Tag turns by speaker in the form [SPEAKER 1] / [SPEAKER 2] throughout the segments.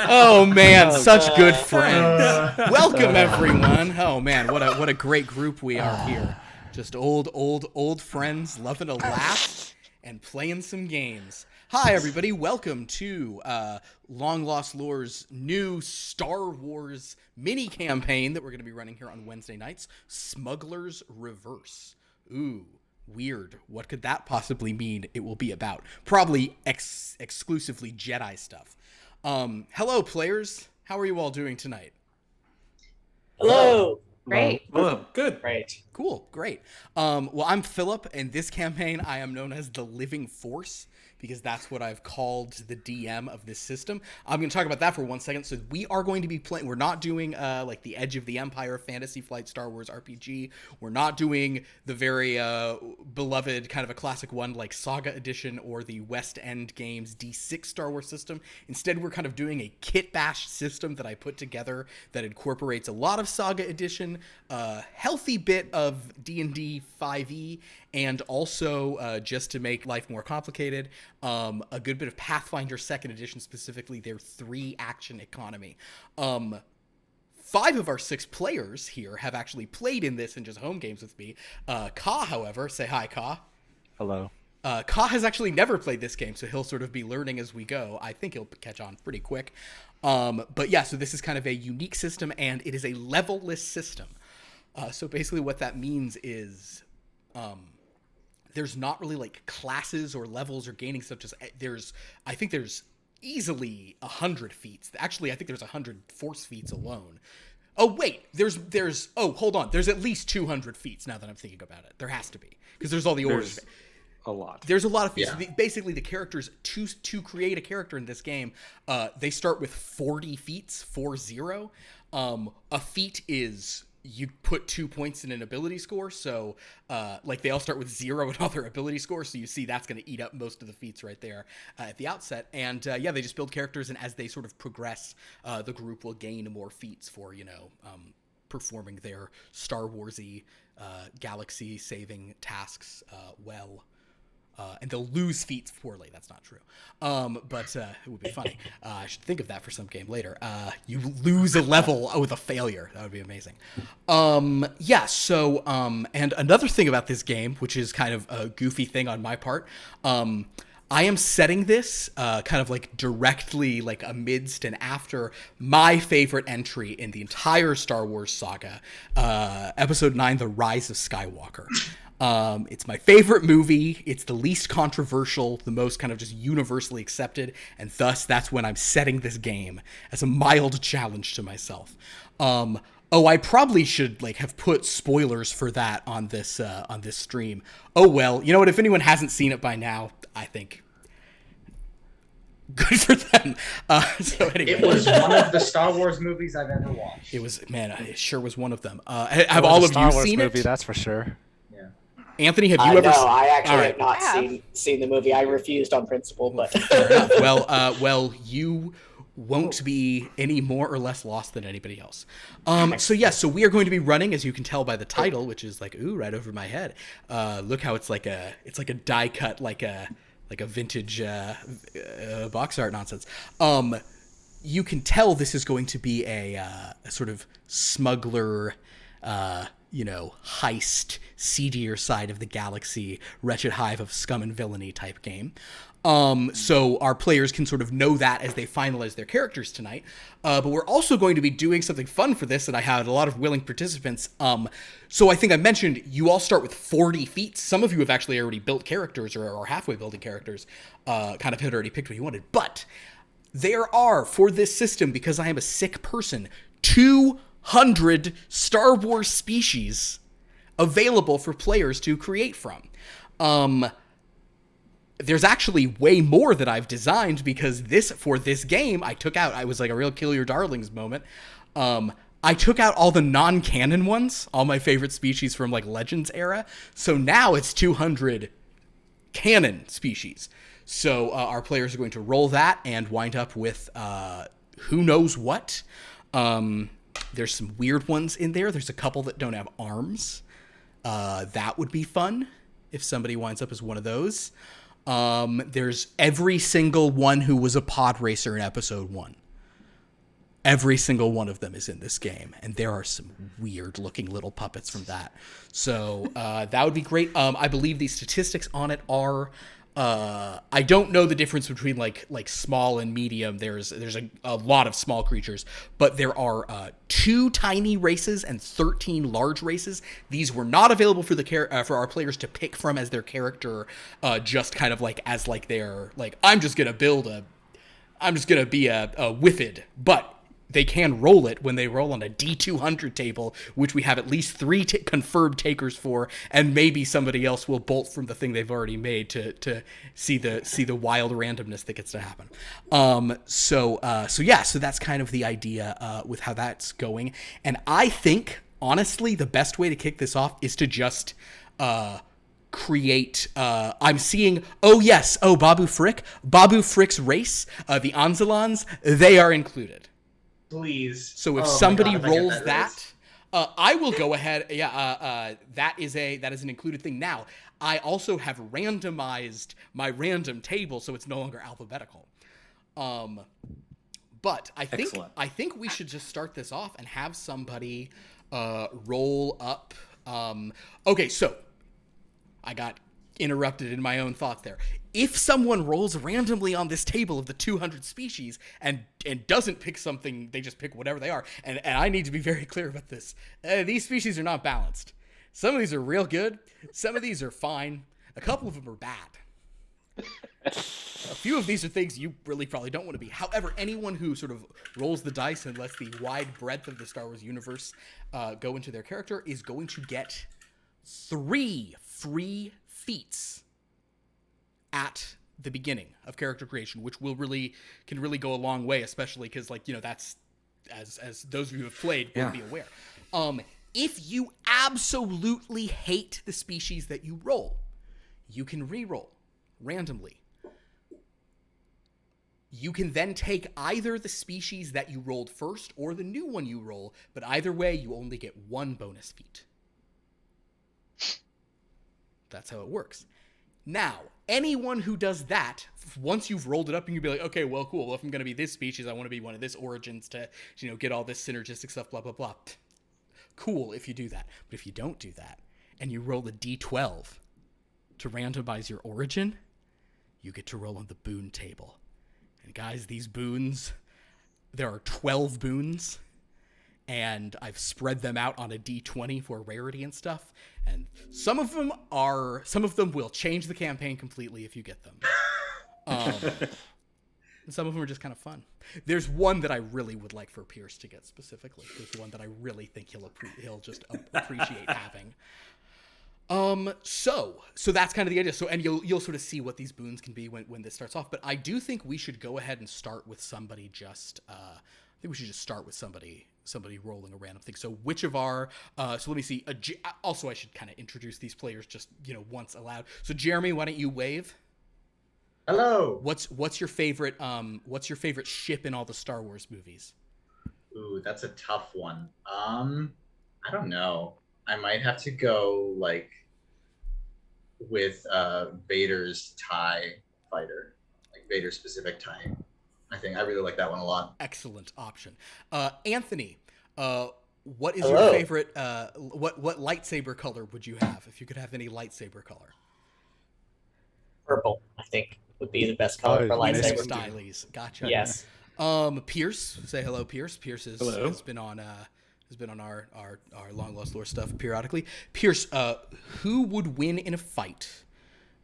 [SPEAKER 1] Oh man, such good friends. Welcome everyone. Oh man, what a great group we are here. Just old friends, loving a laugh and playing some games. Hi everybody, welcome to Long Lost Lore's new Star Wars mini campaign that we're going to be running here on Wednesday nights, Smuggler's Reverse. Ooh, weird. What could that possibly mean it will be about? Probably exclusively Jedi stuff. Hello players, how are you all doing tonight?
[SPEAKER 2] Hello.
[SPEAKER 3] Great.
[SPEAKER 4] Hello. Good.
[SPEAKER 2] Great.
[SPEAKER 1] Cool, great. Well, I'm Philip, and this campaign I am known as the Living Force, because that's what I've called the DM of this system. I'm going to talk about that for 1 second. So we are going to be playing, we're not doing like the Edge of the Empire Fantasy Flight Star Wars RPG. We're not doing the very beloved kind of a classic one like Saga Edition or the West End Games D6 Star Wars system. Instead, we're kind of doing a kit bash system that I put together that incorporates a lot of Saga Edition, a healthy bit of D&D 5e, and also just to make life more complicated, a good bit of Pathfinder 2nd Edition, specifically their 3-action economy. 5 of our 6 players here have actually played in this in just home games with me. Ka, however, say hi, Ka.
[SPEAKER 3] Hello.
[SPEAKER 1] Ka has actually never played this game, so he'll sort of be learning as we go. I think he'll catch on pretty quick. But yeah, so this is kind of a unique system, and it is a level-less system. So basically what that means is there's not really like classes or levels or gaining stuff. Just I think there's easily 100 feats. Actually, I think there's 100 force feats alone. Oh wait, hold on. There's at least 200 feats now that I'm thinking about it. There has to be, because there's all the orders.
[SPEAKER 4] A lot.
[SPEAKER 1] There's a lot of feats.
[SPEAKER 4] Yeah.
[SPEAKER 1] Basically, the characters to create a character in this game, they start with 40 feats, 40. A feat is you put 2 points in an ability score, so like they all start with 0 in all their ability scores, so you see that's going to eat up most of the feats right there at the outset. And yeah, they just build characters, and as they sort of progress, the group will gain more feats for performing their Star Warsy galaxy saving tasks well. And they'll lose feats poorly. That's not true. But it would be funny. I should think of that for some game later. You lose a level with a failure. That would be amazing. Yeah, so, and another thing about this game, which is kind of a goofy thing on my part, I am setting this kind of like directly like amidst and after my favorite entry in the entire Star Wars saga, Episode 9, The Rise of Skywalker. It's my favorite movie. It's the least controversial, the most kind of just universally accepted, and thus that's when I'm setting this game as a mild challenge to myself. I probably should like have put spoilers for that on this stream. Oh well, you know what? If anyone hasn't seen it by now, I think good for them. So anyway,
[SPEAKER 2] It was one of the Star Wars movies I've ever watched.
[SPEAKER 1] it was, man, it sure was one of them. Have all of you seen
[SPEAKER 3] movie,
[SPEAKER 1] it?
[SPEAKER 3] that's for sure.
[SPEAKER 1] Anthony, have you ever?
[SPEAKER 2] No, I actually
[SPEAKER 1] All right.
[SPEAKER 2] have not seen the movie. I refused on principle, but
[SPEAKER 1] Fair enough. Well, you won't be any more or less lost than anybody else. So we are going to be running, as you can tell by the title, which is like, ooh, right over my head. Look how it's like a die cut, like a vintage box art nonsense. You can tell this is going to be a sort of smuggler, heist, seedier side of the galaxy, wretched hive of scum and villainy type game. So our players can sort of know that as they finalize their characters tonight. But we're also going to be doing something fun for this, and I had a lot of willing participants. So I think I mentioned you all start with 40 feats. Some of you have actually already built characters or are halfway building characters, kind of had already picked what you wanted. But there are, for this system, because I am a sick person, 200 Star Wars species available for players to create from. There's actually way more that I've designed, because for this game, I was like a real kill your darlings moment. I took out all the non-canon ones, all my favorite species from like Legends era. So now it's 200 canon species. So our players are going to roll that and wind up with who knows what. There's some weird ones in there. There's a couple that don't have arms. That would be fun if somebody winds up as one of those. There's every single one who was a pod racer in episode 1. Every single one of them is in this game, and there are some weird-looking little puppets from that. So that would be great. I believe the statistics on it are. I don't know the difference between like small and medium. There's a lot of small creatures, but there are 2 tiny races and 13 large races. These were not available for for our players to pick from as their character, just kind of like as like their like I'm just gonna be a Whiffid, but they can roll it when they roll on a D200 table, which we have at least 3 confirmed takers for, and maybe somebody else will bolt from the thing they've already made to see the wild randomness that gets to happen. So that's kind of the idea with how that's going. And I think, honestly, the best way to kick this off is to just create I'm seeing Babu Frick's race, the Anzalans, they are included.
[SPEAKER 2] Please.
[SPEAKER 1] So if somebody rolls that, I will go ahead. Yeah, that is an included thing. Now, I also have randomized my random table, so it's no longer alphabetical. But I think we should just start this off and have somebody roll up. Okay, so I got interrupted in my own thoughts there. If someone rolls randomly on this table of the 200 species and doesn't pick something, they just pick whatever they are. And I need to be very clear about this. These species are not balanced. Some of these are real good. Some of these are fine. A couple of them are bad. A few of these are things you really probably don't want to be. However, anyone who sort of rolls the dice and lets the wide breadth of the Star Wars universe go into their character is going to get 3 free feats at the beginning of character creation, which can really go a long way, especially because that's as those of you who have played will be aware. If you absolutely hate the species that you roll, you can re-roll randomly. You can then take either the species that you rolled first or the new one you roll, but either way, you only get 1 bonus feat. That's how it works. Now, anyone who does that, once you've rolled it up and you'll be like, okay, well, cool. Well, if I'm going to be this species, I want to be one of this origins to, get all this synergistic stuff, blah, blah, blah. Cool if you do that. But if you don't do that and you roll a D12 to randomize your origin, you get to roll on the boon table. And guys, these boons, there are 12 boons. And I've spread them out on a D20 for rarity and stuff. And some of them will change the campaign completely if you get them. And some of them are just kind of fun. There's one that I really would like for Pierce to get specifically. There's one that I really think he'll just appreciate having. So that's kind of the idea. So, and you'll sort of see what these boons can be when this starts off. But I do think we should go ahead and start with somebody start with somebody rolling a random thing. So which of our, so let me see. Also, I should kind of introduce these players just, once aloud. So Jeremy, why don't you wave?
[SPEAKER 2] Hello.
[SPEAKER 1] What's your favorite ship in all the Star Wars movies?
[SPEAKER 2] Ooh, that's a tough one. I don't know. I might have to go with Vader's TIE fighter, like Vader's specific TIE. I think I really like that one a lot.
[SPEAKER 1] Excellent option. Anthony, what is your favorite, what lightsaber color would you have if you could have any lightsaber color?
[SPEAKER 2] Purple, I think, would be the best color for lightsaber.
[SPEAKER 1] Stylies. Gotcha.
[SPEAKER 2] Yes.
[SPEAKER 1] Pierce, say hello, Pierce. Pierce has been on our long lost lore stuff periodically. Pierce, who would win in a fight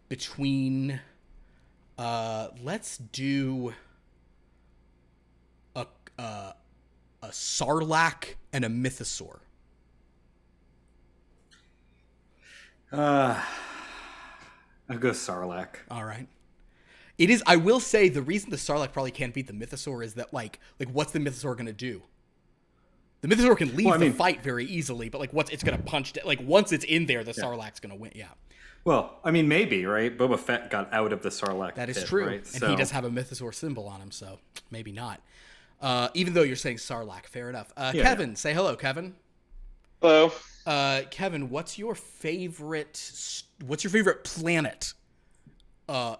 [SPEAKER 1] between let's do a Sarlacc and a Mythosaur?
[SPEAKER 3] I'll go Sarlacc.
[SPEAKER 1] All right. It is. I will say the reason the Sarlacc probably can't beat the Mythosaur is that like what's the Mythosaur gonna do? The Mythosaur can leave the fight very easily, but it's gonna punch. Once it's in there, the Sarlacc's gonna win. Yeah.
[SPEAKER 3] Well, I mean, maybe, right? Boba Fett got out of the Sarlacc.
[SPEAKER 1] That is
[SPEAKER 3] pit,
[SPEAKER 1] true,
[SPEAKER 3] right?
[SPEAKER 1] And he does have a Mythosaur symbol on him, so maybe not. Even though you're saying Sarlacc, fair enough. Kevin, say hello, Kevin.
[SPEAKER 4] Hello.
[SPEAKER 1] Kevin, what's your favorite planet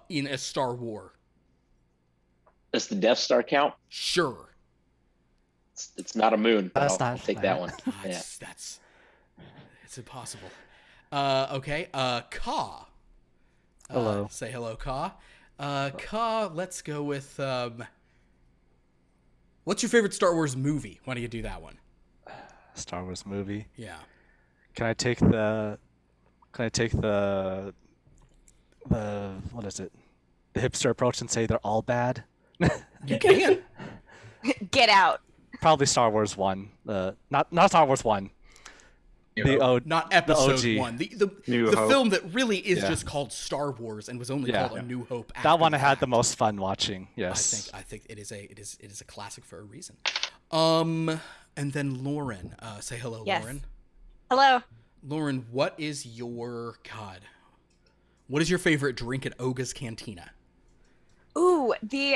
[SPEAKER 1] in a Star War?
[SPEAKER 4] Does the Death Star count?
[SPEAKER 1] Sure.
[SPEAKER 4] It's not a moon, but
[SPEAKER 5] That's
[SPEAKER 4] I'll
[SPEAKER 5] not
[SPEAKER 4] take that one. Yeah.
[SPEAKER 1] It's impossible. Okay. Ka.
[SPEAKER 5] Hello.
[SPEAKER 1] Say hello, Ka. Ka, let's go with what's your favorite Star Wars movie? Why don't you do that one?
[SPEAKER 5] Star Wars movie.
[SPEAKER 1] Yeah.
[SPEAKER 5] Can I take the what is it? The hipster approach and say they're all bad?
[SPEAKER 1] You can.
[SPEAKER 6] Get out.
[SPEAKER 5] Probably Star Wars 1. Not Star Wars 1.
[SPEAKER 1] Not episode
[SPEAKER 5] OG.
[SPEAKER 1] 1. The
[SPEAKER 3] New Hope.
[SPEAKER 1] film that really is
[SPEAKER 5] Yeah.
[SPEAKER 1] just called Star Wars and was only
[SPEAKER 5] Yeah.
[SPEAKER 1] called A New Hope.
[SPEAKER 5] That
[SPEAKER 1] after
[SPEAKER 5] one I
[SPEAKER 1] the
[SPEAKER 5] had
[SPEAKER 1] fact.
[SPEAKER 5] the most fun watching. Yes.
[SPEAKER 1] I think it is a classic for a reason. And then Lauren, say hello,
[SPEAKER 6] Yes.
[SPEAKER 1] Lauren.
[SPEAKER 6] Hello.
[SPEAKER 1] Lauren, what is your what is your favorite drink at Oga's Cantina?
[SPEAKER 6] Ooh, the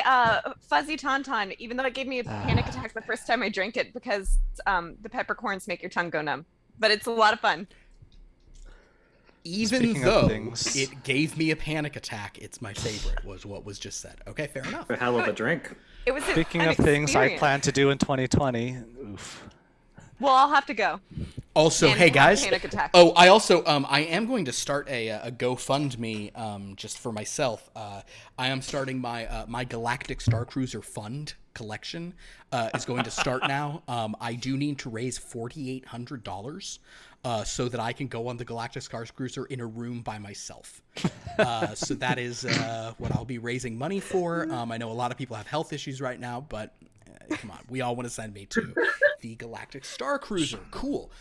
[SPEAKER 6] fuzzy tauntaun, even though it gave me a panic attack the first time I drank it because the peppercorns make your tongue go numb. But it's a lot of fun.
[SPEAKER 1] Even
[SPEAKER 5] Speaking of
[SPEAKER 1] though
[SPEAKER 5] things-
[SPEAKER 1] it gave me a panic attack, it's my favorite, was what was just said. Okay, fair enough.
[SPEAKER 3] A hell of a drink.
[SPEAKER 6] It was
[SPEAKER 5] Speaking
[SPEAKER 6] an
[SPEAKER 5] of things I
[SPEAKER 6] experience.
[SPEAKER 5] plan to do in 2020. Oof.
[SPEAKER 6] Well, I'll have to go.
[SPEAKER 1] Also,
[SPEAKER 6] And
[SPEAKER 1] hey
[SPEAKER 6] have a
[SPEAKER 1] guys.
[SPEAKER 6] panic attack.
[SPEAKER 1] Oh, I also I am going to start a GoFundMe just for myself. I am starting my Galactic Star Cruiser Fund collection is going to start now. I do need to raise $4,800 so that I can go on the Galactic Star Cruiser in a room by myself. So that is what I'll be raising money for. I know a lot of people have health issues right now, but come on, we all want to send me to the Galactic Star Cruiser. Cool.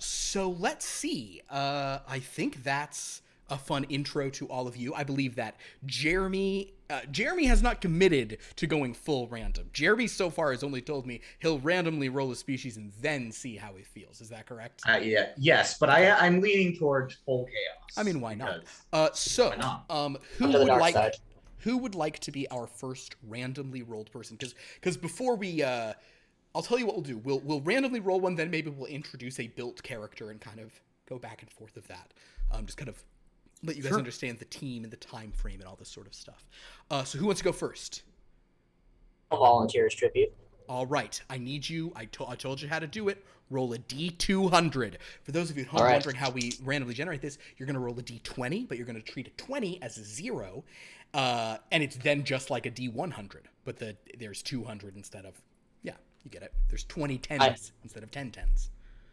[SPEAKER 1] So let's see. I think that's a fun intro to all of you. I believe that Jeremy has not committed to going full random. Jeremy so far has only told me he'll randomly roll a species and then see how he feels. Is that correct?
[SPEAKER 2] Yes, but I'm leaning toward full chaos.
[SPEAKER 1] I mean, why not?
[SPEAKER 2] because- Why not?
[SPEAKER 1] Who
[SPEAKER 7] To the
[SPEAKER 1] would
[SPEAKER 7] dark
[SPEAKER 1] like
[SPEAKER 7] side.
[SPEAKER 1] who would like to be our first randomly rolled person? Because before we I'll tell you what we'll do. We'll randomly roll one, then maybe we'll introduce a built character and kind of go back and forth of that. Just kind of let you guys understand the team and the time frame and all this sort of stuff. So who wants to go first?
[SPEAKER 7] I'll volunteer as tribute.
[SPEAKER 1] All right, I need you. I told you how to do it. Roll a D200. For those of you at home
[SPEAKER 7] All right.
[SPEAKER 1] wondering how we randomly generate this, you're going to roll a D20, but you're going to treat a 20 as a 0, and it's then just like a D100, but there's 200 instead of, yeah, you get it. There's 20 10s instead of 10 10s.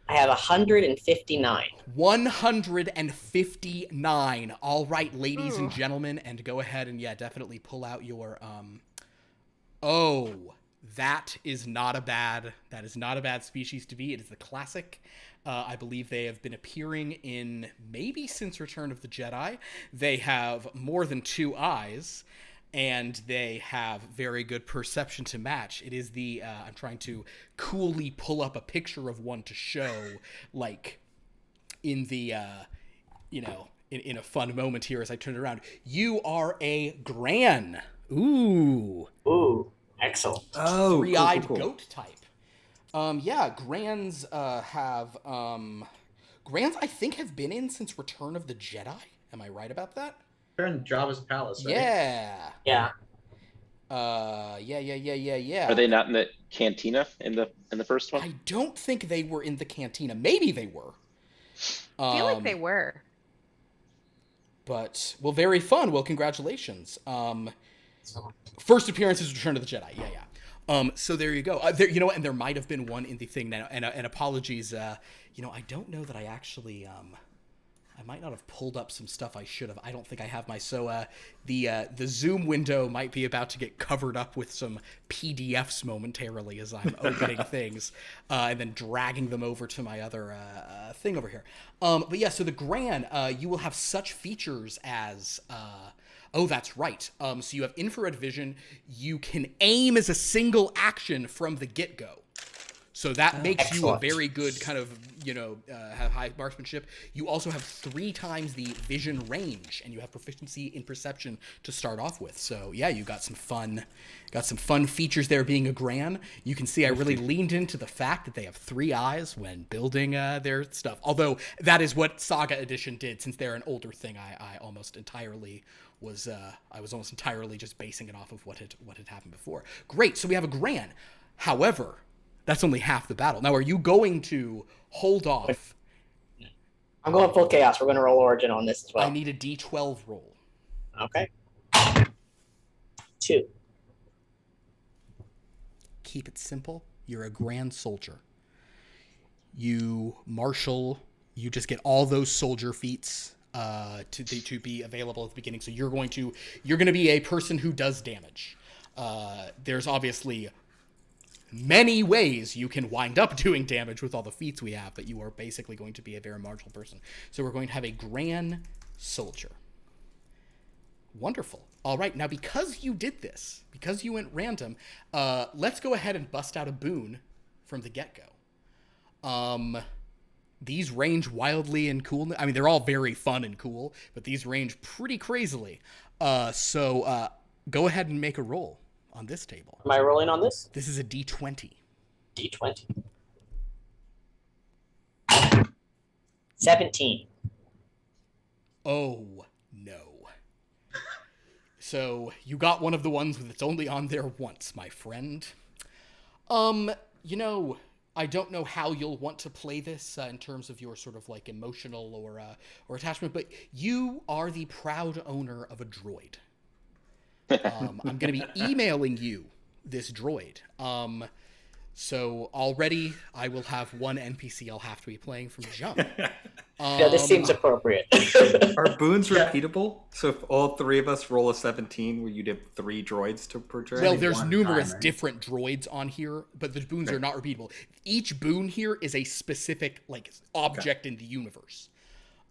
[SPEAKER 7] I have 159.
[SPEAKER 1] 159. All right, ladies and gentlemen, and go ahead and, yeah, definitely pull out your, oh, that is not a bad species to be. It is the classic. I believe they have been appearing in maybe since Return of the Jedi. They have more than 2 eyes, and they have very good perception to match. It is the, I'm trying to coolly pull up a picture of one to show, like, in the, in a fun moment here as I turn it around. You are a Gran. Ooh.
[SPEAKER 7] Ooh, excellent.
[SPEAKER 3] Oh,
[SPEAKER 1] Three-eyed
[SPEAKER 3] cool.
[SPEAKER 1] goat type. Yeah, Grans have Grans I think have been in since Return of the Jedi. Am I right about that?
[SPEAKER 2] They're in Jabba's palace, right?
[SPEAKER 1] Yeah.
[SPEAKER 7] Yeah.
[SPEAKER 1] Yeah.
[SPEAKER 4] Are they not in the cantina in the first one?
[SPEAKER 1] I don't think they were in the cantina. Maybe they were.
[SPEAKER 6] I feel like they were.
[SPEAKER 1] But, well, very fun. Well, congratulations. First appearance is Return of the Jedi. Yeah. So there you go. And there might have been one in the thing now. And apologies. I don't know that I actually. I might not have pulled up some stuff I should have. I don't think I have the Zoom window might be about to get covered up with some PDFs momentarily as I'm opening things and then dragging them over to my other thing over here. But yeah, so the Gran, you will have such features as. Oh, that's right. So you have infrared vision. You can aim as a single action from the get-go. So that makes you a
[SPEAKER 7] Excellent.
[SPEAKER 1] very good kind of, have high marksmanship. You also have 3 times the vision range, and you have proficiency in perception to start off with. So yeah, you got some fun features there being a Gran. You can see I really leaned into the fact that they have 3 eyes when building their stuff. Although that is what Saga Edition did, since they're an older thing. I almost entirely was almost entirely just basing it off of what had happened before. Great. So we have a Gran. However, that's only half the battle. Now, are you going to hold off?
[SPEAKER 7] I'm going full chaos. We're going to roll origin on this as well.
[SPEAKER 1] I need a D12 roll.
[SPEAKER 7] Okay. 2.
[SPEAKER 1] Keep it simple. You're a Grand Soldier. You marshal. You just get all those soldier feats to be available at the beginning. So you're going to be a person who does damage. There's obviously many ways you can wind up doing damage with all the feats we have, but you are basically going to be a very marginal person. So we're going to have a Grand Soldier. Wonderful. All right, now because you did this, because you went random, let's go ahead and bust out a boon from the get-go. These range wildly and cool. I mean, they're all very fun and cool, but these range pretty crazily. So go ahead and make a roll on this table.
[SPEAKER 7] Am I rolling on this?
[SPEAKER 1] This is a D20.
[SPEAKER 7] D20. 17.
[SPEAKER 1] Oh, no. So you got one of the ones that's only on there once, my friend. I don't know how you'll want to play this in terms of your sort of like emotional or attachment, but you are the proud owner of a droid. I'm going to be emailing you this droid. So already I will have one NPC I'll have to be playing from jump.
[SPEAKER 7] Yeah, this seems appropriate.
[SPEAKER 3] Are boons repeatable? So if all 3 of us roll a 17, where you'd have 3 droids to per turn?
[SPEAKER 1] Well, there's
[SPEAKER 2] one
[SPEAKER 1] numerous
[SPEAKER 2] time, right?
[SPEAKER 1] different droids on here, but the boons are not repeatable. Each boon here is a specific object in the universe.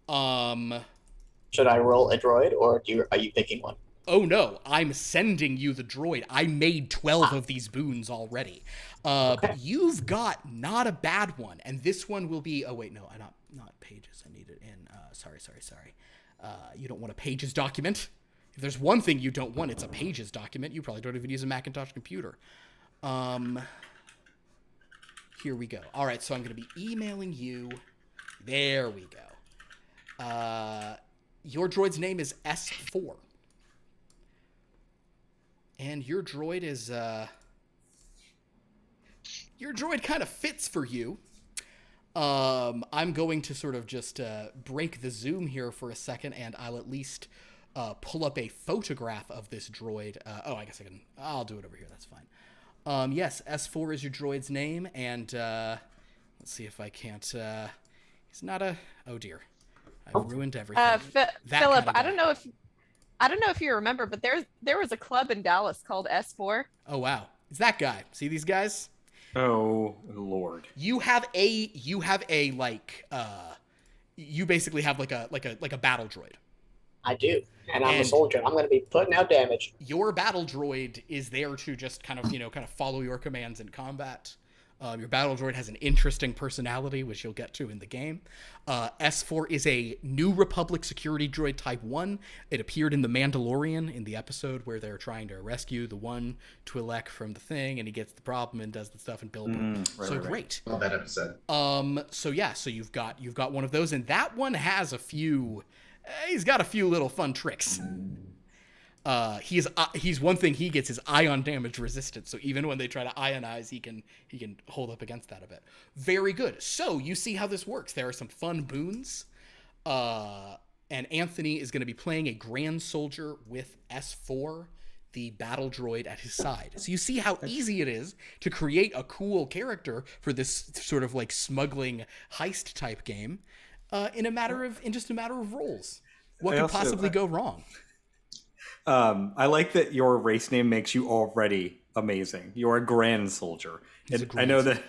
[SPEAKER 7] Should I roll a droid, or are you picking one?
[SPEAKER 1] Oh no, I'm sending you the droid. I made 12 of these boons already. But you've got not a bad one, and this one will be. Oh wait, no, not pages. I need it in. Sorry. You don't want a pages document. If there's one thing you don't want, it's a pages document. You probably don't even use a Macintosh computer. Here we go. All right, so I'm going to be emailing you. There we go. Your droid's name is S4. And your droid is, your droid kind of fits for you. I'm going to sort of just break the zoom here for a second, and I'll at least pull up a photograph of this droid. I guess I'll do it over here. That's fine. Yes, S4 is your droid's name, and let's see if I can't, he's not a, oh dear. I've ruined everything.
[SPEAKER 6] Philip,
[SPEAKER 1] kind of
[SPEAKER 6] I don't know if you remember, but there was a club in Dallas called S4.
[SPEAKER 1] Oh wow, it's that guy. See these guys?
[SPEAKER 3] Oh Lord!
[SPEAKER 1] You have a you basically have like a battle droid.
[SPEAKER 7] I do, and I'm a
[SPEAKER 1] And-
[SPEAKER 7] soldier. I'm going to be putting out damage.
[SPEAKER 1] Your battle droid is there to just kind of follow your commands in combat. Your battle droid has an interesting personality, which you'll get to in the game. S4 is a New Republic security droid type 1. It appeared in The Mandalorian in the episode where they're trying to rescue the one Twi'lek from the thing, and he gets the problem and does the stuff and build them.
[SPEAKER 3] Right.
[SPEAKER 1] Great.
[SPEAKER 2] Love that episode.
[SPEAKER 1] So you've got one of those, and that one has a few. He's got a few little fun tricks. He's one thing he gets is ion damage resistant. So even when they try to ionize, he can hold up against that a bit. Very good. So you see how this works. There are some fun boons. And Anthony is going to be playing a Grand Soldier with S4, the battle droid at his side. So you see how easy it is to create a cool character for this sort of like smuggling heist type game, in just a matter of roles. What could possibly go wrong?
[SPEAKER 3] I like that your race name makes you already amazing. You're a Grand Soldier.
[SPEAKER 1] He's a
[SPEAKER 3] And I
[SPEAKER 1] grand
[SPEAKER 3] know that.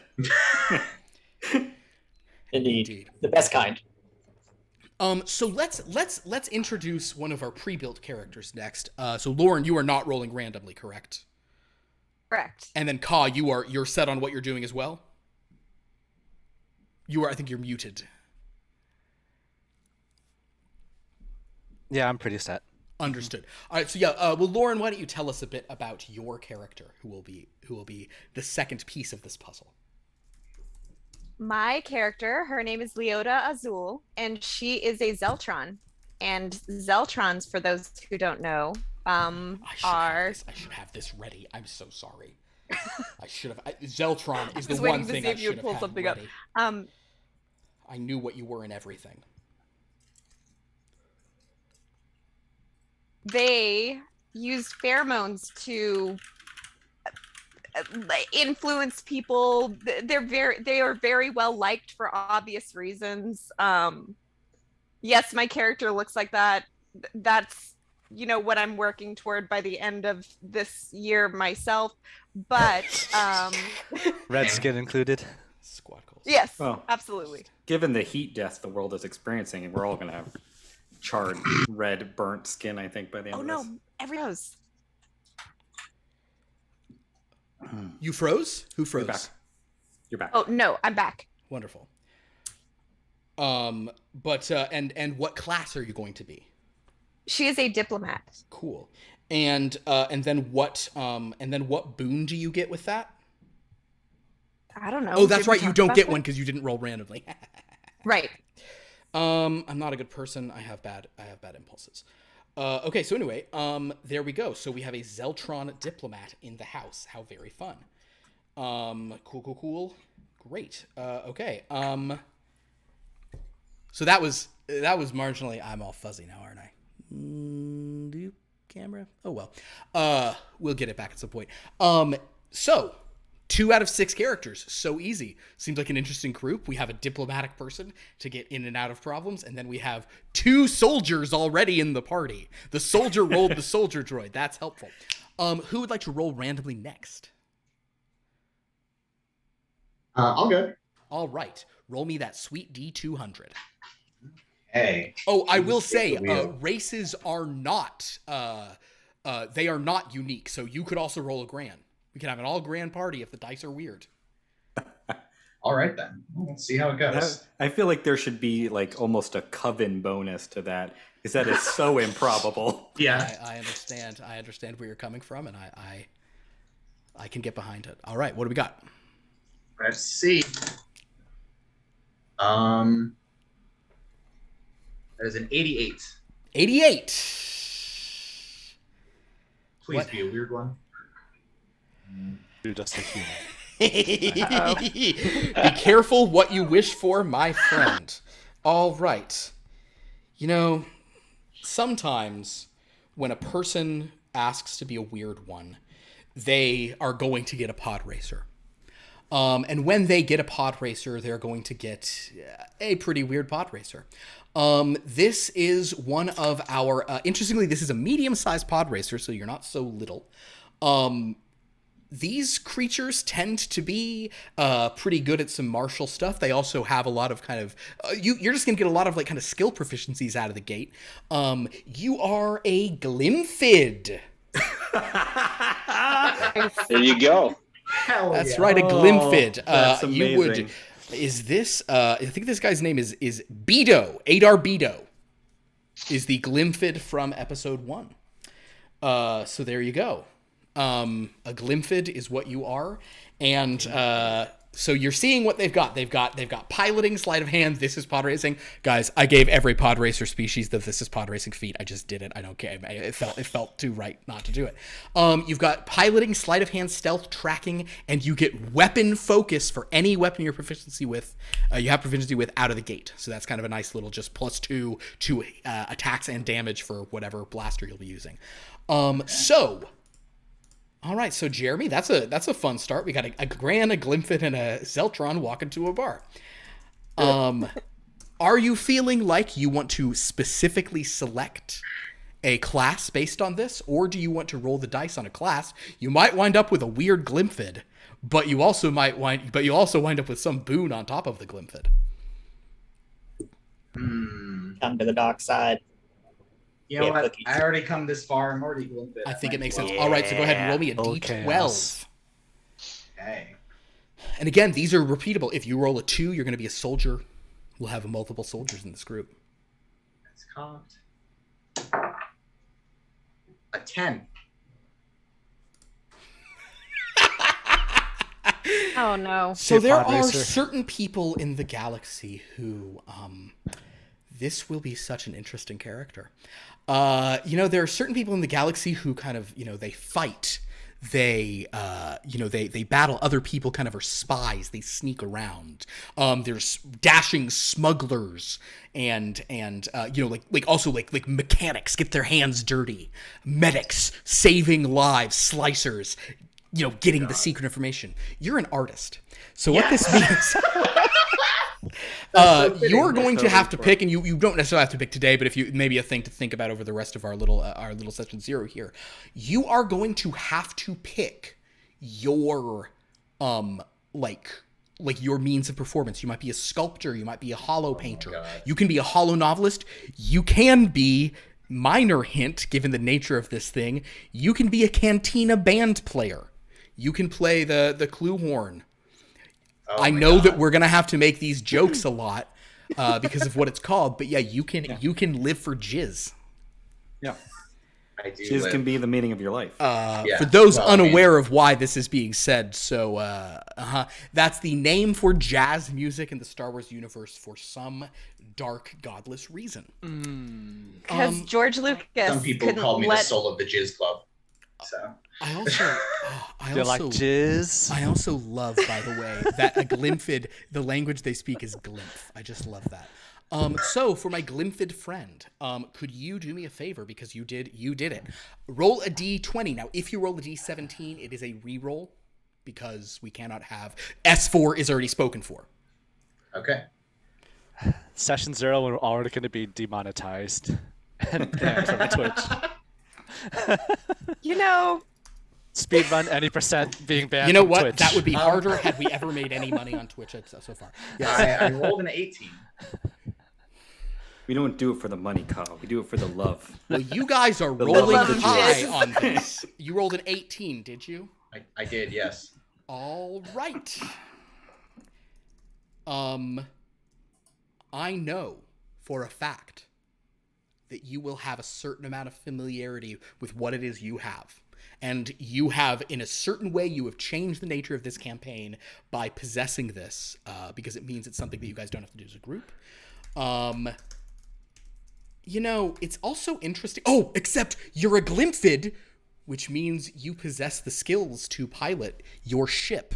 [SPEAKER 7] Indeed, the best kind.
[SPEAKER 1] So let's introduce one of our pre-built characters next. So Lauren, you are not rolling randomly, correct?
[SPEAKER 6] Correct.
[SPEAKER 1] And then Ka, you're set on what you're doing as well? I think you're muted.
[SPEAKER 5] Yeah, I'm pretty set.
[SPEAKER 1] Understood. All right, so yeah, well, Lauren, why don't you tell us a bit about your character, who will be the second piece of this puzzle?
[SPEAKER 6] My character, her name is Leota Azul, and she is a Zeltron. And Zeltrons, for those who don't know,
[SPEAKER 1] I
[SPEAKER 6] are
[SPEAKER 1] should have this ready. I'm so sorry. I should have. Zeltron is the
[SPEAKER 6] was
[SPEAKER 1] one
[SPEAKER 6] waiting to
[SPEAKER 1] thing
[SPEAKER 6] see
[SPEAKER 1] I
[SPEAKER 6] if you
[SPEAKER 1] should
[SPEAKER 6] would
[SPEAKER 1] have
[SPEAKER 6] pull
[SPEAKER 1] had
[SPEAKER 6] something up.
[SPEAKER 1] ready. I knew what you were in everything.
[SPEAKER 6] They use pheromones to influence people. They are very well liked for obvious reasons. Yes, my character looks like that. That's what I'm working toward by the end of this year myself. But
[SPEAKER 5] Red skin included.
[SPEAKER 1] Squad goals.
[SPEAKER 6] yes,
[SPEAKER 3] Well,
[SPEAKER 6] absolutely.
[SPEAKER 3] Given the heat death the world is experiencing, we're all going to have charred, red, burnt skin, I think, by the end
[SPEAKER 6] Oh
[SPEAKER 3] of
[SPEAKER 6] no,
[SPEAKER 3] this.
[SPEAKER 6] every knows.
[SPEAKER 1] You froze? Who froze?
[SPEAKER 3] You're back. You're back.
[SPEAKER 6] Oh no, I'm back.
[SPEAKER 1] Wonderful. But and what class are you going to be?
[SPEAKER 6] She is a diplomat.
[SPEAKER 1] Cool. And then what boon do you get with that?
[SPEAKER 6] I don't know.
[SPEAKER 1] Oh, that's
[SPEAKER 6] Did we
[SPEAKER 1] right. You
[SPEAKER 6] talk
[SPEAKER 1] don't
[SPEAKER 6] about
[SPEAKER 1] get
[SPEAKER 6] that?
[SPEAKER 1] one because you didn't roll randomly.
[SPEAKER 6] Right.
[SPEAKER 1] I'm not a good person. I have bad impulses. Okay, so anyway, there we go. So we have a Zeltron diplomat in the house. How very fun. Cool. Great. Okay. So that was marginally. I'm all fuzzy now, aren't I? Camera. Oh well. We'll get it back at some point. So 2 out of 6 characters. So easy. Seems like an interesting group. We have a diplomatic person to get in and out of problems, and then we have 2 soldiers already in the party. The soldier rolled the soldier droid. That's helpful. Who would like to roll randomly next?
[SPEAKER 2] I'll go.
[SPEAKER 1] All right. Roll me that sweet D200.
[SPEAKER 2] Hey.
[SPEAKER 1] Oh, I will say,
[SPEAKER 2] the wheel.
[SPEAKER 1] races are not, they are not unique. So you could also roll a grand. We can have an all grand party if the dice are weird.
[SPEAKER 2] All right then. Let's see how it goes.
[SPEAKER 3] I feel like there should be like almost a coven bonus to that, because that is so improbable.
[SPEAKER 2] Yeah.
[SPEAKER 1] I understand. I understand where you're coming from, and I can get behind it. All right, what do we got?
[SPEAKER 2] Let's see. That is an 88.
[SPEAKER 1] 88.
[SPEAKER 2] Please
[SPEAKER 1] What?
[SPEAKER 2] be a weird one.
[SPEAKER 5] You're just a human.
[SPEAKER 1] Be careful what you wish for, my friend. All right. Sometimes when a person asks to be a weird one, they are going to get a pod racer. And when they get a pod racer, they're going to get a pretty weird pod racer. This is one of our, interestingly, this is a medium-sized pod racer, so you're not so little. These creatures tend to be pretty good at some martial stuff. They also have a lot of kind of, you're just going to get a lot of like kind of skill proficiencies out of the gate. You are a Glimphid.
[SPEAKER 4] There you go.
[SPEAKER 2] Hell
[SPEAKER 1] That's
[SPEAKER 2] yeah.
[SPEAKER 1] right, a Glimphid.
[SPEAKER 3] That's
[SPEAKER 1] You would.
[SPEAKER 3] amazing.
[SPEAKER 1] Is this? I think this guy's name is Beto. Adar Beto is the Glimphid from episode 1. So there you go. A Glimphid is what you are, and so you're seeing what they've got. They've got piloting, sleight of hand. This is pod racing, guys. I gave every pod racer species the this is pod racing feat. I just did it. I don't care. It felt too right not to do it. You've got piloting, sleight of hand, stealth, tracking, and you get weapon focus for any weapon you're proficiency with. You have proficiency with out of the gate. So that's kind of a nice little just +2 to attacks and damage for whatever blaster you'll be using. All right, so Jeremy, that's a fun start. We got a Gran, a Glimphid, and a Zeltron walking to a bar. Are you feeling like you want to specifically select a class based on this, or do you want to roll the dice on a class? You might wind up with a weird Glimphid, but you also wind up with some boon on top of the Glimphid.
[SPEAKER 7] Come to the dark side.
[SPEAKER 2] You know
[SPEAKER 7] Yeah,
[SPEAKER 2] what?
[SPEAKER 7] cookies.
[SPEAKER 2] I already come this far. I'm already Glimphid.
[SPEAKER 1] I think it makes sense.
[SPEAKER 7] Yeah.
[SPEAKER 1] All right, so go ahead and roll me a
[SPEAKER 5] Oh,
[SPEAKER 1] D12.
[SPEAKER 5] chaos.
[SPEAKER 2] Okay.
[SPEAKER 1] And again, these are repeatable. If you roll a 2, you're going to be a soldier. We'll have multiple soldiers in this group.
[SPEAKER 2] That's cocked. A 10.
[SPEAKER 6] Oh no.
[SPEAKER 1] So there
[SPEAKER 5] pod
[SPEAKER 1] are
[SPEAKER 5] racer.
[SPEAKER 1] certain people in the galaxy who, this will be such an interesting character. There are certain people in the galaxy who kind of, they fight. They battle other people, kind of are spies. They sneak around. There's dashing smugglers and also mechanics get their hands dirty. Medics saving lives. Slicers, getting the secret information. You're an artist. So what this means, you're going to have to pick, and you don't necessarily have to pick today, but if you maybe a thing to think about over the rest of our little session 0 here, you are going to have to pick your your means of performance. You might be a sculptor, you might be a hollow painter, you can be a hollow novelist, you can be, minor hint given the nature of this thing, you can be a cantina band player. You can play the clue horn. I know that we're gonna have to make these jokes a lot because of what it's called, but you can live for jizz.
[SPEAKER 3] Yeah.
[SPEAKER 2] I do.
[SPEAKER 3] Jizz can be the meaning of your life.
[SPEAKER 1] For those unaware of why this is being said, so that's the name for jazz music in the Star Wars universe for some dark, godless reason.
[SPEAKER 6] Because George Lucas
[SPEAKER 2] Some people
[SPEAKER 6] couldn't
[SPEAKER 2] call me
[SPEAKER 6] let
[SPEAKER 2] the soul of the Jizz Club. So
[SPEAKER 1] I also,
[SPEAKER 5] They're like jizz.
[SPEAKER 1] I also love, by the way, that a Glimfid, the language they speak is Glimph. I just love that. So for my Glimfid friend, could you do me a favor, because you did it. Roll a D20. Now, if you roll a D17, it is a re-roll because we cannot have S4 is already spoken for.
[SPEAKER 2] okay.
[SPEAKER 5] Session 0, we're already going to be demonetized and banned from Twitch. Speedrun any % being banned.
[SPEAKER 1] You know
[SPEAKER 5] from
[SPEAKER 1] what?
[SPEAKER 5] Twitch.
[SPEAKER 1] That would be harder had we ever made any money on Twitch so far.
[SPEAKER 2] I rolled an 18.
[SPEAKER 3] We don't do it for the money, Kyle. We do it for the love.
[SPEAKER 1] Well, you guys are
[SPEAKER 3] The
[SPEAKER 1] rolling
[SPEAKER 3] love of the
[SPEAKER 1] high
[SPEAKER 6] jizz.
[SPEAKER 1] on this. You rolled an 18, did you?
[SPEAKER 2] I did, yes.
[SPEAKER 1] All right. I know for a fact that you will have a certain amount of familiarity with what it is you have. And you have, in a certain way, you have changed the nature of this campaign by possessing this, because it means it's something that you guys don't have to do as a group. It's also interesting. Oh, except you're a Glimfid, which means you possess the skills to pilot your ship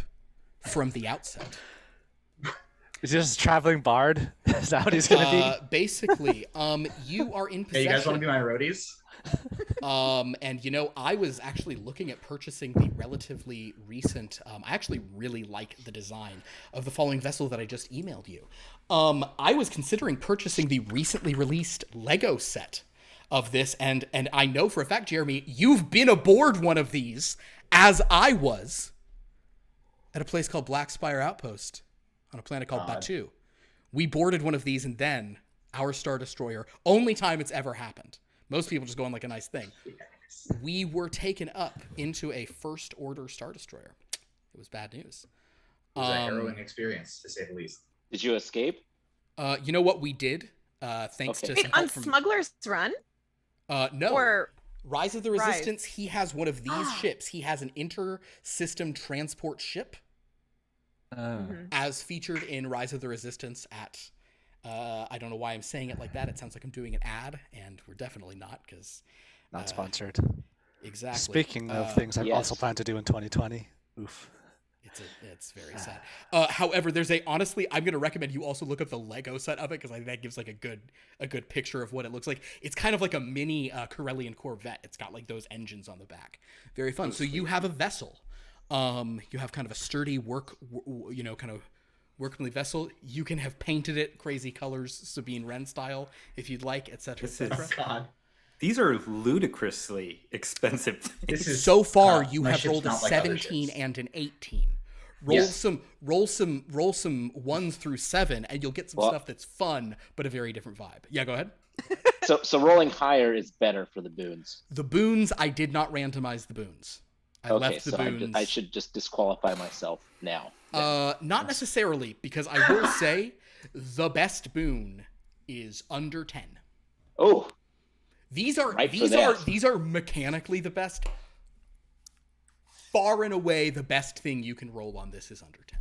[SPEAKER 1] from the outset.
[SPEAKER 5] Is he just a traveling bard? Is that what he's going to be?
[SPEAKER 1] Basically, you are in
[SPEAKER 2] Hey,
[SPEAKER 1] possession.
[SPEAKER 2] you guys want to be my roadies?
[SPEAKER 1] I was actually looking at purchasing the relatively recent, I actually really like the design of the following vessel that I just emailed you. I was considering purchasing the recently released Lego set of this, and I know for a fact, Jeremy, you've been aboard one of these, as I was, at a place called Black Spire Outpost on a planet called Batu. We boarded one of these, and then our Star Destroyer, only time it's ever happened. Most people just go on like a nice thing.
[SPEAKER 2] Yes.
[SPEAKER 1] We were taken up into a First Order Star Destroyer. It was bad news.
[SPEAKER 2] It was a harrowing experience, to say the least.
[SPEAKER 4] Did you escape?
[SPEAKER 1] You know what we did? Thanks to
[SPEAKER 4] Okay.
[SPEAKER 1] some
[SPEAKER 6] on
[SPEAKER 1] help from...
[SPEAKER 6] Smuggler's Run
[SPEAKER 1] No.
[SPEAKER 6] or
[SPEAKER 1] Rise of the
[SPEAKER 6] Rise.
[SPEAKER 1] Resistance, he has one of these ships. He has an inter-system transport ship, as featured in Rise of the Resistance at... I don't know why I'm saying it like that. It sounds like I'm doing an ad, and we're definitely not, because...
[SPEAKER 5] Not sponsored.
[SPEAKER 1] Exactly.
[SPEAKER 5] Speaking of things I
[SPEAKER 4] yes.
[SPEAKER 5] also plan to do in 2020. Oof.
[SPEAKER 1] It's very sad. However, honestly, I'm going to recommend you also look up the Lego set of it, because I think that gives like a good picture of what it looks like. It's kind of like a mini Corellian Corvette. It's got like those engines on the back. Very fun. So you have a vessel. You have kind of a sturdy kind of workmanly vessel. You can have painted it crazy colors, Sabine Wren style, if you'd like, etc.
[SPEAKER 3] This is-
[SPEAKER 1] etc.
[SPEAKER 2] God.
[SPEAKER 3] These are ludicrously expensive things.
[SPEAKER 2] This is
[SPEAKER 1] So far, you
[SPEAKER 2] my
[SPEAKER 1] have
[SPEAKER 2] ship's
[SPEAKER 1] rolled a
[SPEAKER 2] not like other
[SPEAKER 1] 17
[SPEAKER 2] ships.
[SPEAKER 1] and an 18. Roll some 1s through 7, and you'll get some
[SPEAKER 4] Well-
[SPEAKER 1] stuff that's fun, but a very different vibe. Yeah, go ahead.
[SPEAKER 4] So rolling higher is better for the boons.
[SPEAKER 1] The boons, I did not randomize the boons. I
[SPEAKER 4] Okay,
[SPEAKER 1] left the
[SPEAKER 4] so
[SPEAKER 1] boons.
[SPEAKER 4] I should just disqualify myself now.
[SPEAKER 1] Not necessarily, because I will say the best boon is under 10.
[SPEAKER 4] Oh,
[SPEAKER 1] These are
[SPEAKER 4] Right for that.
[SPEAKER 1] these are mechanically the best. Far and away, the best thing you can roll on this is under 10.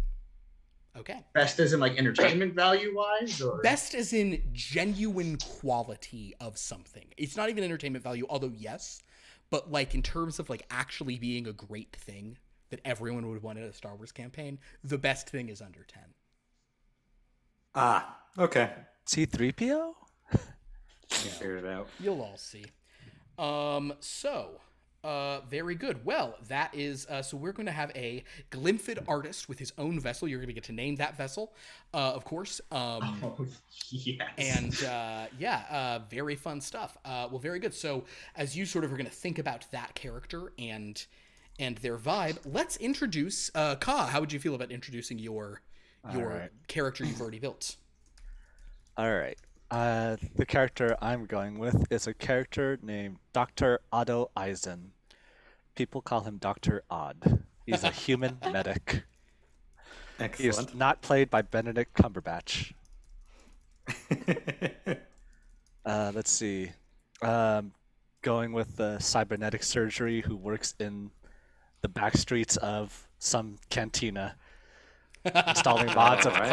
[SPEAKER 1] Okay.
[SPEAKER 2] Best as in like entertainment value wise, or
[SPEAKER 1] Best as in genuine quality of something. It's not even entertainment value, although yes, but like in terms of like actually being a great thing that everyone would want in a Star Wars campaign, the best thing is under 10.
[SPEAKER 3] Ah, okay.
[SPEAKER 5] C3PO?
[SPEAKER 3] Figured it out.
[SPEAKER 1] You'll all see. Very good. Well, that is, so we're going to have a Glimfid artist with his own vessel. You're going to get to name that vessel, of course.
[SPEAKER 2] oh, yes.
[SPEAKER 1] And very fun stuff. Well, very good. So as you sort of are going to think about that character and their vibe, let's introduce Ka. How would you feel about introducing your
[SPEAKER 5] right.
[SPEAKER 1] character you've already built?
[SPEAKER 5] All right. The character I'm going with is a character named Dr. Oddo Eisen. People call him Dr. Odd. He's a human medic. He is
[SPEAKER 3] Excellent.
[SPEAKER 5] not played by Benedict Cumberbatch. Let's see. Going with the cybernetic surgery who works in the back streets of some cantina, installing mods of
[SPEAKER 3] Alright.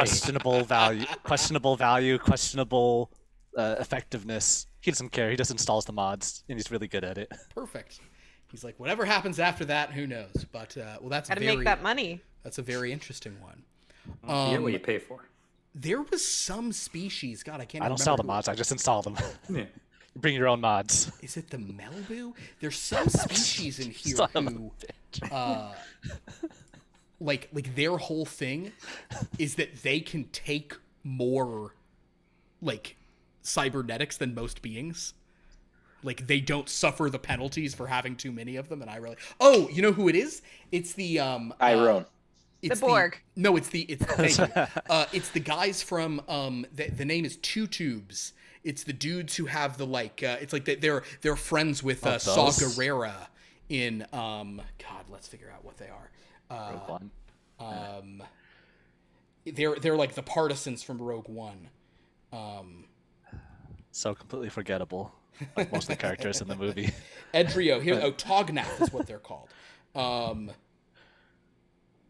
[SPEAKER 5] questionable effectiveness. He doesn't care. He just installs the mods, and he's really good at it.
[SPEAKER 1] Perfect. He's like, whatever happens after that, who knows? But well, that's
[SPEAKER 6] Gotta
[SPEAKER 1] very
[SPEAKER 6] make that money.
[SPEAKER 1] That's a very interesting one.
[SPEAKER 3] You get what you pay for.
[SPEAKER 1] There was some species. God, I can't.
[SPEAKER 5] I don't
[SPEAKER 1] remember
[SPEAKER 5] sell the
[SPEAKER 1] who-
[SPEAKER 5] mods. I just install them.
[SPEAKER 3] Yeah.
[SPEAKER 5] You bring your own mods.
[SPEAKER 1] Is it the Melbu? There's some species in here
[SPEAKER 5] Son of a
[SPEAKER 1] who, like their whole thing is that they can take more, like, cybernetics than most beings. Like, they don't suffer the penalties for having too many of them, and I really... Oh, you know who it is? It's the,
[SPEAKER 4] Iron.
[SPEAKER 1] it's
[SPEAKER 6] The Borg.
[SPEAKER 1] No, it's thank you. It's the guys from, the name is Two Tubes. It's the dudes who have the, like, it's like they're friends with, Saw
[SPEAKER 5] those?
[SPEAKER 1] Gerrera in, God, let's figure out what they are.
[SPEAKER 5] Rogue One.
[SPEAKER 1] They're like the partisans from Rogue One.
[SPEAKER 5] So completely forgettable, like most of the characters in the movie.
[SPEAKER 1] Edrio here. Oh, Tognath is what they're called.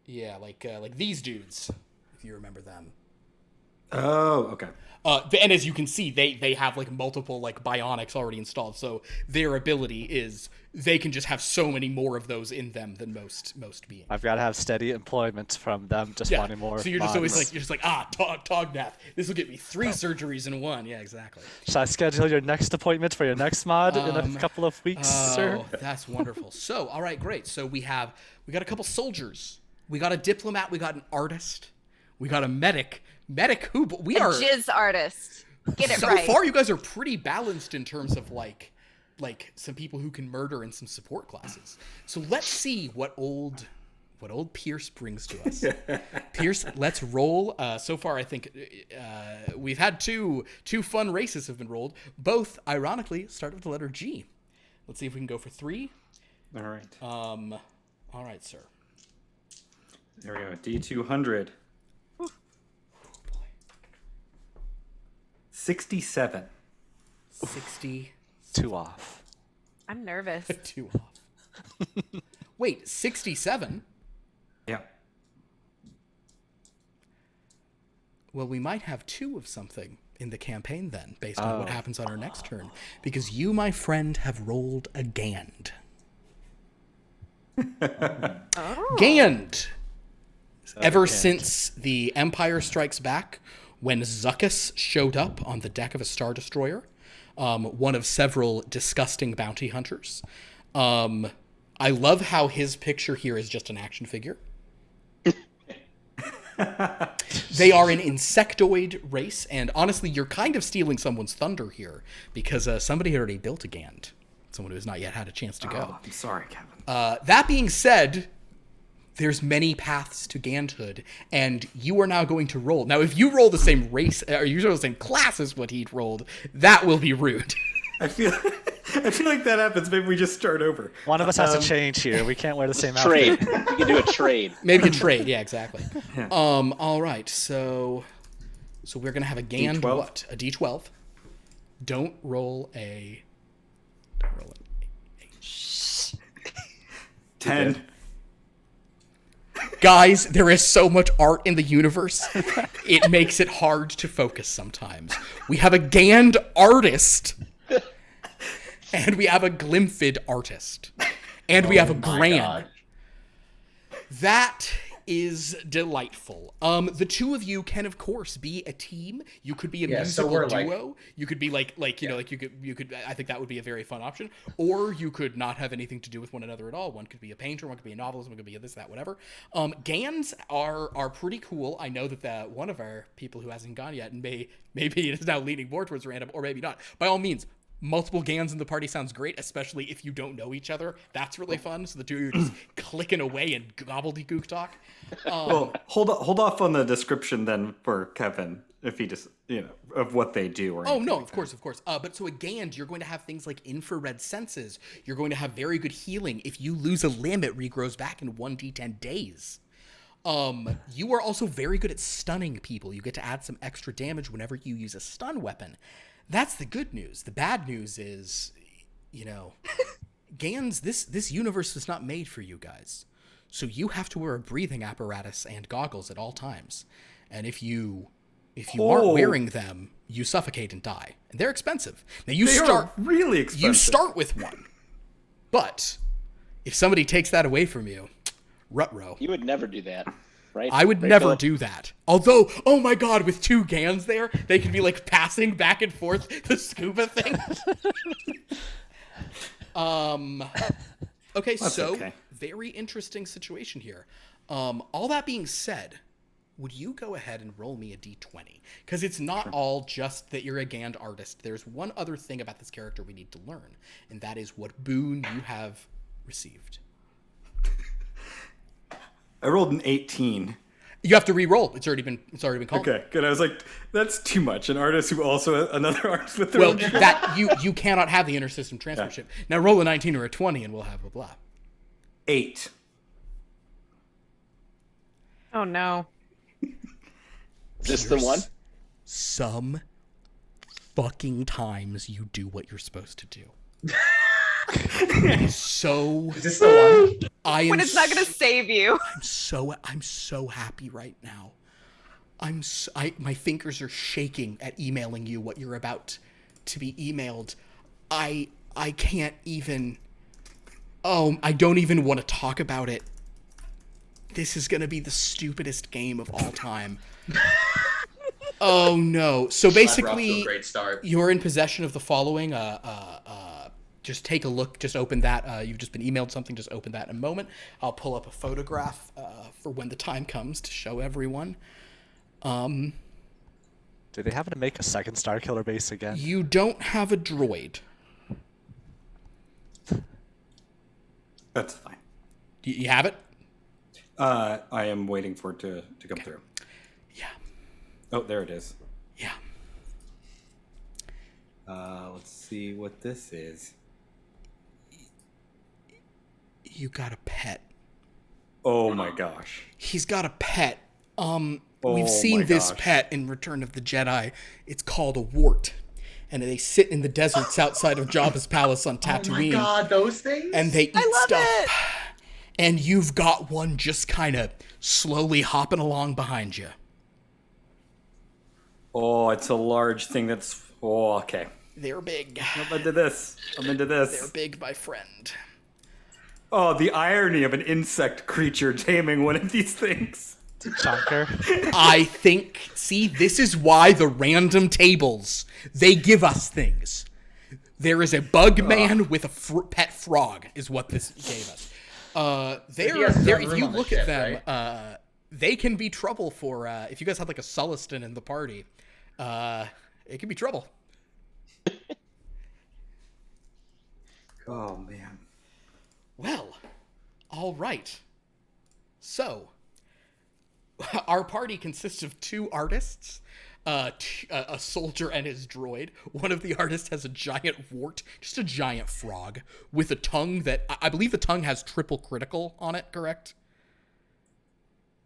[SPEAKER 1] Yeah, like these dudes, if you remember them.
[SPEAKER 3] Oh, okay.
[SPEAKER 1] And as you can see, they have like multiple like bionics already installed, so their ability is they can just have so many more of those in them than most beings.
[SPEAKER 5] I've got to have steady employment from them just
[SPEAKER 1] Yeah.
[SPEAKER 5] wanting more.
[SPEAKER 1] So you're just always
[SPEAKER 5] mods.
[SPEAKER 1] like Tognath. This will get me 3 surgeries in one. Yeah, exactly.
[SPEAKER 5] Should I schedule your next appointment for your next mod in a couple of weeks, sir?
[SPEAKER 1] Oh, that's wonderful. So, all right, great. So we got a couple soldiers. We got a diplomat. We got an artist. We got a medic. Medic who? But we
[SPEAKER 6] A
[SPEAKER 1] are
[SPEAKER 6] jizz artist. Get it
[SPEAKER 1] so
[SPEAKER 6] right.
[SPEAKER 1] far. You guys are pretty balanced in terms of like some people who can murder and some support classes. So let's see what old Pierce brings to us. Pierce, let's roll. So far, I think we've had two fun races have been rolled. Both, ironically, start with the letter G. Let's see if we can go for 3.
[SPEAKER 3] All right.
[SPEAKER 1] All right, sir.
[SPEAKER 3] There we go. D200. 67.
[SPEAKER 1] 60.
[SPEAKER 5] 2 off.
[SPEAKER 6] I'm nervous.
[SPEAKER 1] 2 off. Wait, 67?
[SPEAKER 3] Yeah.
[SPEAKER 1] Well, we might have 2 of something in the campaign then, based on what happens on our next turn. Because you, my friend, have rolled a Gand.
[SPEAKER 6] Oh.
[SPEAKER 1] Gand! Ever since the Empire Strikes Back, when Zuckuss showed up on the deck of a Star Destroyer, one of several disgusting bounty hunters. I love how his picture here is just an action figure. They are an insectoid race, and honestly, you're kind of stealing someone's thunder here, because somebody had already built a Gand. Someone who has not yet had a chance to go.
[SPEAKER 3] Oh, I'm sorry, Kevin.
[SPEAKER 1] That being said, there's many paths to Gandhood, and you are now going to roll. Now, if you roll the same race, or you roll the same class as what he'd rolled, that will be rude.
[SPEAKER 3] I feel I feel like that happens. Maybe we just start over.
[SPEAKER 5] One of us has to change here. We can't wear the same
[SPEAKER 4] Trade.
[SPEAKER 5] outfit.
[SPEAKER 4] We can do a trade.
[SPEAKER 1] Maybe a trade. Yeah, exactly.
[SPEAKER 3] Yeah.
[SPEAKER 1] All right. So we're gonna have a Gand
[SPEAKER 3] D12?
[SPEAKER 1] what? A D12. Don't roll a.
[SPEAKER 3] 10.
[SPEAKER 1] Guys, there is so much art in the universe. It makes it hard to focus sometimes. We have a Gand artist. And we have a Glimfid artist. And we have a
[SPEAKER 2] my
[SPEAKER 1] Gran.
[SPEAKER 2] God.
[SPEAKER 1] That is delightful. The two of you can, of course, be a team. You could be a
[SPEAKER 2] Yeah, so
[SPEAKER 1] musical
[SPEAKER 2] we're like-
[SPEAKER 1] duo. You could be like you know, like you could. I think that would be a very fun option. Or you could not have anything to do with one another at all. One could be a painter. One could be a novelist. One could be a this, that, whatever. Gans are pretty cool. I know that one of our people who hasn't gone yet, and maybe it is now leaning more towards random, or maybe not. By all means. Multiple Gans in the party sounds great, especially if you don't know each other. That's really fun. So the two of you are just clicking away and gobbledygook talk.
[SPEAKER 3] Well, hold off on the description then for Kevin, if he just, of what they do. Or
[SPEAKER 1] Oh,
[SPEAKER 3] anything
[SPEAKER 1] no,
[SPEAKER 3] like
[SPEAKER 1] of course. But so a Gand, you're going to have things like infrared senses. You're going to have very good healing. If you lose a limb, it regrows back in 1d10 days. You are also very good at stunning people. You get to add some extra damage whenever you use a stun weapon. That's the good news. The bad news is, Gans, this universe was not made for you guys. So you have to wear a breathing apparatus and goggles at all times. And if you aren't wearing them, you suffocate and die. And they're expensive. Now
[SPEAKER 3] They are really expensive.
[SPEAKER 1] You start with one. But if somebody takes that away from you, ruh-roh.
[SPEAKER 4] You would never do that, right?
[SPEAKER 1] I would
[SPEAKER 4] Right,
[SPEAKER 1] never
[SPEAKER 4] Philip?
[SPEAKER 1] do that. Although, oh my god, with two Gans there, they could be like passing back and forth the scuba thing. Okay,
[SPEAKER 3] That's
[SPEAKER 1] so
[SPEAKER 3] okay.
[SPEAKER 1] very interesting situation here. All that being said, would you go ahead and roll me a d20? Because it's not all just that you're a Gand artist. There's one other thing about this character we need to learn, and that is what boon you have received.
[SPEAKER 3] I rolled an 18.
[SPEAKER 1] You have to re-roll. It's already been called.
[SPEAKER 3] Okay, good. I was like, that's too much. An artist who also another artist with their
[SPEAKER 1] Well,
[SPEAKER 3] own.
[SPEAKER 1] that you cannot have the intersystem transfership. Now roll a 19 or a 20, and we'll have blah blah.
[SPEAKER 3] 8.
[SPEAKER 6] Oh no.
[SPEAKER 4] Is this the one?
[SPEAKER 1] Some fucking times you do what you're supposed to do. So
[SPEAKER 2] Is this the one?
[SPEAKER 1] I am
[SPEAKER 6] When it's not gonna save you.
[SPEAKER 1] I'm so happy right now. My fingers are shaking at emailing you what you're about to be emailed. I can't even. Oh, I don't even want to talk about it. This is gonna be the stupidest game of all time. Oh no! So
[SPEAKER 2] Off to a
[SPEAKER 1] basically,
[SPEAKER 2] great start.
[SPEAKER 1] you're in possession of the following. Just take a look. Just open that. You've just been emailed something. Just open that in a moment. I'll pull up a photograph for when the time comes to show everyone.
[SPEAKER 5] Do they happen to make a second Star Killer base again?
[SPEAKER 1] You don't have a droid.
[SPEAKER 3] That's fine.
[SPEAKER 1] You have it?
[SPEAKER 3] I am waiting for it to come through.
[SPEAKER 1] Yeah.
[SPEAKER 3] Oh, there it is.
[SPEAKER 1] Yeah.
[SPEAKER 3] Let's see what this is.
[SPEAKER 1] You got a pet.
[SPEAKER 3] Oh my gosh.
[SPEAKER 1] He's got a pet. We've
[SPEAKER 3] Oh
[SPEAKER 1] seen
[SPEAKER 3] my
[SPEAKER 1] this
[SPEAKER 3] gosh.
[SPEAKER 1] pet in Return of the Jedi. It's called a wart. And they sit in the deserts outside of Jabba's palace on
[SPEAKER 2] Oh my
[SPEAKER 1] Tatooine.
[SPEAKER 2] god, those things?
[SPEAKER 1] And they eat
[SPEAKER 6] I love
[SPEAKER 1] stuff.
[SPEAKER 6] it.
[SPEAKER 1] And you've got one just kind of slowly hopping along behind you.
[SPEAKER 3] Oh, it's a large thing that's. Oh, okay.
[SPEAKER 1] They're big.
[SPEAKER 3] I'm into this.
[SPEAKER 1] They're big, my friend.
[SPEAKER 3] Oh, the irony of an insect creature taming one of these things.
[SPEAKER 5] Chonker.
[SPEAKER 1] I think, see, this is why the random tables, they give us things. There is a bug man with a pet frog, is what this gave us.
[SPEAKER 2] He has his own
[SPEAKER 1] If
[SPEAKER 2] room
[SPEAKER 1] you
[SPEAKER 2] on the
[SPEAKER 1] look
[SPEAKER 2] ship,
[SPEAKER 1] at them, they can be trouble for, if you guys had like a Sullustan in the party, it can be trouble.
[SPEAKER 3] Oh, man.
[SPEAKER 1] Well, all right. So, our party consists of two artists. a soldier and his droid. One of the artists has a giant wart, just a giant frog with a tongue that I believe the tongue has triple critical on it. Correct?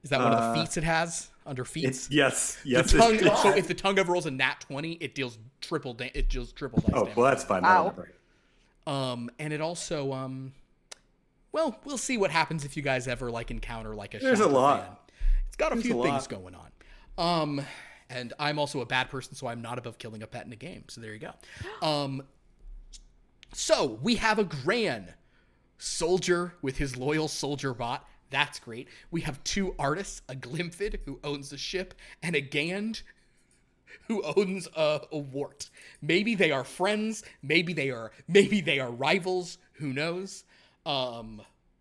[SPEAKER 1] Is that one of the feats it has under feats?
[SPEAKER 3] Yes.
[SPEAKER 1] The tongue, so if the tongue ever rolls a nat 20, it deals triple dice damage.
[SPEAKER 3] Well, that's fine.
[SPEAKER 6] Wow.
[SPEAKER 1] And it also well, we'll see what happens if you guys ever like encounter like a
[SPEAKER 3] There's a
[SPEAKER 1] shopper
[SPEAKER 3] lot.
[SPEAKER 1] fan. It's got a few things
[SPEAKER 3] lot.
[SPEAKER 1] going on. And I'm also a bad person, so I'm not above killing a pet in a game. So there you go. So we have a Gran soldier with his loyal soldier bot. That's great. We have 2 artists, a Glimfid who owns the ship, and a Gand who owns a wart. Maybe they are friends. Maybe they are rivals. Who knows?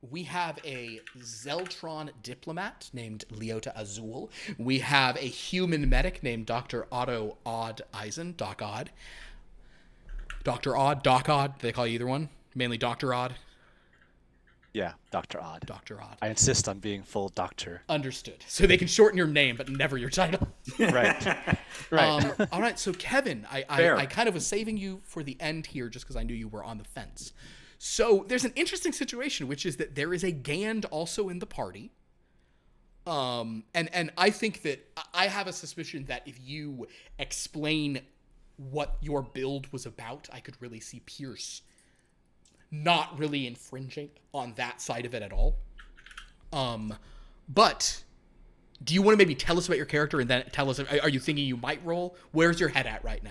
[SPEAKER 1] We have a Zeltron diplomat named Leota Azul. We have a human medic named Dr. Oddo Eisen, Doc Odd. Dr. Odd, Doc Odd, they call you either one? Mainly Dr. Odd?
[SPEAKER 5] Yeah, Dr. Odd.
[SPEAKER 1] Dr. Odd.
[SPEAKER 5] I insist on being full doctor.
[SPEAKER 1] Understood. So they can shorten your name, but never your title.
[SPEAKER 5] Right. Right.
[SPEAKER 1] All right, so Kevin, I kind of was saving you for the end here just because I knew you were on the fence. So there's an interesting situation, which is that there is a Gand also in the party. And I think that I have a suspicion that if you explain what your build was about, I could really see Pierce not really infringing on that side of it at all. But do you want to maybe tell us about your character and then tell us, are you thinking you might roll? Where's your head at right now?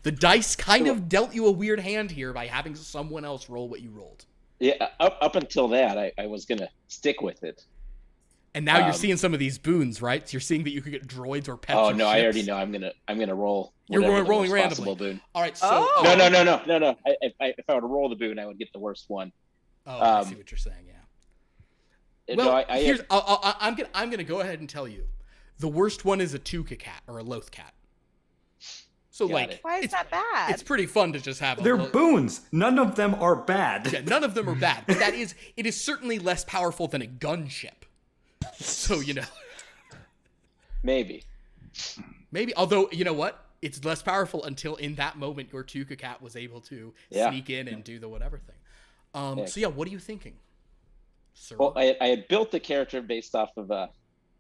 [SPEAKER 1] The dice kind of dealt you a weird hand here by having someone else roll what you rolled.
[SPEAKER 4] Yeah, up until that, I was gonna stick with it.
[SPEAKER 1] And now you're seeing some of these boons, right? So you're seeing that you could get droids or pets.
[SPEAKER 4] Oh
[SPEAKER 1] or
[SPEAKER 4] no,
[SPEAKER 1] ships.
[SPEAKER 4] I already know. I'm gonna roll.
[SPEAKER 1] You're
[SPEAKER 4] whatever the
[SPEAKER 1] rolling
[SPEAKER 4] most
[SPEAKER 1] randomly.
[SPEAKER 4] possible boon.
[SPEAKER 1] All right. So
[SPEAKER 6] Oh.
[SPEAKER 4] No. If I were to roll the boon, I would get the worst one.
[SPEAKER 1] I see what you're saying. Yeah.
[SPEAKER 4] No,
[SPEAKER 1] Well,
[SPEAKER 4] I
[SPEAKER 1] here's I'm gonna go ahead and tell you, the worst one is a Tuca cat or a Loth cat. So
[SPEAKER 4] Got
[SPEAKER 1] like,
[SPEAKER 4] it.
[SPEAKER 6] Why is that bad?
[SPEAKER 1] it's pretty fun to just have.
[SPEAKER 3] They're boons. None of them are bad.
[SPEAKER 1] Yeah, none of them are bad, but it is certainly less powerful than a gunship. So
[SPEAKER 4] maybe.
[SPEAKER 1] although you know what, it's less powerful until in that moment your Tuca cat was able to sneak in and do the whatever thing. So yeah, what are you thinking, sir?
[SPEAKER 4] Well, I had built the character based off of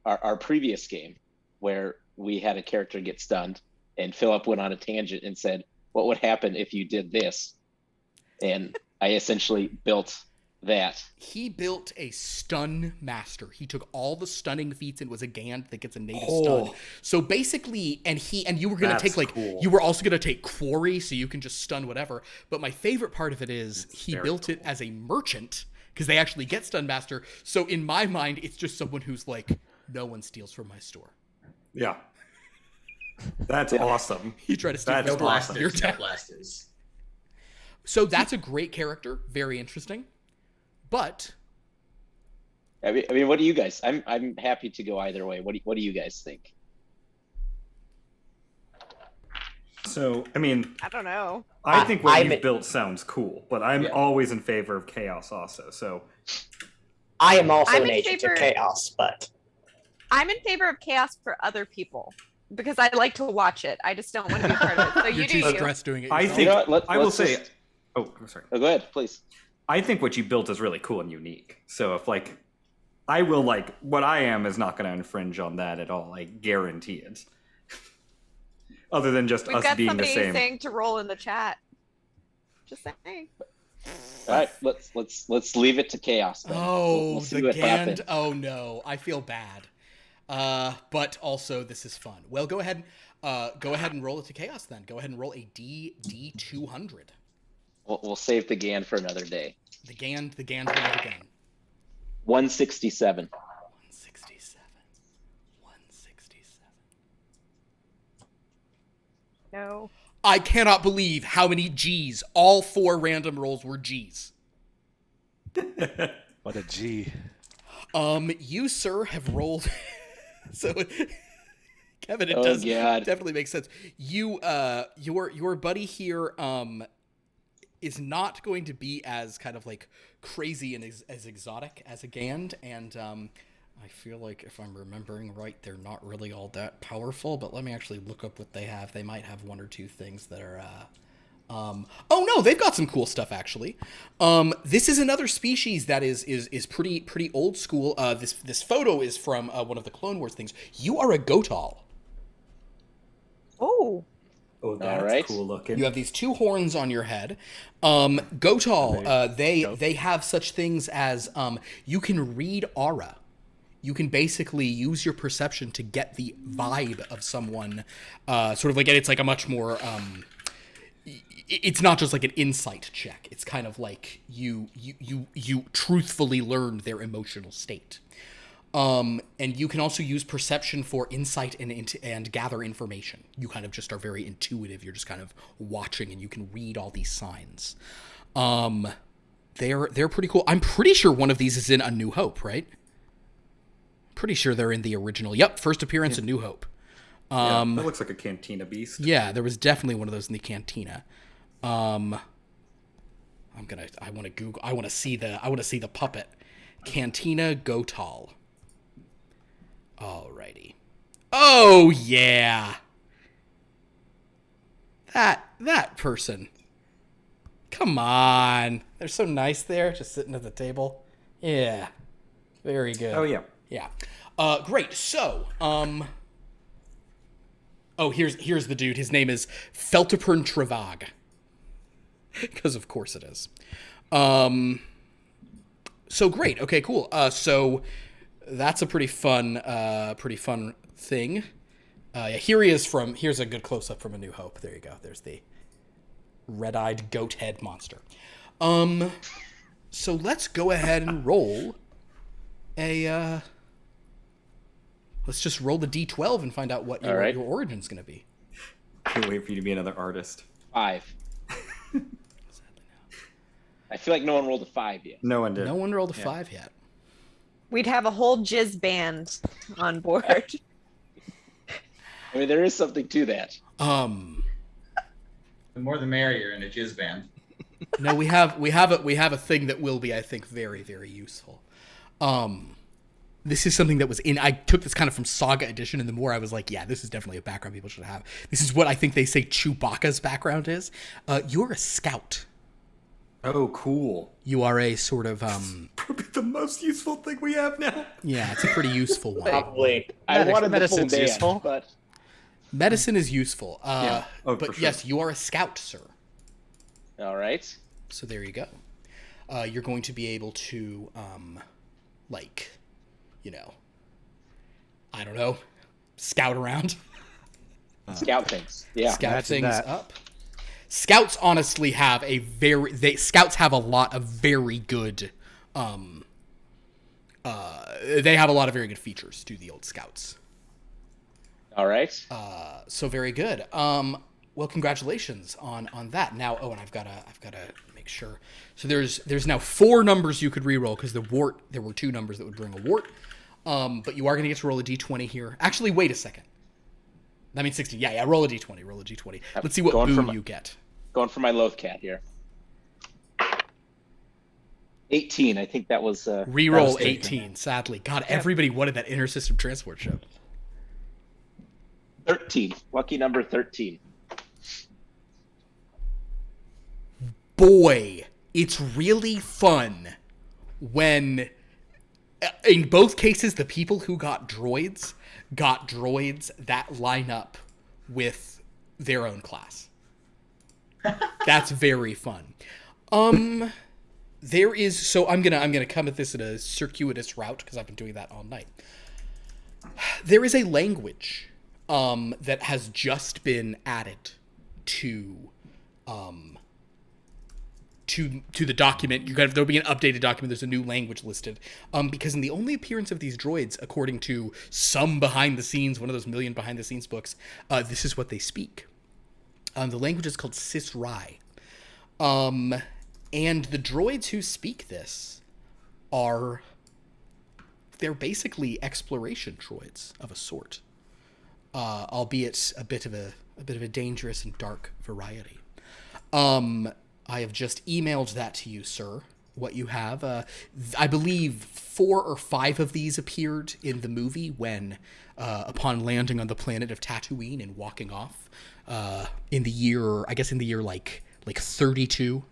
[SPEAKER 4] our previous game, where we had a character get stunned, and Philip went on a tangent and said, "What would happen if you did this?" And I essentially built that.
[SPEAKER 1] He built a stun master. He took all the stunning feats and was a Gand that gets a native stun. So basically, and you were gonna
[SPEAKER 3] That's
[SPEAKER 1] take
[SPEAKER 3] cool.
[SPEAKER 1] you were also gonna take Quarry, so you can just stun whatever. But my favorite part of it is he
[SPEAKER 3] very
[SPEAKER 1] built it as a merchant because they actually get stun master. So in my mind, it's just someone who's like, no one steals from my store.
[SPEAKER 3] Yeah. That's awesome.
[SPEAKER 1] You try to steal
[SPEAKER 3] That's
[SPEAKER 1] from
[SPEAKER 2] No
[SPEAKER 1] my store, you're
[SPEAKER 2] blasters. No
[SPEAKER 1] dead.
[SPEAKER 2] blasters.
[SPEAKER 1] So that's a great character, very interesting. But
[SPEAKER 4] I mean, what do you guys? I'm happy to go either way. What do you guys think?
[SPEAKER 3] So, I mean,
[SPEAKER 6] I don't know.
[SPEAKER 3] I think what
[SPEAKER 7] I'm-
[SPEAKER 3] you've built sounds cool, but I'm
[SPEAKER 2] Yeah.
[SPEAKER 3] always in favor of chaos also. So,
[SPEAKER 7] I am also
[SPEAKER 6] I'm
[SPEAKER 7] an
[SPEAKER 6] in
[SPEAKER 7] agent
[SPEAKER 6] favor-
[SPEAKER 7] of chaos, but
[SPEAKER 6] I'm in favor of chaos for other people because I like to watch it. I just don't want to be a part of it. So
[SPEAKER 1] you're
[SPEAKER 6] you
[SPEAKER 1] too
[SPEAKER 6] do you.
[SPEAKER 1] stressed doing it
[SPEAKER 3] I
[SPEAKER 1] yourself.
[SPEAKER 3] think
[SPEAKER 4] You know what,
[SPEAKER 3] I will
[SPEAKER 4] let's
[SPEAKER 3] say.
[SPEAKER 4] just-
[SPEAKER 3] Oh, I'm sorry.
[SPEAKER 4] Oh, go ahead, please.
[SPEAKER 3] I think what you built is really cool and unique. So if I will what I am is not going to infringe on that at all. I guarantee it. Other than just
[SPEAKER 6] We've
[SPEAKER 3] us
[SPEAKER 6] got
[SPEAKER 3] being the
[SPEAKER 6] somebody
[SPEAKER 3] same.
[SPEAKER 6] saying to roll in the chat. Just saying.
[SPEAKER 4] All right, let's leave it to chaos. Then.
[SPEAKER 1] Oh,
[SPEAKER 4] We'll see
[SPEAKER 1] the
[SPEAKER 4] what
[SPEAKER 1] Gand.
[SPEAKER 4] happens.
[SPEAKER 1] Oh no, I feel bad. But also this is fun. Well, go ahead and roll it to chaos then. Go ahead and roll a D200.
[SPEAKER 4] We'll save the GAN for another day.
[SPEAKER 1] The Gand will never again.
[SPEAKER 4] 167.
[SPEAKER 1] 167. 167.
[SPEAKER 6] No.
[SPEAKER 1] I cannot believe how many G's. All 4 random rolls were G's.
[SPEAKER 5] What a G.
[SPEAKER 1] You, sir, have rolled. So, Kevin, it
[SPEAKER 4] Oh,
[SPEAKER 1] does
[SPEAKER 4] God.
[SPEAKER 1] definitely make sense. You, your buddy here, is not going to be as kind of like crazy and as exotic as a Gand, and I feel like if I'm remembering right, they're not really all that powerful, but let me actually look up what they have. They might have one or two things that are, oh no, they've got some cool stuff actually. This is another species that is pretty old school. This photo is from one of the Clone Wars things. You are a Gotal.
[SPEAKER 6] Oh.
[SPEAKER 3] Oh, that's
[SPEAKER 4] right.
[SPEAKER 3] cool looking.
[SPEAKER 1] You have these two horns on your head. Gotal, they have such things as you can read aura. You can basically use your perception to get the vibe of someone. Sort of like, it's like a much more. It's not just like an insight check. It's kind of like you truthfully learn their emotional state. And you can also use perception for insight and gather information. You kind of just are very intuitive. You're just kind of watching, and you can read all these signs. They're pretty cool. I'm pretty sure one of these is in A New Hope, right? Pretty sure they're in the original. Yep, first appearance in New Hope.
[SPEAKER 3] Yeah, that looks like a Cantina beast.
[SPEAKER 1] Yeah, there was definitely one of those in the Cantina. I want to see the puppet. Cantina Gotal. Alrighty. Oh yeah. That person. Come on. They're so nice there, just sitting at the table. Yeah. Very good.
[SPEAKER 3] Oh yeah.
[SPEAKER 1] Yeah. Great. So, here's the dude. His name is Feltepern Travag. Because of course it is. So great. Okay, cool. So that's a pretty fun thing. Here he is here's a good close up from A New Hope. There you go. There's the red-eyed goat head monster. So let's go ahead and roll let's just roll the D12 and find out what your origin's going to be.
[SPEAKER 3] Can't wait for you to be another artist.
[SPEAKER 4] 5. I feel like no one rolled a 5 yet.
[SPEAKER 3] No one did.
[SPEAKER 1] No one rolled a 5 yet.
[SPEAKER 6] We'd have a whole jizz band on board.
[SPEAKER 4] I mean, there is something to that.
[SPEAKER 2] The more the merrier in a jizz band.
[SPEAKER 1] No, we have a thing that will be, I think, very, very useful. This is something that was I took this kind of from Saga Edition, and the more I was like, yeah, this is definitely a background people should have. This is what I think they say Chewbacca's background is. You're a scout.
[SPEAKER 3] Oh, cool.
[SPEAKER 1] You are a sort of
[SPEAKER 3] Probably the most useful thing we have now.
[SPEAKER 1] yeah, it's a pretty useful one.
[SPEAKER 7] Probably.
[SPEAKER 4] I wanted the full
[SPEAKER 5] medicine's
[SPEAKER 4] band,
[SPEAKER 5] useful.
[SPEAKER 4] but
[SPEAKER 1] Medicine is useful.
[SPEAKER 3] Yeah. Oh,
[SPEAKER 1] but
[SPEAKER 3] for sure.
[SPEAKER 1] yes, you are a scout, sir.
[SPEAKER 4] all right.
[SPEAKER 1] So there you go. You're going to be able to, I don't know, scout around.
[SPEAKER 4] Scout things. Yeah.
[SPEAKER 1] Scout
[SPEAKER 5] Imagine
[SPEAKER 1] things
[SPEAKER 5] that.
[SPEAKER 1] up. Scouts honestly have Scouts have a lot of very good, they have a lot of very good features, do the old Scouts.
[SPEAKER 4] All right.
[SPEAKER 1] So very good. Well, congratulations on that. Now, and I've gotta make sure. So there's now 4 numbers you could reroll because there were 2 numbers that would bring a wart. But you are gonna get to roll a d20 here. Actually, wait a second. That means 16. Yeah. Roll a d20. Roll a d20. Let's see what boon you get.
[SPEAKER 4] Going for my loaf cat here. 18. I think that was
[SPEAKER 1] Reroll
[SPEAKER 4] that was
[SPEAKER 1] 18. Sadly, God, everybody wanted that inter-system transport ship.
[SPEAKER 4] 13. Lucky number 13.
[SPEAKER 1] Boy, it's really fun when, in both cases, the people who got droids that line up with their own class. That's very fun. There is, so I'm gonna come at this in a circuitous route because I've been doing that all night. There is a language that has just been added to the document. There'll be an updated document. There's a new language listed because in the only appearance of these droids, according to some behind the scenes, one of those million behind the scenes books, this is what they speak. The language is called Cis-Rai. And the droids who speak this they're basically exploration droids of a sort, albeit a bit of a dangerous and dark variety. I have just emailed that to you, sir, what you have. I believe 4 or 5 of these appeared in the movie when, upon landing on the planet of Tatooine and walking off, in the year like 32,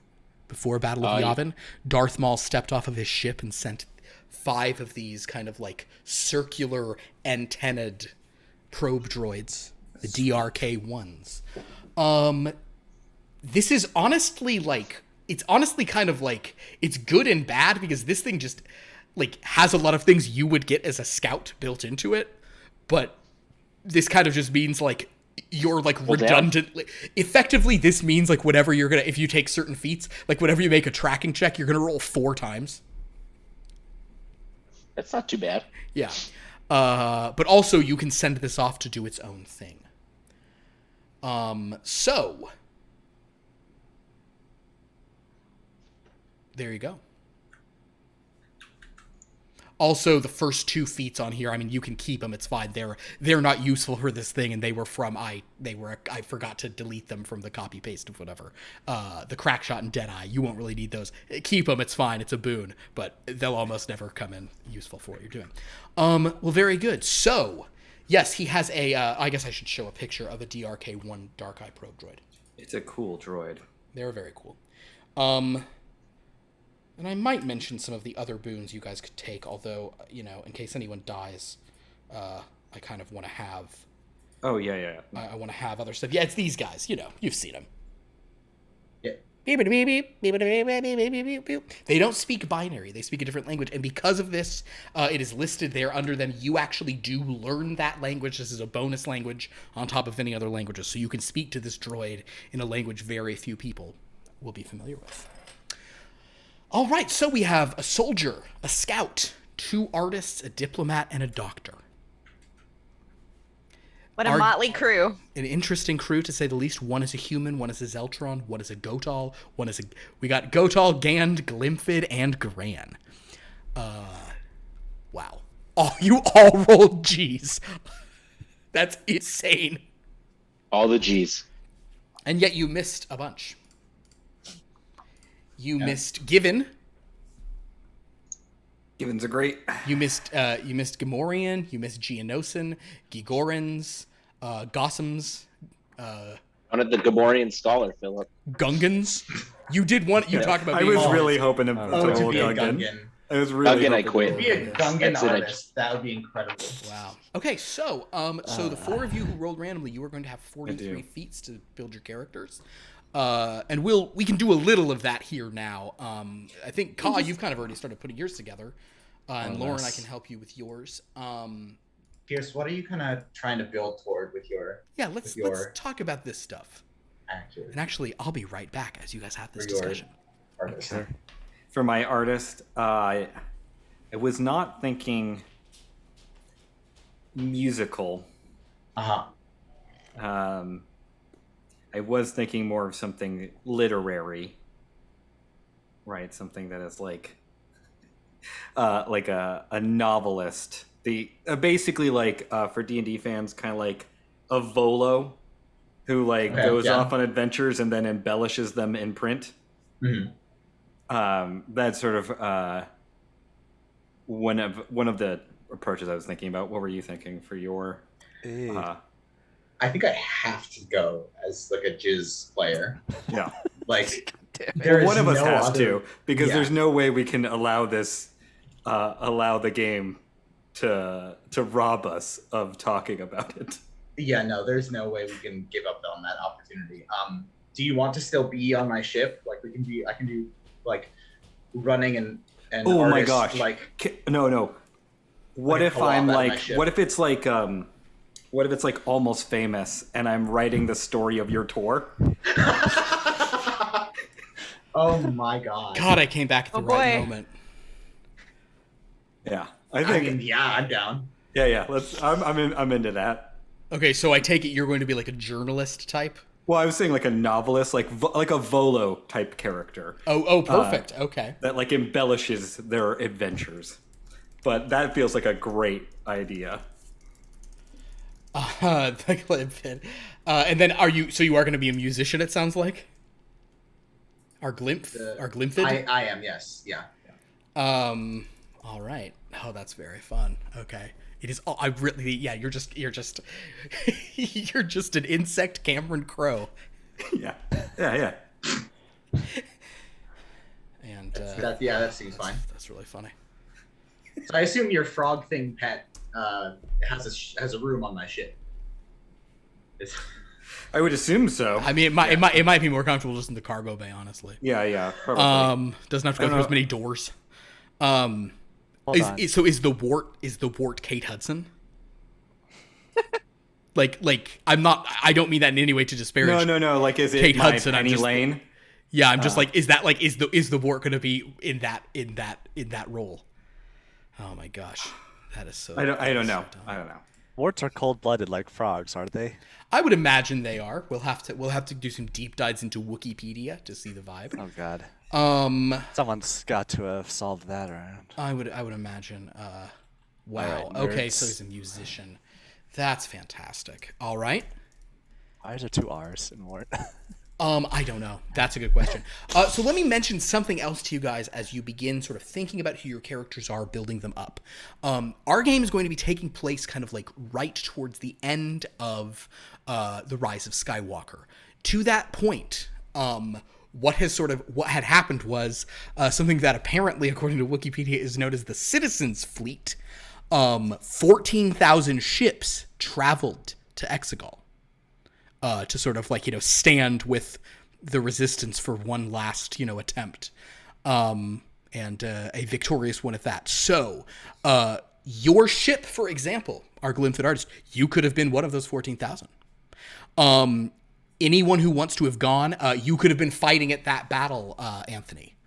[SPEAKER 1] before Battle of Yavin, Darth Maul stepped off of his ship and sent 5 of these kind of like circular antennaed probe droids, the DRK-1s. This is honestly like, it's honestly kind of like, it's good and bad because this thing just like has a lot of things you would get as a scout built into it, but this kind of just means like you're like redundantly, effectively this means like whatever you're gonna, if you take certain feats, like whenever you make a tracking check, you're gonna roll 4 times.
[SPEAKER 4] That's not too bad.
[SPEAKER 1] Yeah. But also you can send this off to do its own thing. So there you go. Also, the first 2 feats on here, I mean, you can keep them. It's fine. They're not useful for this thing, and they were from I forgot to delete them from the copy paste of whatever. The crack shot and Deadeye, you won't really need those. Keep them. It's fine. It's a boon, but they'll almost never come in useful for what you're doing. Well, very good. So, yes, he has a. I guess I should show a picture of a DRK-1 Dark Eye probe droid.
[SPEAKER 3] It's a cool droid.
[SPEAKER 1] They're very cool. And I might mention some of the other boons you guys could take, although, you know, in case anyone dies, I kind of want to have...
[SPEAKER 3] Oh, yeah.
[SPEAKER 1] I want to have other stuff. Yeah, it's these guys. You know, you've seen them.
[SPEAKER 2] Yeah.
[SPEAKER 1] They don't speak binary. They speak a different language. And because of this, it is listed there under them. You actually do learn that language. This is a bonus language on top of any other languages. So you can speak to this droid in a language very few people will be familiar with. All right, so we have a soldier, a scout, 2 artists, a diplomat, and a doctor.
[SPEAKER 6] What a motley crew.
[SPEAKER 1] An interesting crew, to say the least. One is a human, one is a Zeltron, one is a Gotal, we got Gotal, Gand, Glimfid, and Gran. Wow. You all rolled G's. That's insane.
[SPEAKER 4] All the G's.
[SPEAKER 1] And yet you missed a bunch. You missed Given.
[SPEAKER 3] Given's a great.
[SPEAKER 1] You missed Gamorrean. You missed Geonosin, Gigorans, Gossams.
[SPEAKER 4] One of the Gamorrean scholar, Philip.
[SPEAKER 1] Gungans. You did one. You talked about.
[SPEAKER 3] I was really hoping to roll
[SPEAKER 2] to be a
[SPEAKER 3] Gungan.
[SPEAKER 2] Gungan.
[SPEAKER 3] I was really.
[SPEAKER 4] Gungan, I
[SPEAKER 3] hoping
[SPEAKER 4] quit.
[SPEAKER 3] to
[SPEAKER 2] To be a Gungan
[SPEAKER 4] That's it,
[SPEAKER 2] artist, that would be incredible.
[SPEAKER 1] Wow. Okay, so the 4 of you who rolled randomly, you are going to have 43 feats to build your characters. And we can do a little of that here now. I think Ka, you've kind of already started putting yours together, and Lauren, I can help you with yours.
[SPEAKER 2] Pierce, what are you kind of trying to build toward with your?
[SPEAKER 1] Yeah, let's talk about this stuff.
[SPEAKER 2] Actor.
[SPEAKER 1] And actually, I'll be right back as you guys have this
[SPEAKER 2] For your
[SPEAKER 1] discussion.
[SPEAKER 2] artist.
[SPEAKER 3] Okay. For my artist, I was not thinking musical. I was thinking more of something literary, right? Something that is like a novelist. Basically like for D&D fans, kind of like a Volo, who goes off on adventures and then embellishes them in print.
[SPEAKER 2] Mm-hmm.
[SPEAKER 3] That's sort of one of the approaches I was thinking about. What were you thinking for your?
[SPEAKER 2] I think I have to go as like a Jizz player.
[SPEAKER 3] Yeah.
[SPEAKER 2] Like
[SPEAKER 3] One of us has to, because there's no way we can allow this, allow the game to rob us of talking about it.
[SPEAKER 2] Yeah, no, there's no way we can give up on that opportunity. Do you want to still be on my ship? Like I can do like running and
[SPEAKER 3] oh
[SPEAKER 2] artist,
[SPEAKER 3] my gosh!
[SPEAKER 2] Like
[SPEAKER 3] no. What if I'm like? What if it's like? What if it's like Almost Famous and I'm writing the story of your tour?
[SPEAKER 2] Oh my god!
[SPEAKER 1] God, I came back at the right moment.
[SPEAKER 3] Yeah,
[SPEAKER 2] I mean, I'm down.
[SPEAKER 3] Yeah. I'm into that.
[SPEAKER 1] Okay, so I take it you're going to be like a journalist type.
[SPEAKER 3] Well, I was saying like a novelist, like a Volo type character.
[SPEAKER 1] Oh, perfect. Okay.
[SPEAKER 3] That like embellishes their adventures, but that feels like a great idea.
[SPEAKER 1] And then you are going to be a musician? It sounds like. Our Glimph,
[SPEAKER 2] The-
[SPEAKER 1] our Glimphid.
[SPEAKER 2] I am, yes. Yeah.
[SPEAKER 1] All right. Oh, that's very fun. Okay. It is. Oh, I really. Yeah. You're just. You're just an insect, Cameron Crowe.
[SPEAKER 3] Yeah. Yeah.
[SPEAKER 1] And
[SPEAKER 2] That seems fine.
[SPEAKER 1] That's really funny.
[SPEAKER 2] So I assume your frog thing pet has a room on my ship.
[SPEAKER 3] I would assume so.
[SPEAKER 1] I mean, it might be more comfortable just in the cargo bay, honestly.
[SPEAKER 3] Yeah, probably.
[SPEAKER 1] Doesn't have to go through as many doors. Is the wart Kate Hudson? like I'm not. I don't mean that in any way to disparage.
[SPEAKER 3] No. Like, is it
[SPEAKER 1] Kate
[SPEAKER 3] my
[SPEAKER 1] Hudson?
[SPEAKER 3] Penny Lane?
[SPEAKER 1] Yeah, I'm just like, is the wart going to be in that role? Oh my gosh, that is so.
[SPEAKER 3] I don't know.
[SPEAKER 1] So
[SPEAKER 3] I don't know.
[SPEAKER 5] Warts are cold-blooded like frogs, aren't they?
[SPEAKER 1] I would imagine they are. We'll have to do some deep dives into Wikipedia to see the vibe.
[SPEAKER 5] Oh God.
[SPEAKER 1] Someone's
[SPEAKER 5] got to have solved that around.
[SPEAKER 1] I would imagine. Wow.
[SPEAKER 5] Right,
[SPEAKER 1] okay,
[SPEAKER 5] nerds.
[SPEAKER 1] so he's a musician. That's fantastic. All right.
[SPEAKER 5] Why is there 2 R's in Wart?
[SPEAKER 1] I don't know. That's a good question. So let me mention something else to you guys as you begin sort of thinking about who your characters are, building them up. Our game is going to be taking place kind of like right towards the end of the Rise of Skywalker. To that point, what had happened was something that apparently, according to Wikipedia, is known as the Citizens Fleet. 14,000 ships traveled to Exegol. To sort of stand with the resistance for one last, attempt. And a victorious one at that. So, your ship, for example, our Glimphid artist, you could have been one of those 14,000. Anyone who wants to have gone, you could have been fighting at that battle, Anthony.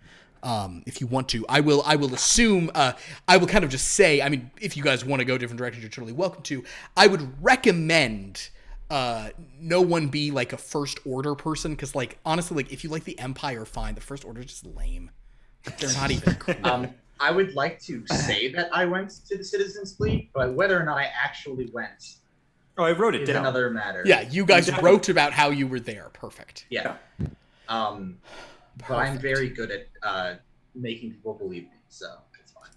[SPEAKER 1] If you want to, I will assume, I will kind of just say, I mean, if you guys want to go different directions, you're totally welcome to. I would recommend no one be like a First Order person, because honestly, if you like the Empire, fine. The First Order is just lame. They're not even cool.
[SPEAKER 2] I would like to say that I went to the Citizens Fleet, but whether or not I actually went
[SPEAKER 3] Oh, I wrote it
[SPEAKER 2] is
[SPEAKER 3] down.
[SPEAKER 2] another matter.
[SPEAKER 1] Yeah, you guys wrote about how you were there. Perfect.
[SPEAKER 2] Yeah. But I'm very good at making people believe me, so it's fine.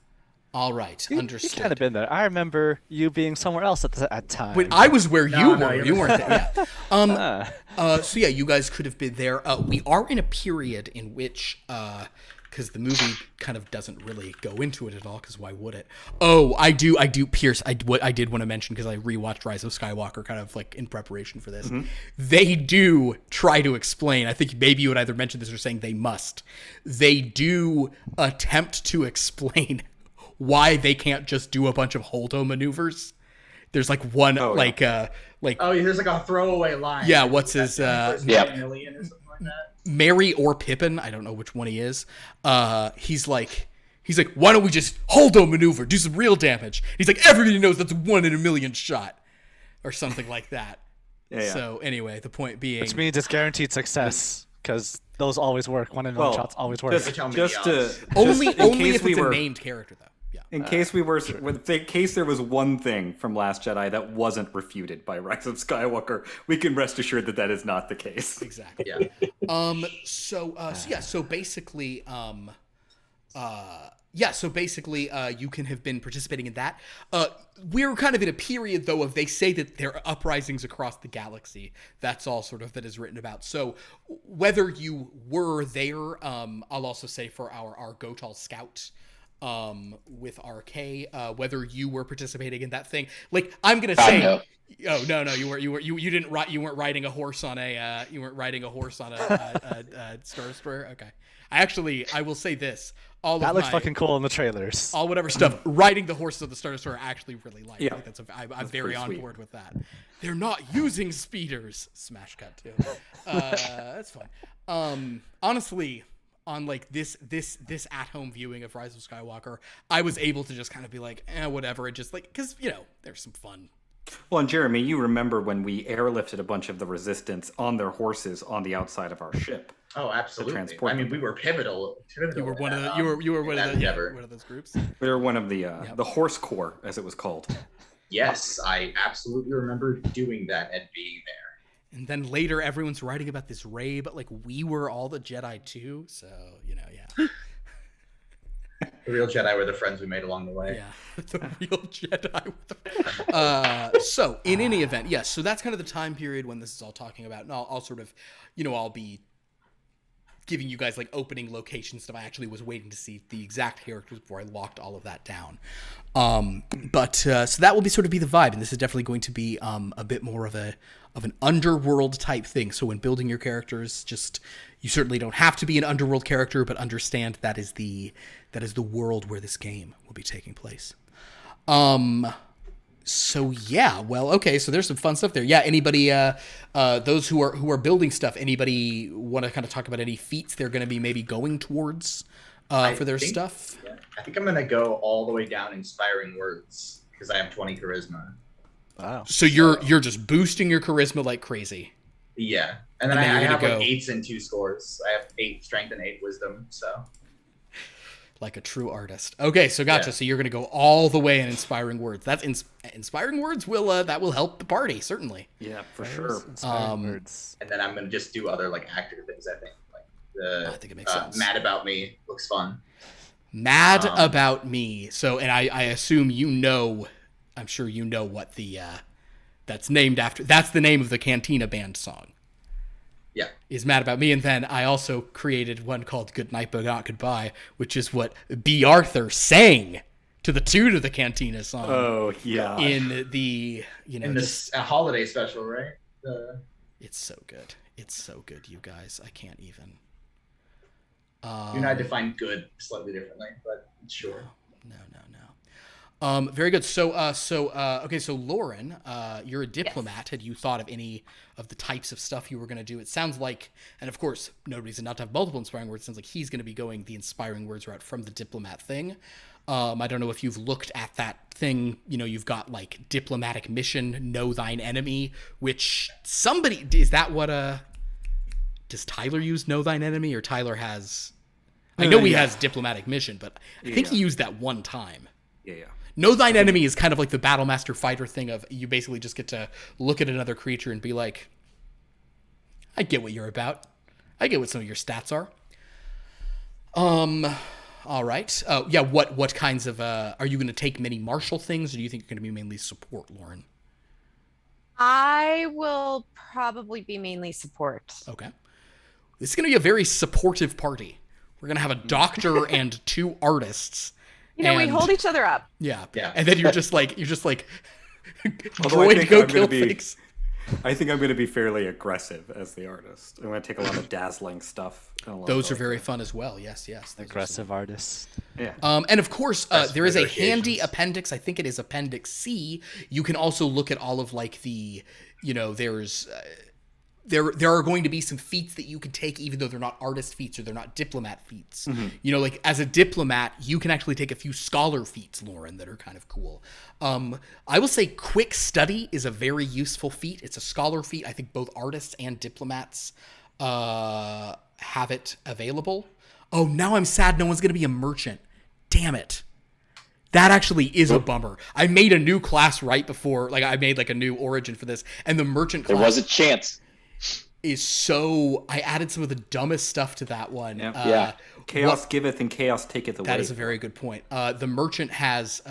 [SPEAKER 1] All right,
[SPEAKER 5] You
[SPEAKER 1] understood.
[SPEAKER 5] kind of been there. I remember you being somewhere else at that time.
[SPEAKER 1] Wait, I was where you
[SPEAKER 2] No,
[SPEAKER 1] were.
[SPEAKER 2] you're-
[SPEAKER 1] You weren't there. Yeah.
[SPEAKER 5] Ah.
[SPEAKER 1] So yeah, you guys could have been there. We are in a period in which, because the movie kind of doesn't really go into it at all, because why would it? Oh, I do, Pierce. I did want to mention, because I rewatched Rise of Skywalker kind of in preparation for this.
[SPEAKER 3] Mm-hmm.
[SPEAKER 1] They do try to explain. I think maybe you would either mention this or saying they must. They do attempt to explain why they can't just do a bunch of Holdo maneuvers. There's one
[SPEAKER 2] Oh, there's a throwaway line.
[SPEAKER 1] Yeah, what's his
[SPEAKER 4] Yep.
[SPEAKER 2] Million or something like that.
[SPEAKER 1] Mary or Pippin, I don't know which one he is. He's like, why don't we just Holdo maneuver, do some real damage? He's like, everybody knows that's 1 in a million shot, or something like that.
[SPEAKER 3] Yeah.
[SPEAKER 1] So anyway, the point being,
[SPEAKER 5] Which means it's guaranteed success, because those always work. 1 in a million shots always work.
[SPEAKER 3] Just,
[SPEAKER 2] Tell me
[SPEAKER 3] just
[SPEAKER 2] the
[SPEAKER 3] to
[SPEAKER 1] only
[SPEAKER 3] just in
[SPEAKER 1] only
[SPEAKER 3] case
[SPEAKER 1] if
[SPEAKER 3] we
[SPEAKER 1] it's
[SPEAKER 3] were,
[SPEAKER 1] a named character though. Yeah.
[SPEAKER 3] in case we were, in case there was one thing from Last Jedi that wasn't refuted by Rise of Skywalker, we can rest assured that that is not the case.
[SPEAKER 1] Exactly.
[SPEAKER 2] Yeah.
[SPEAKER 1] So basically, you can have been participating in that. We're kind of in a period, though, of they say that there are uprisings across the galaxy. That's all sort of that is written about. So whether you were there, I'll also say for our Gotal Scout, with RK, whether you were participating in that thing. I'm gonna say,
[SPEAKER 4] know.
[SPEAKER 1] oh no, you didn't ride, you weren't riding a horse on a Star Destroyer. Okay, I will say this.
[SPEAKER 5] That looks fucking cool in the trailers.
[SPEAKER 1] All whatever stuff, riding the horses of the Star Destroyer I actually really like.
[SPEAKER 3] Yeah.
[SPEAKER 1] I'm very
[SPEAKER 3] pretty
[SPEAKER 1] on
[SPEAKER 3] sweet.
[SPEAKER 1] board with that. They're not using speeders. Smash cut too. That's fine. Honestly, on this at home viewing of Rise of Skywalker, I was able to just kind of be like, whatever, and just because there's some fun.
[SPEAKER 3] Well, and Jeremy, you remember when we airlifted a bunch of the Resistance on their horses on the outside of our ship?
[SPEAKER 2] Oh, absolutely.
[SPEAKER 3] transport
[SPEAKER 2] I mean, we were pivotal.
[SPEAKER 1] You were one of the one of those groups.
[SPEAKER 3] We were one of the Horse Corps, as it was called.
[SPEAKER 2] Yes, I absolutely remember doing that and being there.
[SPEAKER 1] And then later, everyone's writing about this Rey, but like we were all the Jedi too. So yeah.
[SPEAKER 2] The real Jedi were the friends we made along the way.
[SPEAKER 1] Yeah, the real Jedi. So in any event, yes. So that's kind of the time period when this is all talking about, and I'll sort of, I'll be giving you guys like opening location stuff. I actually was waiting to see the exact characters before I locked all of that down. So that will be sort of be the vibe, and this is definitely going to be a bit more of an underworld type thing. So when building your characters, you certainly don't have to be an underworld character, but understand that is the world where this game will be taking place. So yeah, well, okay, so there's some fun stuff there. Yeah, anybody, those who are building stuff, anybody want to kind of talk about any feats they're going to be maybe going towards for their stuff?
[SPEAKER 2] Yeah, I think I'm going to go all the way down inspiring words because I have 20 charisma.
[SPEAKER 5] Wow.
[SPEAKER 1] So you're just boosting your charisma like crazy.
[SPEAKER 2] Yeah, and then
[SPEAKER 1] And then
[SPEAKER 2] I
[SPEAKER 1] you're
[SPEAKER 2] have
[SPEAKER 1] gonna
[SPEAKER 2] like
[SPEAKER 1] go-
[SPEAKER 2] 8s and 2 scores. I have 8 strength and 8 wisdom, so.
[SPEAKER 1] Like a true artist. Okay, so gotcha.
[SPEAKER 2] Yeah.
[SPEAKER 1] So you're going to go all the way in inspiring words. That's inspiring words will that will help the party, certainly.
[SPEAKER 3] Yeah, for sure.
[SPEAKER 5] Inspiring words.
[SPEAKER 2] And then I'm going to just do other like active things, I think. Like
[SPEAKER 1] I think it makes sense.
[SPEAKER 2] Mad About Me looks fun.
[SPEAKER 1] Mad About Me. So, and I assume I'm sure you know what the that's named after. That's the name of the Cantina Band song.
[SPEAKER 2] Yeah.
[SPEAKER 1] Is Mad About Me. And then I also created one called Good Night But Not Goodbye, which is what B. Arthur sang to the tune of the Cantina song.
[SPEAKER 3] Oh yeah.
[SPEAKER 1] In the,
[SPEAKER 2] In this holiday special, right?
[SPEAKER 1] it's so good. It's so good, you guys. I can't even.
[SPEAKER 2] You and I define good slightly differently, but sure.
[SPEAKER 1] No. Very good. So okay. So Lauren, you're a diplomat.
[SPEAKER 6] Yes.
[SPEAKER 1] Had you thought of any of the types of stuff you were going to do? It sounds like, and of course, no reason not to have multiple inspiring words. It sounds like he's going to be going the inspiring words route from the diplomat thing. I don't know if you've looked at that thing. You've got like diplomatic mission, know thine enemy, which is that what does Tyler use know thine enemy, or Tyler has? I know he has diplomatic mission, but I think he used that one time.
[SPEAKER 3] Yeah.
[SPEAKER 1] Know thine enemy is kind of like the Battlemaster fighter thing of you basically just get to look at another creature and be like, I get what you're about. I get what some of your stats are. All right. Yeah. What kinds of are you going to take many martial things, or do you think you're going to be mainly support, Lauren?
[SPEAKER 6] I will probably be mainly support.
[SPEAKER 1] Okay. This is going to be a very supportive party. We're going to have a doctor and 2 artists.
[SPEAKER 6] We
[SPEAKER 1] And-
[SPEAKER 6] hold each other up.
[SPEAKER 1] Yeah.
[SPEAKER 2] Yeah.
[SPEAKER 1] And then you're just like
[SPEAKER 3] Although I
[SPEAKER 1] going to
[SPEAKER 3] think
[SPEAKER 1] go
[SPEAKER 3] I'm
[SPEAKER 1] kill
[SPEAKER 3] gonna be-
[SPEAKER 1] things.
[SPEAKER 3] I think I'm going to be fairly aggressive as the artist. I'm going to take a lot of dazzling stuff. and a lot
[SPEAKER 1] Those
[SPEAKER 3] of,
[SPEAKER 1] are very fun as well. Yes. Those are some-
[SPEAKER 5] Aggressive artist.
[SPEAKER 3] Yeah.
[SPEAKER 1] And of course,
[SPEAKER 2] Best
[SPEAKER 1] there is a
[SPEAKER 2] negotiations.
[SPEAKER 1] handy appendix. I think it is Appendix C. You can also look at all of like the, there's there are going to be some feats that you can take, even though they're not artist feats or they're not diplomat feats. Like as a diplomat, you can actually take a few scholar feats, Lauren, that are kind of cool. I will say quick study is a very useful feat. It's a scholar feat. I think both artists and diplomats have it available. Oh, now I'm sad no one's going to be a merchant. Damn it. That actually is a bummer. I made a new class right before, like I made like a new origin for this, and the merchant class
[SPEAKER 4] There was a chance.
[SPEAKER 1] is so. I added some of the dumbest stuff to that one.
[SPEAKER 3] Yep.
[SPEAKER 4] Yeah.
[SPEAKER 3] Chaos giveth and chaos taketh away.
[SPEAKER 1] That is a very good point. The merchant has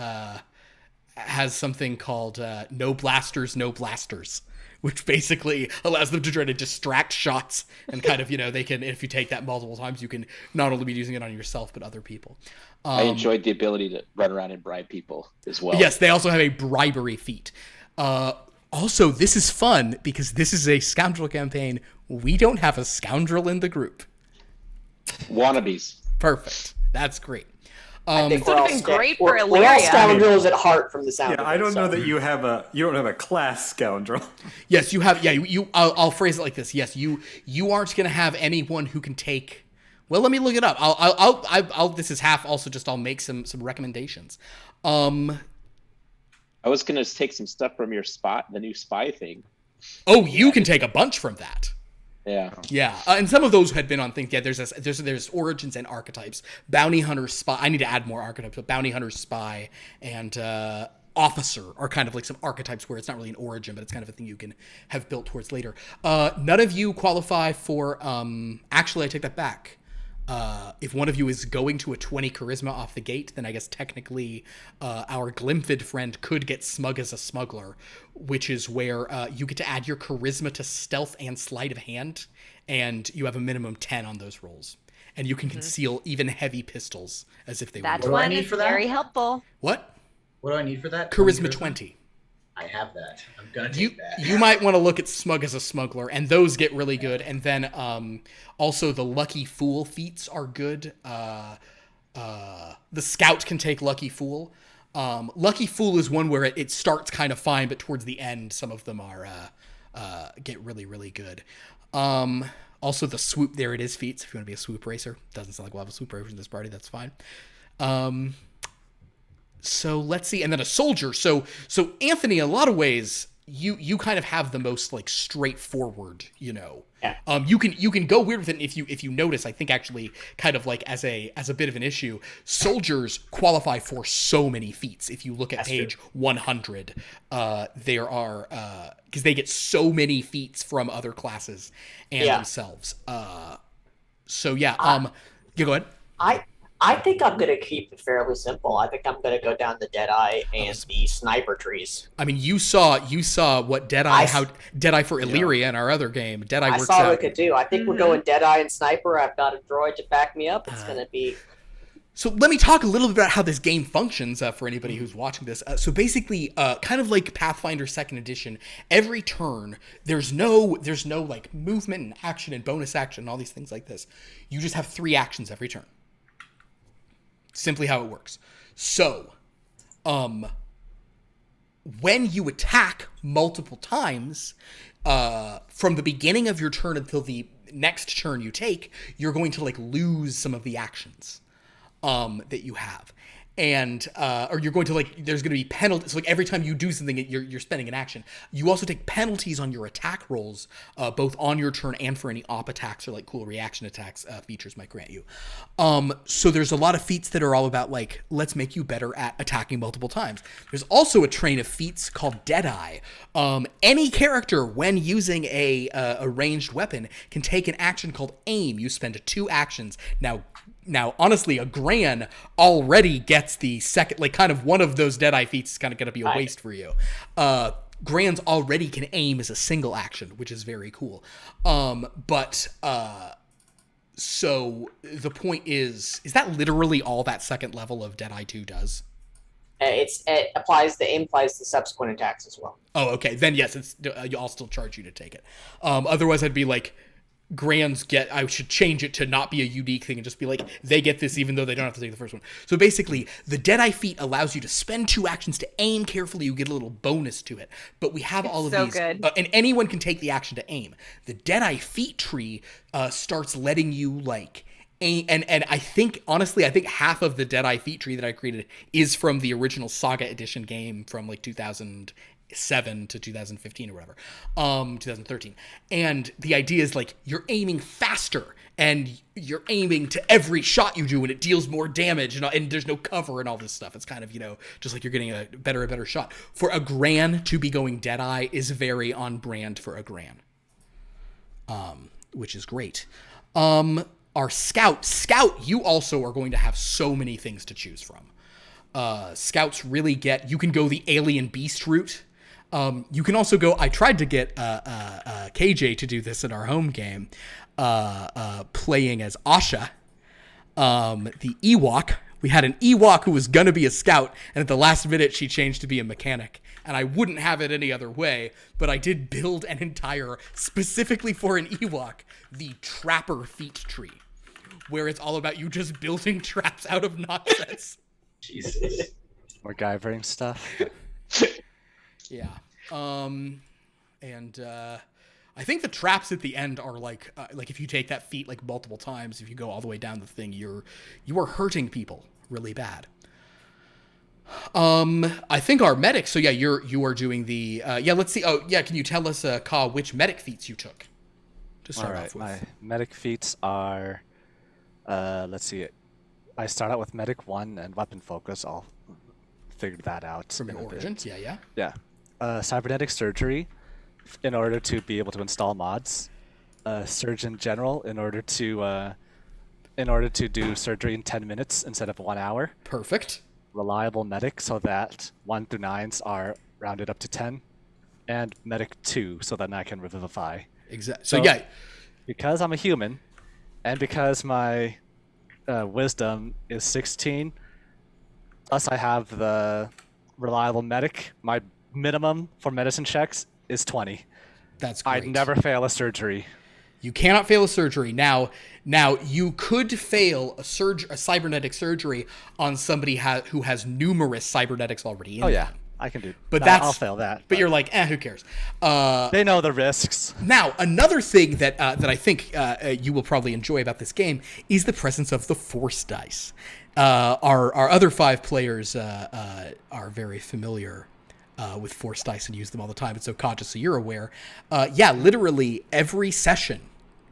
[SPEAKER 1] something called no blasters, which basically allows them to try to distract shots and kind of, they can, if you take that multiple times, you can not only be using it on yourself, but other people.
[SPEAKER 4] I enjoyed the ability to run around and bribe people as well.
[SPEAKER 1] Yes, they also have a bribery feat. Also, this is fun because this is a scoundrel campaign. We don't have a scoundrel in the group.
[SPEAKER 4] Wannabes.
[SPEAKER 1] Perfect. That's great.
[SPEAKER 7] I think
[SPEAKER 6] This
[SPEAKER 7] we're
[SPEAKER 6] would
[SPEAKER 7] all
[SPEAKER 6] have been great for
[SPEAKER 7] we're all
[SPEAKER 6] Illyria.
[SPEAKER 7] scoundrels at heart from the sound.
[SPEAKER 3] Yeah,
[SPEAKER 7] of
[SPEAKER 3] I
[SPEAKER 7] it,
[SPEAKER 3] don't know
[SPEAKER 7] so.
[SPEAKER 3] that you don't have a class scoundrel.
[SPEAKER 1] Yes, you have. Yeah, I'll phrase it like this. Yes, you aren't going to have anyone who can take. Well, let me look it up. I'll this is half. Also, just I'll make some recommendations.
[SPEAKER 4] I was gonna take some stuff from your the new spy thing.
[SPEAKER 1] Oh, you can take a bunch from that.
[SPEAKER 4] Yeah.
[SPEAKER 1] Yeah, and some of those had been on things. Yeah, there's origins and archetypes. Bounty hunter, spy. I need to add more archetypes, but bounty hunter, spy, and officer are kind of like some archetypes where it's not really an origin, but it's kind of a thing you can have built towards later. None of you qualify for, actually, I take that back. If one of you is going to a 20 charisma off the gate, then I guess technically our Glimfid friend could get smug as a smuggler, which is where you get to add your charisma to stealth and sleight of hand, and you have a minimum 10 on those rolls. And you can conceal even heavy pistols as if they were
[SPEAKER 6] That
[SPEAKER 1] yours.
[SPEAKER 2] What do I
[SPEAKER 6] one
[SPEAKER 2] need
[SPEAKER 6] is
[SPEAKER 2] for that?
[SPEAKER 6] very helpful.
[SPEAKER 1] What?
[SPEAKER 2] What do I need for that?
[SPEAKER 1] Charisma 20.
[SPEAKER 2] I have that. I'm gonna
[SPEAKER 1] You
[SPEAKER 2] take that.
[SPEAKER 1] you might want to look at smug as a smuggler, and those get really good. And then also the lucky fool feats are good. The scout can take lucky fool. Lucky fool is one where it starts kind of fine, but towards the end some of them are get really, really good. Also the swoop, there it is, feats if you want to be a swoop racer. Doesn't sound like we'll have a swoop racer in this party, that's fine. So let's see, and then a soldier. So Anthony, in a lot of ways, you kind of have the most like straightforward,
[SPEAKER 7] Yeah.
[SPEAKER 1] You can go weird with it if you notice. I think actually kind of like as a bit of an issue, soldiers qualify for so many feats. If you look at
[SPEAKER 7] That's
[SPEAKER 1] page 100, there are because they get so many feats from other classes and themselves. So yeah, you go ahead.
[SPEAKER 7] I think I'm gonna keep it fairly simple. I think I'm gonna go down the Deadeye and the sniper trees.
[SPEAKER 1] I mean, you saw what Deadeye for Illyria in our other game. Deadeye
[SPEAKER 7] I
[SPEAKER 1] works
[SPEAKER 7] saw what
[SPEAKER 1] out.
[SPEAKER 7] it could do. I think we're going Deadeye and sniper. I've got a droid to back me up. It's gonna be.
[SPEAKER 1] So let me talk a little bit about how this game functions for anybody who's watching this. So basically, kind of like Pathfinder 2nd Edition, every turn there's no like movement and action and bonus action and all these things like this. You just have 3 actions every turn. Simply how it works. So, when you attack multiple times, from the beginning of your turn until the next turn you take, you're going to like lose some of the actions that you have. And or you're going to like there's going to be penalties. So like every time you do something, you're spending an action. You also take penalties on your attack rolls, both on your turn and for any op attacks or like cool reaction attacks features might grant you. So there's a lot of feats that are all about like let's make you better at attacking multiple times. There's also a train of feats called Deadeye. Any character when using a ranged weapon can take an action called Aim. You spend 2 actions. Now, honestly, a Gran already gets the second, like kind of one of those Deadeye feats is kind of going to be a waste for you. Grans already can aim as a single action, which is very cool. So the point is that literally all that second level of Deadeye 2 does?
[SPEAKER 7] It applies the aim applies to subsequent attacks as well.
[SPEAKER 1] Oh, okay. Then yes, I'll still charge you to take it. Otherwise, I'd be like, Grans I should change it to not be a unique thing and just be like, they get this even though they don't have to take the first one. So basically, the Deadeye feat allows you to spend 2 actions to aim carefully. You get a little bonus to it. But we have all of
[SPEAKER 6] so
[SPEAKER 1] these.
[SPEAKER 6] good.
[SPEAKER 1] And anyone can take the action to aim. The Deadeye feat tree starts letting you like aim. And I think, honestly, half of the Deadeye feat tree that I created is from the original Saga Edition game from like 2007 to 2015 or whatever, 2013. And the idea is like you're aiming faster and you're aiming to every shot you do and it deals more damage and there's no cover and all this stuff. It's kind of, just like you're getting a better shot. For a Gran to be going Deadeye is very on brand for a Gran, which is great. Our Scout, you also are going to have so many things to choose from. Scouts really you can go the alien beast route. You can also go, I tried to get KJ to do this in our home game, playing as Asha, the Ewok. We had an Ewok who was going to be a scout, and at the last minute she changed to be a mechanic. And I wouldn't have it any other way, but I did build an entire, specifically for an Ewok, the Trapper feat tree, where it's all about you just building traps out of nonsense.
[SPEAKER 2] Jesus.
[SPEAKER 5] MacGyvering stuff.
[SPEAKER 1] Yeah. I think the traps at the end are like if you take that feat like multiple times, if you go all the way down the thing, you are hurting people really bad. I think our medic. So yeah, you are doing the let's see. Oh yeah, can you tell us, Ka, which medic feats you took to start off with?
[SPEAKER 5] My medic feats are, let's see. I start out with medic 1 and weapon focus. I'll figured that out.
[SPEAKER 1] From your
[SPEAKER 5] in a bit.
[SPEAKER 1] origins, yeah.
[SPEAKER 5] Yeah. Cybernetic surgery, in order to be able to install mods. Surgeon General, in order to do surgery in 10 minutes instead of 1 hour.
[SPEAKER 1] Perfect.
[SPEAKER 5] Reliable medic, so that 1 through 9s are rounded up to 10. And medic 2, so that I can revivify.
[SPEAKER 1] Exactly. So yeah,
[SPEAKER 5] because I'm a human, and because my wisdom is 16, plus I have the reliable medic, my minimum for medicine checks is 20.
[SPEAKER 1] that's great.
[SPEAKER 5] I'd never fail a surgery.
[SPEAKER 1] You cannot fail a surgery. Now you could fail a cybernetic surgery on somebody who has numerous cybernetics already in
[SPEAKER 5] Oh yeah,
[SPEAKER 1] them.
[SPEAKER 5] I can do.
[SPEAKER 1] But
[SPEAKER 5] I'll fail that.
[SPEAKER 1] But you're like, who cares?
[SPEAKER 5] They know the risks.
[SPEAKER 1] Now, another thing that I think you will probably enjoy about this game is the presence of the force dice. Our other 5 players are very familiar with force dice and use them all the time. It's so conscious, so you're aware. Literally every session,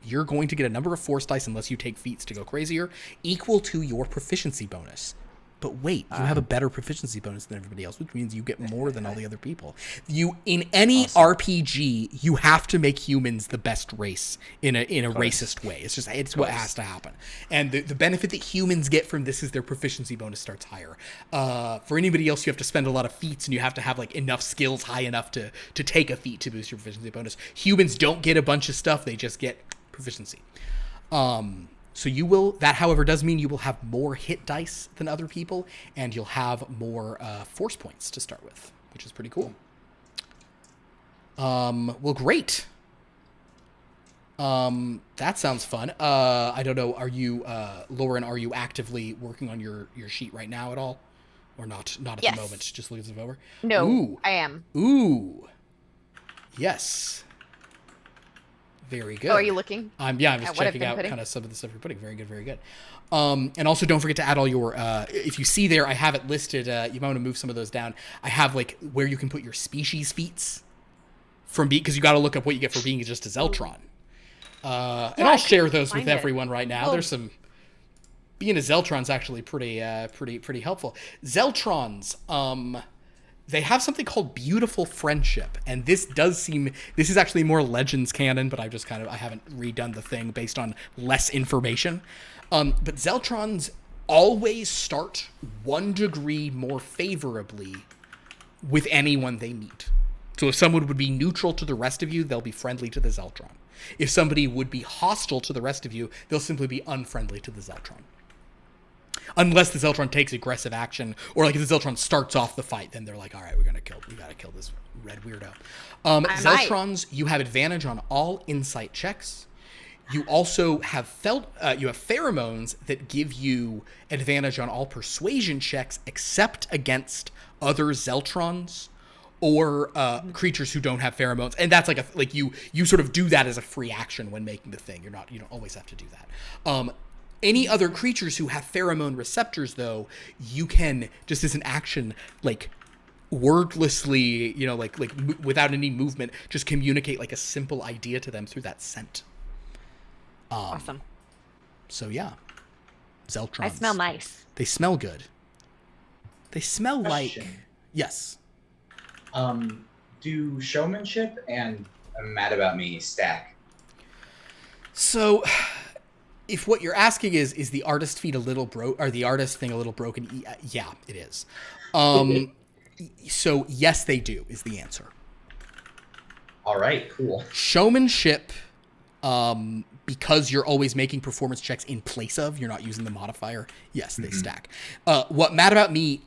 [SPEAKER 1] you're going to get a number of force dice, unless you take feats to go crazier, equal to your proficiency bonus. But wait, you have a better proficiency bonus than everybody else, which means you get more than all the other people. In any RPG, you have to make humans the best race in a racist way. It's what has to happen. And the benefit that humans get from this is their proficiency bonus starts higher. For anybody else, you have to spend a lot of feats, and you have to have like enough skills high enough to take a feat to boost your proficiency bonus. Humans don't get a bunch of stuff; they just get proficiency. So that, however, does mean you will have more hit dice than other people, and you'll have more force points to start with, which is pretty cool. Well, great. That sounds fun. I don't know. Are you, Lauren? Are you actively working on your sheet right now at all, or not? Not at the moment. Just looking stuff over.
[SPEAKER 6] No,
[SPEAKER 1] Ooh.
[SPEAKER 6] I am.
[SPEAKER 1] Ooh. Yes. Very good.
[SPEAKER 6] Oh, are you looking?
[SPEAKER 1] I'm just checking out kind of some of the stuff you're putting. Very good, very good. And also don't forget to add all your, if you see there, I have it listed, you might want to move some of those down. I have like where you can put your species feats from because you got to look up what you get for being just a Zeltron. And I'll share those with everyone right now.
[SPEAKER 6] Well,
[SPEAKER 1] There's being a Zeltron's actually pretty helpful. Zeltrons, they have something called Beautiful Friendship, and this is actually more Legends canon, but I haven't redone the thing based on less information. But Zeltrons always start 1 degree more favorably with anyone they meet. So if someone would be neutral to the rest of you, they'll be friendly to the Zeltron. If somebody would be hostile to the rest of you, they'll simply be unfriendly to the Zeltron. Unless the Zeltron takes aggressive action, or like if the Zeltron starts off the fight, then they're like, all right, we gotta kill this red weirdo. Zeltrons, you have advantage on all insight checks. You also have pheromones that give you advantage on all persuasion checks except against other Zeltrons or creatures who don't have pheromones. And that's you sort of do that as a free action when making the thing. You don't always have to do that. Any other creatures who have pheromone receptors, though, you can, just as an action, like, wordlessly, without any movement, just communicate, like, a simple idea to them through that scent.
[SPEAKER 6] Awesome.
[SPEAKER 1] So, yeah. Zeltrons.
[SPEAKER 6] I smell nice.
[SPEAKER 1] They smell good. They smell
[SPEAKER 2] Question.
[SPEAKER 1] like... Yes.
[SPEAKER 2] Do showmanship and Mad About Me stack?
[SPEAKER 1] So... If what you're asking is the artist feat a little or the artist thing a little broken? Yeah, it is. So yes, they do is the answer.
[SPEAKER 2] All right, cool.
[SPEAKER 1] Showmanship, because you're always making performance checks in place of, you're not using the modifier. Yes, they stack. What Mad About Me,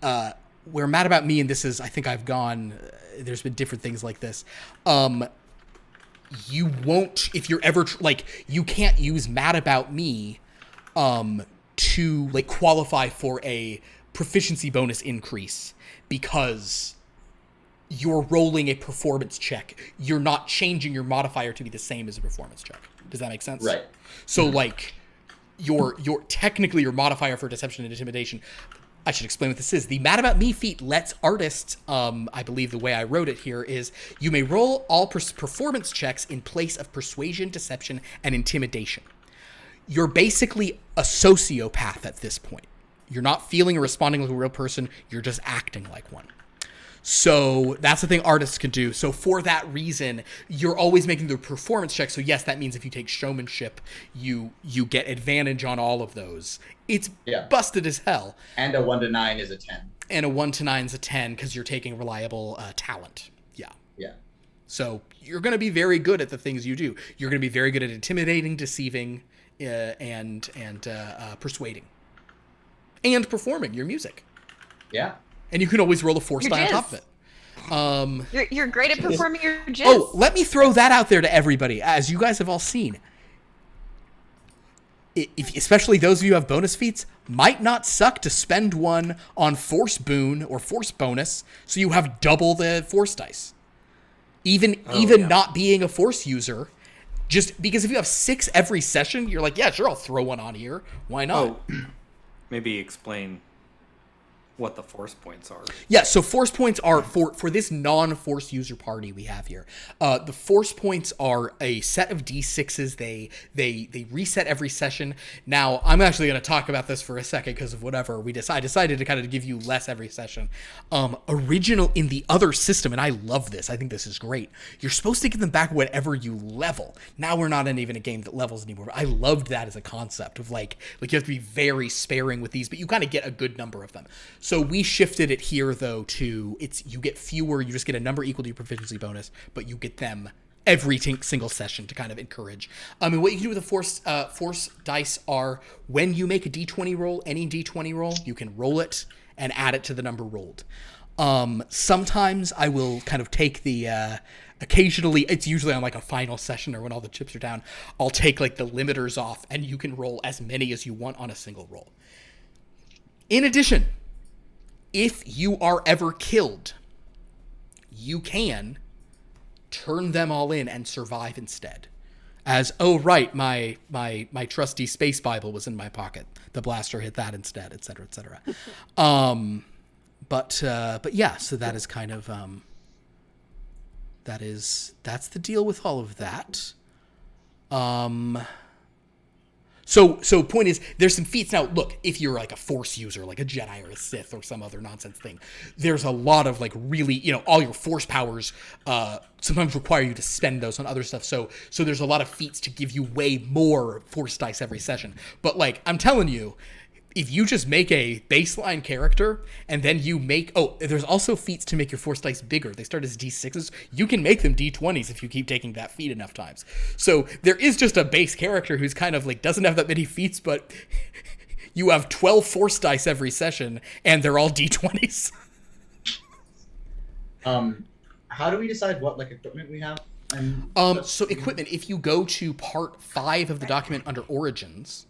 [SPEAKER 1] where Mad About Me, and this is, I think I've gone. There's been different things like this. You won't, if you're ever you can't use Mad About Me to like qualify for a proficiency bonus increase because you're rolling a performance check. You're not changing your modifier to be the same as a performance check. Does that make sense?
[SPEAKER 2] Right.
[SPEAKER 1] So like your technically your modifier for deception and intimidation, I should explain what this is. The Mad About Me feat lets artists, I believe the way I wrote it here is, you may roll all performance checks in place of persuasion, deception, and intimidation. You're basically a sociopath at this point. You're not feeling or responding like a real person. You're just acting like one. So that's the thing artists can do. So for that reason, you're always making the performance check. So yes, that means if you take showmanship, you get advantage on all of those. It's busted as hell.
[SPEAKER 2] And a 1 to 9 is a 10.
[SPEAKER 1] And a 1 to 9 is a 10 because you're taking reliable talent. Yeah.
[SPEAKER 2] Yeah.
[SPEAKER 1] So you're going to be very good at the things you do. You're going to be very good at intimidating, deceiving, and persuading. And performing your music.
[SPEAKER 2] Yeah.
[SPEAKER 1] And you can always roll a force die on
[SPEAKER 6] jizz.
[SPEAKER 1] top of it.
[SPEAKER 6] You're great at performing your jizz.
[SPEAKER 1] Oh, let me throw that out there to everybody. As you guys have all seen, especially those of you who have bonus feats, might not suck to spend one on force boon or force bonus, so you have double the force dice. Even not being a force user, just because if you have 6 every session, you're like, yeah, sure, I'll throw one on here. Why not?
[SPEAKER 3] Oh, maybe explain what the force points are.
[SPEAKER 1] Yeah, so force points are for this non-force user party we have here. The force points are a set of D6s. They reset every session. Now, I'm actually going to talk about this for a second because of whatever I decided to kind of give you less every session. Original in the other system, and I love this. I think this is great. You're supposed to get them back whenever you level. Now we're not in even a game that levels anymore. But I loved that as a concept of like you have to be very sparing with these, but you kind of get a good number of them. So we shifted it here, though, to you get fewer. You just get a number equal to your proficiency bonus, but you get them every single session to kind of encourage. And what you can do with the force dice are when you make a D20 roll, any D20 roll, you can roll it and add it to the number rolled. Sometimes I will kind of take the occasionally, it's usually on like a final session or when all the chips are down, I'll take like the limiters off and you can roll as many as you want on a single roll. In addition, if you are ever killed, you can turn them all in and survive instead. As, oh right, my trusty space Bible was in my pocket. The blaster hit that instead, etc., etc. But yeah, so that is kind of that's the deal with all of that. So point is, there's some feats. Now, look, if you're like a force user, like a Jedi or a Sith or some other nonsense thing, there's a lot of like really, all your force powers sometimes require you to spend those on other stuff. So there's a lot of feats to give you way more force dice every session. But like, I'm telling you, if you just make a baseline character and then you make... Oh, there's also feats to make your force dice bigger. They start as D6s. You can make them D20s if you keep taking that feat enough times. So there is just a base character who's kind of like doesn't have that many feats, but you have 12 force dice every session and they're all D20s.
[SPEAKER 2] How do we decide what like equipment we have?
[SPEAKER 1] So equipment, if you go to part 5 of the document under Origins...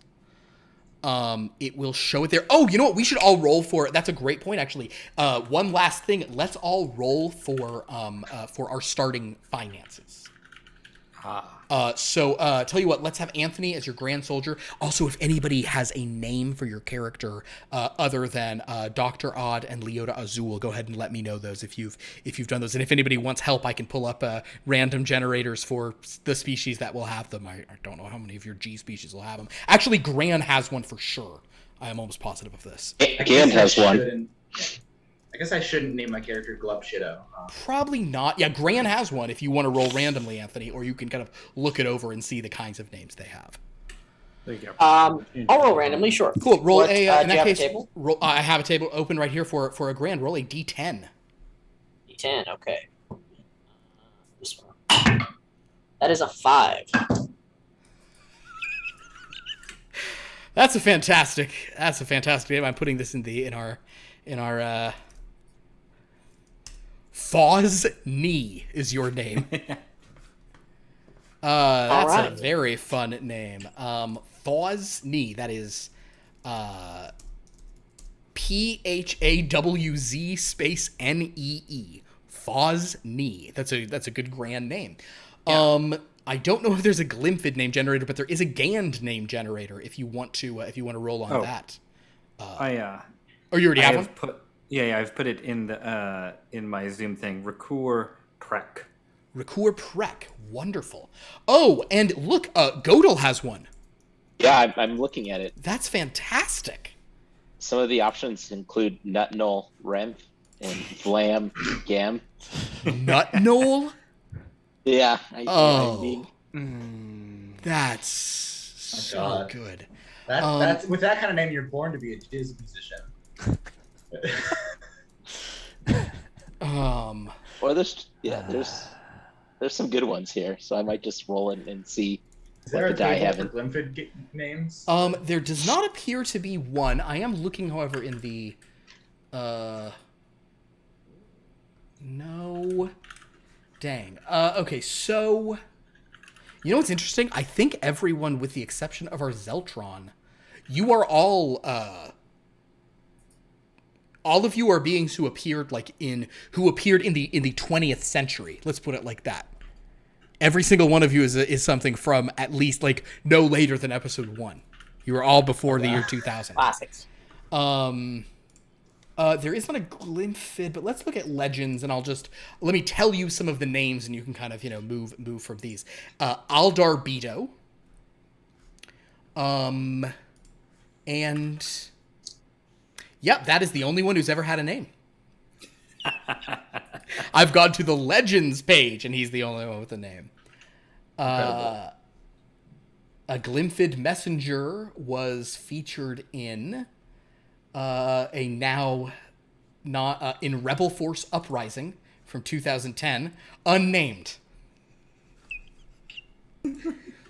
[SPEAKER 1] it will show it there. Oh, you know what? We should all roll for. That's a great point, actually. One last thing. Let's all roll for our starting finances. So tell you what. Let's have Anthony as your Grand Soldier. Also, if anybody has a name for your character other than Dr. Odd and Leota Azul, go ahead and let me know those if you've done those. And if anybody wants help, I can pull up random generators for the species that will have them. I don't know how many of your G species will have them. Actually, Gran has one for sure. I am almost positive of this.
[SPEAKER 4] Gan has one.
[SPEAKER 2] I guess I shouldn't name my character Glub Shitto.
[SPEAKER 1] Probably not. Yeah, Gran has one if you want to roll randomly, Anthony, or you can kind of look it over and see the kinds of names they have.
[SPEAKER 3] There you go.
[SPEAKER 7] I'll roll randomly, sure.
[SPEAKER 1] Cool. Roll
[SPEAKER 7] What,
[SPEAKER 1] in
[SPEAKER 7] do you
[SPEAKER 1] that
[SPEAKER 7] have
[SPEAKER 1] case.
[SPEAKER 7] a table?
[SPEAKER 1] Roll, I have a table open right here for a Gran. Roll a D10.
[SPEAKER 7] D10, okay. This one. That is a 5.
[SPEAKER 1] That's a fantastic name. I'm putting this in our Phawz Nee is your name. That's
[SPEAKER 7] right.
[SPEAKER 1] a very fun name. Phawz Nee. That is PHAWZ space NEE. Phawz Nee. That's a good grand name. Yeah. I don't know if there's a Glimfid name generator, but there is a Gand name generator if you want to roll on that.
[SPEAKER 3] Oh,
[SPEAKER 1] you already have one?
[SPEAKER 3] I've put it in the in my Zoom thing. Rakur Prek.
[SPEAKER 1] Rakur Prek. Wonderful. Oh, and look, Godel has one.
[SPEAKER 4] Yeah, I'm looking at it.
[SPEAKER 1] That's fantastic.
[SPEAKER 4] some of the options include Nut Null Rem and Vlam Gam.
[SPEAKER 1] Nut Knoll?
[SPEAKER 4] Yeah.
[SPEAKER 1] Oh.
[SPEAKER 4] I mean,
[SPEAKER 1] That's so
[SPEAKER 2] God.
[SPEAKER 1] good.
[SPEAKER 2] That's with that kind of name, you're born to be a jizz musician.
[SPEAKER 4] or there's some good ones here, so I might just roll in and see
[SPEAKER 2] Is
[SPEAKER 4] what
[SPEAKER 2] there
[SPEAKER 4] the
[SPEAKER 2] a
[SPEAKER 4] die
[SPEAKER 2] table
[SPEAKER 4] having.
[SPEAKER 2] for Glimfid names?
[SPEAKER 1] There does not appear to be one. I am looking, however, in the no. Dang. Okay, so you know what's interesting? I think everyone, with the exception of our Zeltron, you are all of you are beings who appeared in the 20th century. Let's put it like that. Every single one of you is something from at least no later than episode 1. You were all before the year 2000.
[SPEAKER 7] Classics.
[SPEAKER 1] There is not a Glimfid, but let's look at legends, and let me tell you some of the names, and you can kind of move from these. Aldar Beto. And yep, that is the only one who's ever had a name. I've gone to the legends page, and he's the only one with a name. A Glimfid messenger was featured in in Rebel Force Uprising from 2010, unnamed.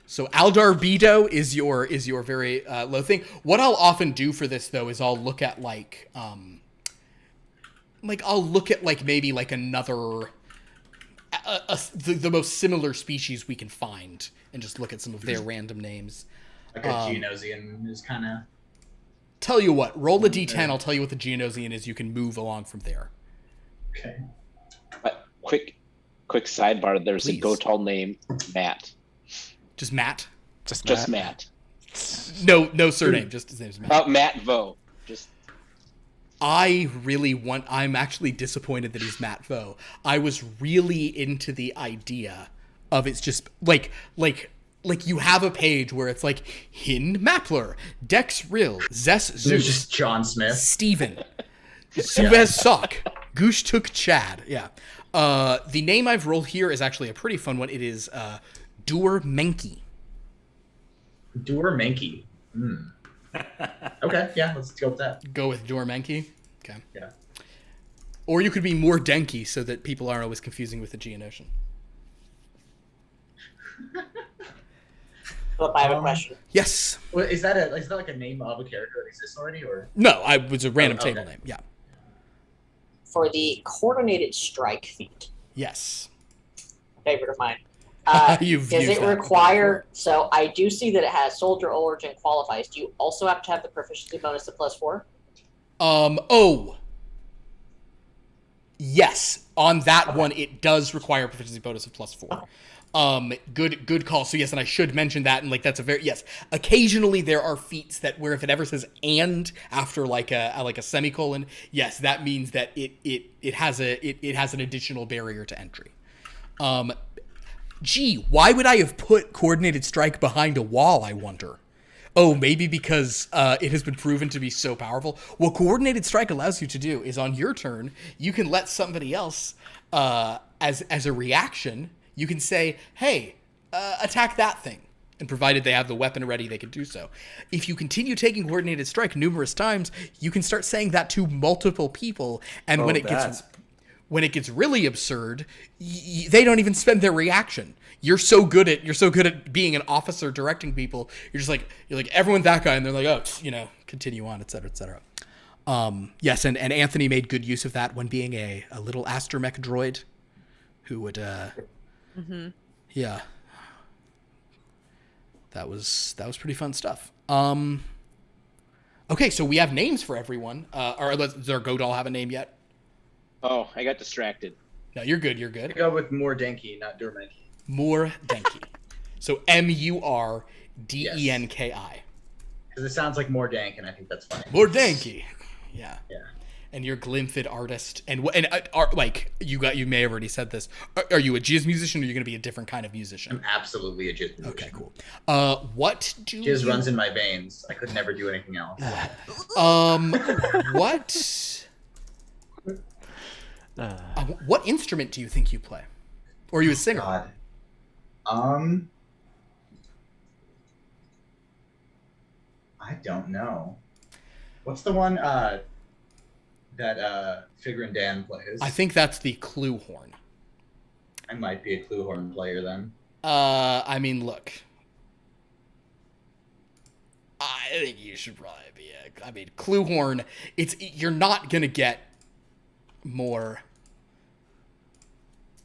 [SPEAKER 1] So Aldar Beto is your very low thing. What I'll often do for this though is I'll look at maybe another the most similar species we can find and just look at some of their random names.
[SPEAKER 2] Like a Geonosian is kind of.
[SPEAKER 1] Tell you what, roll a d10. I'll tell you what the Geonosian is. You can move along from there.
[SPEAKER 2] Okay.
[SPEAKER 4] Quick sidebar. There's
[SPEAKER 1] Please.
[SPEAKER 4] a Gotal name, Matt.
[SPEAKER 1] Just Matt.
[SPEAKER 4] Just Matt.
[SPEAKER 1] No surname. Just his name's Matt.
[SPEAKER 4] Matt Vo. Just.
[SPEAKER 1] I'm actually disappointed that he's Matt Vo. I was really into the idea of it's just like you have a page where it's Hin Mapler, Dex Rill, Zess
[SPEAKER 2] There's
[SPEAKER 1] Zeus,
[SPEAKER 2] just John Smith.
[SPEAKER 1] Steven, Suvez Sock, Goosh Took Chad. Yeah. The name I've rolled here is actually a pretty fun one. It is Dur Menki.
[SPEAKER 2] Dur Menki. Okay, yeah, let's go with that.
[SPEAKER 1] Go with Dur Menki? Okay.
[SPEAKER 2] Yeah.
[SPEAKER 1] Or you could be more Denki so that people aren't always confusing with the Geonosian.
[SPEAKER 7] Philip, I have a question.
[SPEAKER 1] Yes.
[SPEAKER 2] Well, is that like a name of a character that exists already, or?
[SPEAKER 1] No, I was a random
[SPEAKER 2] okay.
[SPEAKER 1] table name. Yeah.
[SPEAKER 7] For the coordinated strike feat,
[SPEAKER 1] Yes.
[SPEAKER 7] favorite of mine.
[SPEAKER 1] You've
[SPEAKER 7] Does
[SPEAKER 1] used
[SPEAKER 7] it
[SPEAKER 1] that
[SPEAKER 7] require? So I do see that it has soldier origin qualifies. Do you also have to have the proficiency bonus of +4?
[SPEAKER 1] Oh. Yes. On that one, it does require a proficiency bonus of +4. Good call. So yes, and I should mention that, and that's a very yes. Occasionally there are feats that where if it ever says "and" after a semicolon, yes, that means that it has an additional barrier to entry. Gee, why would I have put coordinated strike behind a wall, I wonder? Oh, maybe because it has been proven to be so powerful. What coordinated strike allows you to do is on your turn, you can let somebody else, as a reaction, you can say, hey, attack that thing. And provided they have the weapon ready, they can do so. If you continue taking coordinated strike numerous times, you can start saying that to multiple people. And when it gets really absurd, they don't even spend their reaction. You're so good at being an officer directing people. You're like everyone that guy, and they're like, oh, continue on, et cetera, et cetera. Yes, and Anthony made good use of that when being a little astromech droid, who would, yeah, that was pretty fun stuff. Okay, so we have names for everyone. Does our Godal have a name yet?
[SPEAKER 4] Oh, I got distracted.
[SPEAKER 1] No, you're good. You're
[SPEAKER 2] I
[SPEAKER 1] good.
[SPEAKER 2] go with more Denki, not Dur Menki.
[SPEAKER 1] More Denki. So Murdenki.
[SPEAKER 2] Because it sounds like more dank, and I think that's funny.
[SPEAKER 1] More Denki. Yeah.
[SPEAKER 2] Yeah.
[SPEAKER 1] And you're Glimfid artist, and like you may have already said this. Are you a jizz musician, or are you going to be a different kind of musician?
[SPEAKER 2] I'm absolutely a jizz musician.
[SPEAKER 1] Okay, cool. What do
[SPEAKER 2] Jizz runs in my veins. I could never do anything else.
[SPEAKER 1] What instrument do you think you play, or are you a singer?
[SPEAKER 2] God. I don't know. What's the one that Figure and Dan plays?
[SPEAKER 1] I think that's the clue horn.
[SPEAKER 2] I might be a clue horn player then.
[SPEAKER 1] I mean, look. I think you should probably be I mean, clue horn. You're not gonna get more.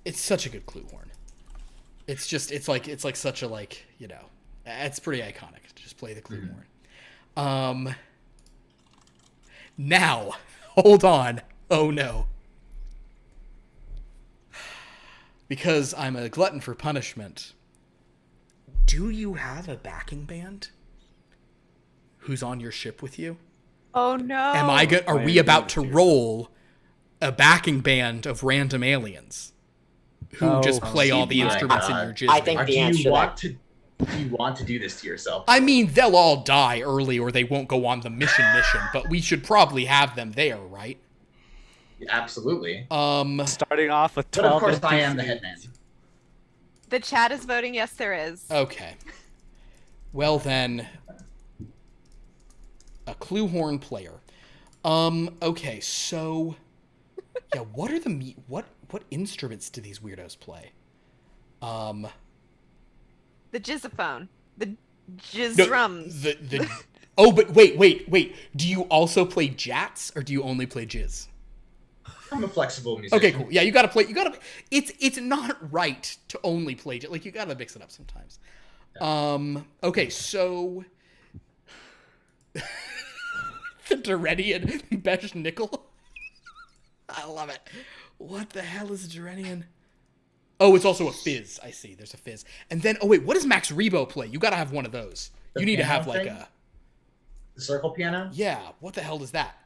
[SPEAKER 1] It's such a good clue horn. It's like such a like, you know, it's pretty iconic. Just play the clue horn. Now, hold on. Oh no. Because I'm a glutton for punishment. Do you have a backing band who's on your ship with you?
[SPEAKER 6] Oh no.
[SPEAKER 1] Are we about to roll a backing band of random aliens who just play all the instruments in your jizz?
[SPEAKER 7] I think the answer
[SPEAKER 2] do you want to do this to yourself?
[SPEAKER 1] I mean, they'll all die early or they won't go on the mission, but we should probably have them there, right?
[SPEAKER 2] Absolutely.
[SPEAKER 5] Starting off with 12.
[SPEAKER 2] But of course, I am the headman.
[SPEAKER 6] The chat is voting yes, there is.
[SPEAKER 1] Okay. Well then, a clue horn player. Okay, so yeah, what are what instruments do these weirdos play?
[SPEAKER 6] The jizzophone. The jizz
[SPEAKER 1] No,
[SPEAKER 6] drums.
[SPEAKER 1] Oh, but wait. Do you also play jats or do you only play jizz?
[SPEAKER 2] I'm a flexible musician.
[SPEAKER 1] Okay, cool. Yeah, you gotta. It's not right to only play jizz. Like, you gotta mix it up sometimes. Okay, so the Durenian Besh Nickel. I love it. What the hell is Durenian? Oh, it's also a fizz. I see. There's a fizz. And then, oh wait, what does Max Rebo play? You gotta have one of those.
[SPEAKER 2] The
[SPEAKER 1] You need to
[SPEAKER 2] piano
[SPEAKER 1] have like
[SPEAKER 2] thing?
[SPEAKER 1] a.
[SPEAKER 2] The circle piano?
[SPEAKER 1] Yeah. What the hell does that?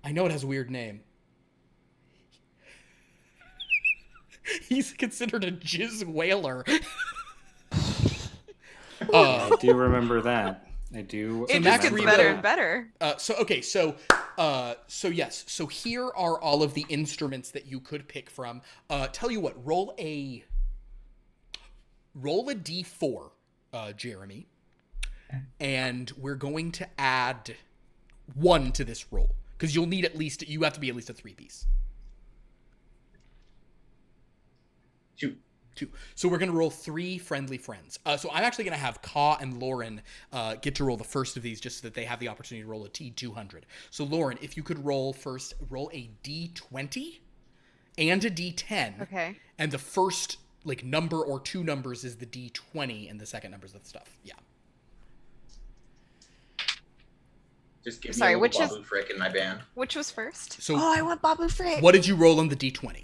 [SPEAKER 1] I know it has a weird name. He's considered a jizz whaler.
[SPEAKER 3] I do remember that. I do.
[SPEAKER 6] It
[SPEAKER 1] Max
[SPEAKER 6] just gets
[SPEAKER 1] Rebo-
[SPEAKER 6] better and better.
[SPEAKER 1] So yes. So here are all of the instruments that you could pick from. Tell you what, roll a D4, Jeremy, and we're going to add 1 to this roll because you have to be at least a 3-piece. 2. So we're going to roll 3 friendly friends. So I'm actually going to have Ka and Lauren get to roll the first of these just so that they have the opportunity to roll a T200. So Lauren, if you could roll a D20 and a D10.
[SPEAKER 6] Okay.
[SPEAKER 1] And the first like number or 2 numbers is the D20 and the second numbers of the stuff. Yeah.
[SPEAKER 2] Just give
[SPEAKER 6] Sorry,
[SPEAKER 2] me a
[SPEAKER 6] which
[SPEAKER 2] little Babu Frick in my band.
[SPEAKER 6] Which was first?
[SPEAKER 1] So
[SPEAKER 6] I want Babu Frick.
[SPEAKER 1] what did you roll on the D20?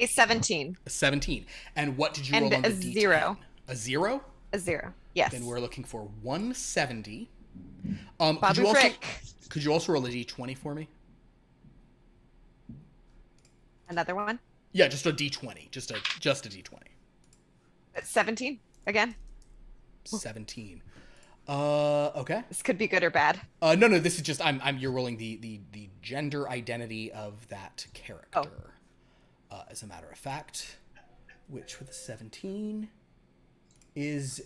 [SPEAKER 6] A 17.
[SPEAKER 1] A 17. And what did you roll on
[SPEAKER 6] And
[SPEAKER 1] the
[SPEAKER 6] a
[SPEAKER 1] D10?
[SPEAKER 6] 0.
[SPEAKER 1] A 0?
[SPEAKER 6] A 0. Yes.
[SPEAKER 1] Then we're looking for 170.
[SPEAKER 6] Babu Frick.
[SPEAKER 1] Could you also roll a D20 for me?
[SPEAKER 6] Another one.
[SPEAKER 1] Yeah, just a D20. Just a D20.
[SPEAKER 6] 17 again.
[SPEAKER 1] 17. Okay.
[SPEAKER 6] This could be good or bad.
[SPEAKER 1] No, this is just you're rolling the gender identity of that character. As a matter of fact, which with a 17 is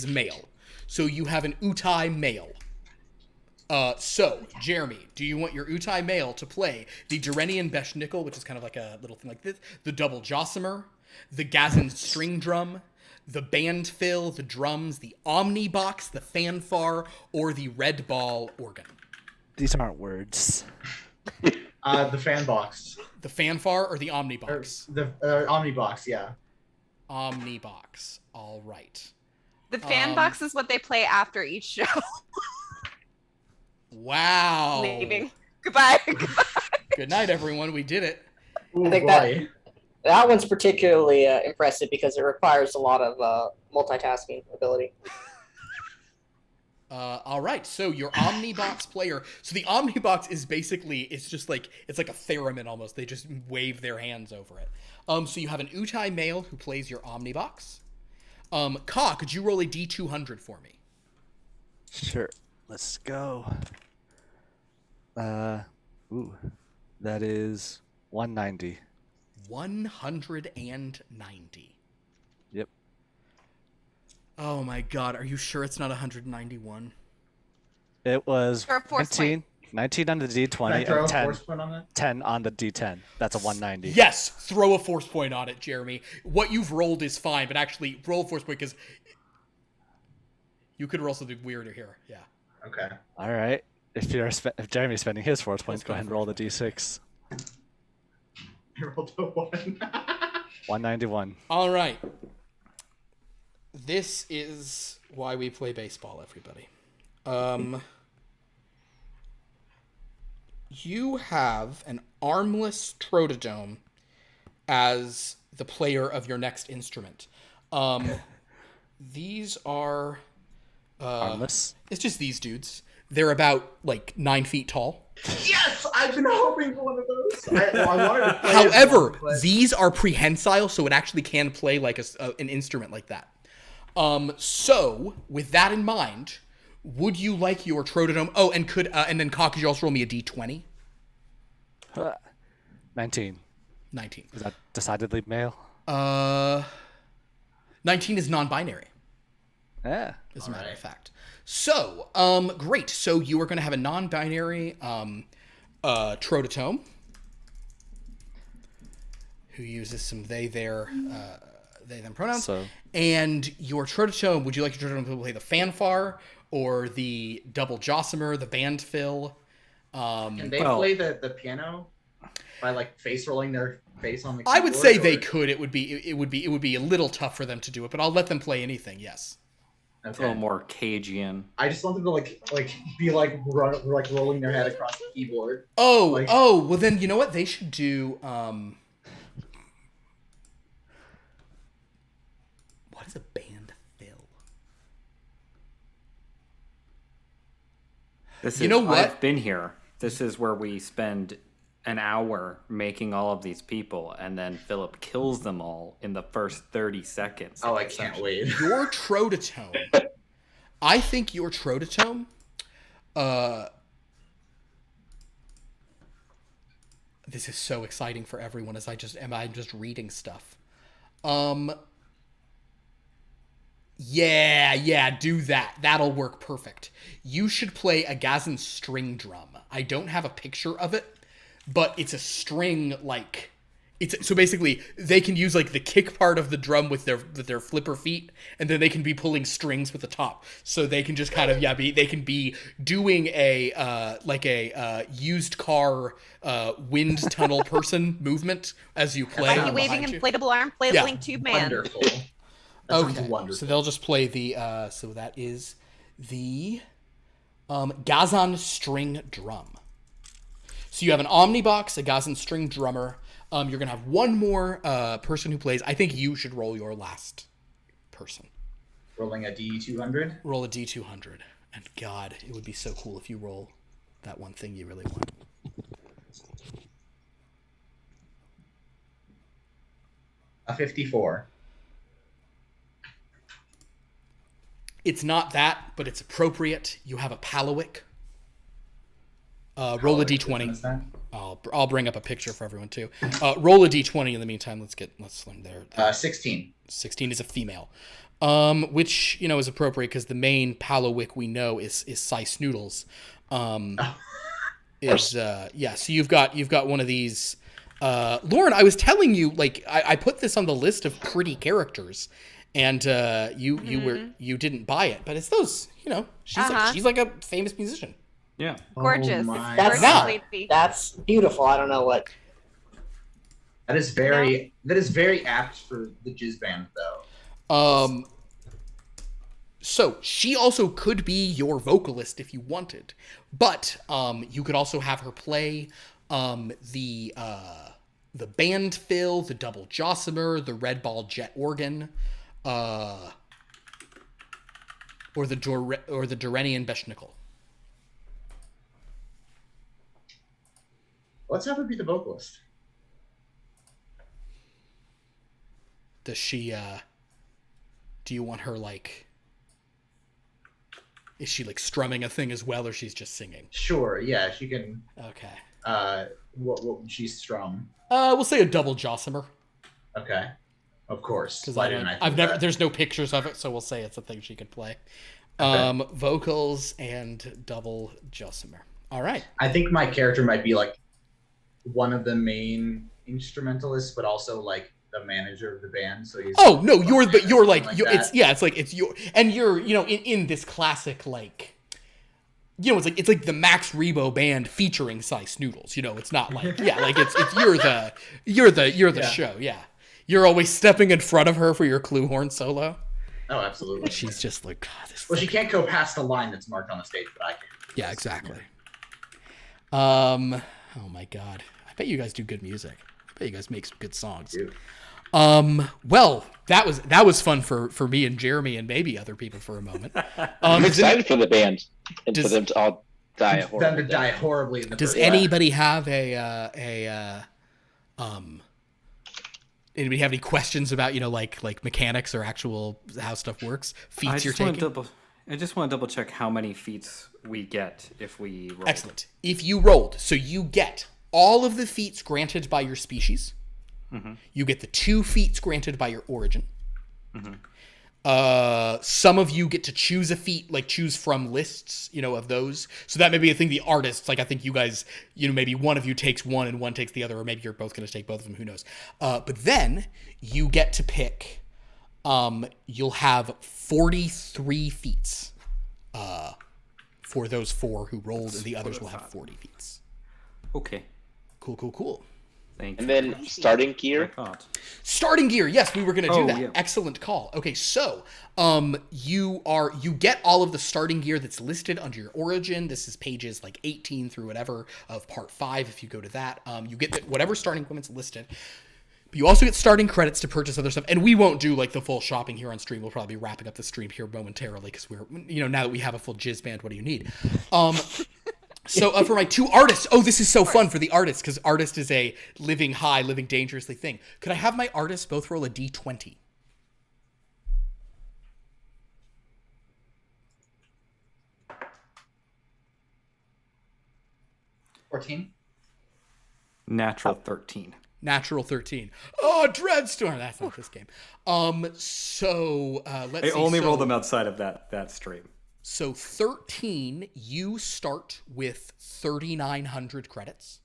[SPEAKER 1] male. So you have an Utai male. So Jeremy, do you want your Utai male to play the Durenian Beshnickel, which is kind of like a little thing like this, the double Jossamer, the Gazin string drum, the band fill, the drums, the omnibox, the fanfare, or the red ball organ?
[SPEAKER 5] These aren't words.
[SPEAKER 2] The fan box.
[SPEAKER 1] The fanfare or the omnibox?
[SPEAKER 2] The omnibox, yeah.
[SPEAKER 1] Omnibox. All right.
[SPEAKER 6] The fan box is what they play after each show.
[SPEAKER 1] Wow.
[SPEAKER 6] Leaving. Goodbye.
[SPEAKER 1] Good night, everyone. We did it.
[SPEAKER 2] Ooh,
[SPEAKER 7] I think
[SPEAKER 2] boy.
[SPEAKER 7] that one's particularly impressive because it requires a lot of multitasking ability.
[SPEAKER 1] All right, so your Omnibox player. So the Omnibox is basically it's like a theremin almost. They just wave their hands over it. So you have an Utai male who plays your Omnibox. Ka, could you roll a D200 for me?
[SPEAKER 5] Sure. Let's go. Ooh, that is 190.
[SPEAKER 1] 190.
[SPEAKER 5] Yep.
[SPEAKER 1] Oh my god, are you sure it's not 191?
[SPEAKER 5] It was
[SPEAKER 6] Throw a force point.
[SPEAKER 5] 19 on the
[SPEAKER 2] Can I
[SPEAKER 5] D20
[SPEAKER 2] throw a
[SPEAKER 5] and 10,
[SPEAKER 2] force point on that?
[SPEAKER 5] 10 on the D10. That's a 190.
[SPEAKER 1] Yes, throw a force point on it, Jeremy. What you've rolled is fine, but actually roll a force point because you could roll something weirder here. Yeah.
[SPEAKER 2] Okay.
[SPEAKER 5] All right. If Jeremy's spending his force points, go ahead and roll the D6.
[SPEAKER 2] I rolled a 1.
[SPEAKER 5] 191.
[SPEAKER 1] All right. This is why we play baseball, everybody. You have an armless Trotodome as the player of your next instrument. These are
[SPEAKER 5] Armless?
[SPEAKER 1] It's just these dudes. They're about like 9 feet tall.
[SPEAKER 2] Yes, I've been hoping for one of those. I wanted to play
[SPEAKER 1] However,
[SPEAKER 2] one, but...
[SPEAKER 1] these are prehensile, so it actually can play like an instrument like that. So with that in mind, would you like your Trotodome? Oh, and and then Ka, could you also roll me a D20?
[SPEAKER 5] 19.
[SPEAKER 1] 19.
[SPEAKER 5] Is that decidedly male?
[SPEAKER 1] 19 is non-binary,
[SPEAKER 5] Yeah.
[SPEAKER 1] as a matter of fact. So, great. So you are going to have a non-binary Trotodome who uses some they, them pronouns.
[SPEAKER 5] So-
[SPEAKER 1] And your Trotodome, would you like your Trotodome to play the fanfare or the double jossamer, the band fill?
[SPEAKER 2] Can they play the piano by like face rolling their face on the keyboard?
[SPEAKER 1] I would say they could. It would be a little tough for them to do it, but I'll let them play anything. Yes.
[SPEAKER 3] It's a little more Cajun.
[SPEAKER 2] I just want them to like be like rolling their head across the keyboard.
[SPEAKER 1] Oh, well then you know what they should do. What is a band fill?
[SPEAKER 3] You
[SPEAKER 1] know what?
[SPEAKER 3] I've been here. This is where we spend an hour making all of these people, and then Philip kills them all in the first 30 seconds.
[SPEAKER 2] Oh, I can't wait.
[SPEAKER 1] Your Trotodome. I think your Trotodome. This is so exciting for everyone as I'm just reading stuff. Yeah, do that. That'll work perfect. You should play a Gazan string drum. I don't have a picture of it, but it's a string like so basically they can use like the kick part of the drum with their flipper feet, and then they can be pulling strings with the top. So they can just kind of they can be doing a used car wind tunnel person movement as you play.
[SPEAKER 6] Like you waving inflatable arm flailing tube man.
[SPEAKER 2] Wonderful. That sounds
[SPEAKER 1] Okay,
[SPEAKER 2] wonderful.
[SPEAKER 1] so they'll just play the so that is the Gazan string drum. So you have an Omnibox, a Gazan string drummer. You're gonna have one more person who plays. I think you should roll your last person.
[SPEAKER 2] Rolling a D200.
[SPEAKER 1] Roll a D200, and God, it would be so cool if you roll that one thing you really want.
[SPEAKER 2] A 54.
[SPEAKER 1] It's not that, but it's appropriate. You have a Palawick. Roll a D20. I'll bring up a picture for everyone too. Roll a D20 in the meantime. Let's learn there. 16. 16 is a female, which is appropriate because the main Palawick we know is Sice Noodles. So you've got one of these. Lauren, I was telling you, like I put this on the list of pretty characters, and you didn't buy it, but it's those. She's like a famous musician.
[SPEAKER 3] Yeah.
[SPEAKER 6] Gorgeous.
[SPEAKER 7] That's beautiful. I don't know what.
[SPEAKER 2] That is very apt for the jizz band though.
[SPEAKER 1] So she also could be your vocalist if you wanted, but you could also have her play the band fill, the double jossamer, the red ball jet organ. or the Durenian Beshnickel?
[SPEAKER 2] Let's have her be the vocalist.
[SPEAKER 1] Does she? Do you want her like? Is she like strumming a thing as well, or she's just singing?
[SPEAKER 2] Sure. Yeah, she can.
[SPEAKER 1] Okay.
[SPEAKER 2] What would she strum?
[SPEAKER 1] We'll say a double Jossamer.
[SPEAKER 2] Okay. Of course.
[SPEAKER 1] Because
[SPEAKER 2] Why didn't I think
[SPEAKER 1] I've
[SPEAKER 2] of
[SPEAKER 1] never.
[SPEAKER 2] that?
[SPEAKER 1] There's no pictures of it, so we'll say it's a thing she could play.
[SPEAKER 2] Okay.
[SPEAKER 1] Vocals and double Jossamer. All right.
[SPEAKER 2] I think my character might be like one of the main instrumentalists, but also like the manager of the band. So he's
[SPEAKER 1] Oh no, you're like
[SPEAKER 2] like
[SPEAKER 1] you're,
[SPEAKER 2] that.
[SPEAKER 1] it's your and you're in this classic like it's like the Max Rebo band featuring Sice Noodles. It's not like like it's you're the
[SPEAKER 2] Yeah.
[SPEAKER 1] show. Yeah, you're always stepping in front of her for your clue horn solo.
[SPEAKER 2] Oh, absolutely.
[SPEAKER 1] She's just like God. This
[SPEAKER 2] Well, she can't go past the line that's marked on the stage, but I can.
[SPEAKER 1] Yeah, exactly. Oh my God, I bet you guys do good music. I bet you guys make some good songs.
[SPEAKER 2] Dude.
[SPEAKER 1] Well, that was fun for me and Jeremy and maybe other people for a moment.
[SPEAKER 4] I'm
[SPEAKER 1] Does
[SPEAKER 4] excited for the band and
[SPEAKER 1] does-
[SPEAKER 4] for them to all die a
[SPEAKER 2] Them
[SPEAKER 4] horrible
[SPEAKER 2] to
[SPEAKER 4] death.
[SPEAKER 2] die horribly in the
[SPEAKER 1] Does
[SPEAKER 2] first lap.
[SPEAKER 1] anybody have anybody have any questions about like mechanics or actual how stuff works? Feats you're taking.
[SPEAKER 3] I just want to double check how many feats we get if we roll.
[SPEAKER 1] Excellent. If you rolled, so you get all of the feats granted by your species.
[SPEAKER 3] Mm-hmm.
[SPEAKER 1] You get the 2 feats granted by your origin.
[SPEAKER 3] Mm-hmm.
[SPEAKER 1] Some of you get to choose a feat, like choose from lists, of those. So that may be a thing the artists, like I think you guys, maybe one of you takes one and one takes the other, or maybe you're both going to take both of them, who knows. But then you get to pick, you'll have 43 feats for those 4 who rolled, and the others will have 40 feats.
[SPEAKER 3] Okay.
[SPEAKER 1] Cool.
[SPEAKER 3] Thank
[SPEAKER 4] And
[SPEAKER 3] you.
[SPEAKER 4] then starting gear.
[SPEAKER 1] Starting gear, yes, we were going to do that.
[SPEAKER 3] Yeah.
[SPEAKER 1] Excellent call. Okay, so you get all of the starting gear that's listed under your origin. This is pages like 18 through whatever of part 5. If you go to that, you get whatever starting equipment's listed. But you also get starting credits to purchase other stuff. And we won't do like the full shopping here on stream. We'll probably be wrapping up the stream here momentarily because we're now that we have a full jizz band, what do you need? So for my 2 artists, this is so fun for the artist because artist is a living high, living dangerously thing. Could I have my artists both roll a d20?
[SPEAKER 3] Natural 13.
[SPEAKER 1] Natural 13. Oh, Dreadstorm! That's not this game. Let's
[SPEAKER 3] I
[SPEAKER 1] see.
[SPEAKER 3] only
[SPEAKER 1] so,
[SPEAKER 3] roll them outside of that stream.
[SPEAKER 1] So 13, you start with 3,900 credits.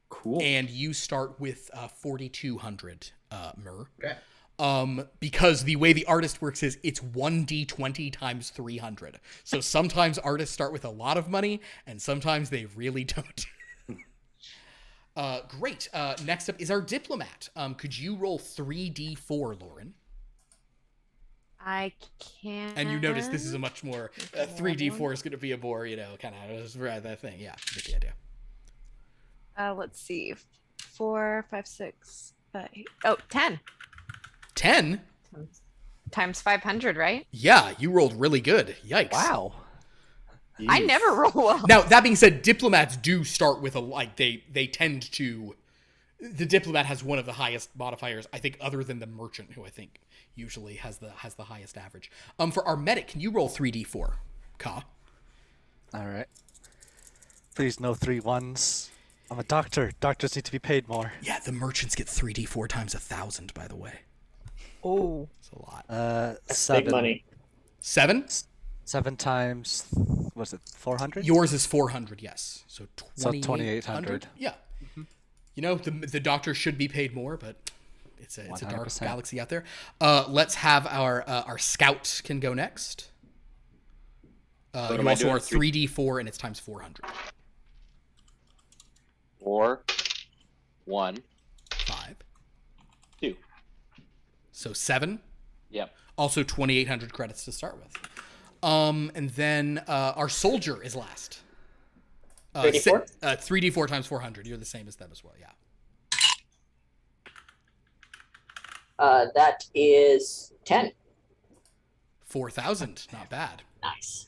[SPEAKER 3] Cool.
[SPEAKER 1] And you start with 4,200 myrrh.
[SPEAKER 2] Okay.
[SPEAKER 1] Because the way the artist works is it's 1d20 times 300. So sometimes artists start with a lot of money, and sometimes they really don't. Great. Next up is our diplomat. Could you roll 3d4, Lauren?
[SPEAKER 6] I can.
[SPEAKER 1] And you notice this is a much more 3d4 is going to be a more kind of that thing. Yeah, get the idea.
[SPEAKER 6] Let's see. 4, 5, 6, 5. Oh, 10
[SPEAKER 1] 10.
[SPEAKER 6] times 500, right?
[SPEAKER 1] Yeah, you rolled really good. Yikes!
[SPEAKER 5] Wow.
[SPEAKER 6] I never roll well.
[SPEAKER 1] Now that being said, diplomats do start with they tend to. The diplomat has one of the highest modifiers, I think, other than the merchant, who I think usually has the highest average. For our medic, can you roll 3d4, Ka?
[SPEAKER 5] All right. Please, no 3 1s. I'm a doctor. Doctors need to be paid more.
[SPEAKER 1] Yeah, the merchants get 3d4 times 1,000. By the way,
[SPEAKER 6] Oh.
[SPEAKER 1] it's a lot.
[SPEAKER 7] That's
[SPEAKER 5] 7.
[SPEAKER 7] big money.
[SPEAKER 1] 7.
[SPEAKER 5] 7 times, was it 400?
[SPEAKER 1] Yours is 400. Yes, so
[SPEAKER 5] 2,800.
[SPEAKER 1] Yeah. The doctor should be paid more, but it's a dark
[SPEAKER 5] 100%.
[SPEAKER 1] galaxy out there. Let's have our scout can go next.
[SPEAKER 4] What
[SPEAKER 1] You
[SPEAKER 4] am I
[SPEAKER 1] also
[SPEAKER 4] doing?
[SPEAKER 1] are 3d4 and it's times 400.
[SPEAKER 4] 4, 1,
[SPEAKER 1] 5.
[SPEAKER 4] 2.
[SPEAKER 1] So 7.
[SPEAKER 4] Yep.
[SPEAKER 1] Also 2,800 credits to start with. And then our soldier is last.
[SPEAKER 7] 3d4?
[SPEAKER 1] 3d4 times 400. You're the same as them as well, yeah.
[SPEAKER 7] That is 10.
[SPEAKER 1] 4,000, not bad.
[SPEAKER 7] Nice.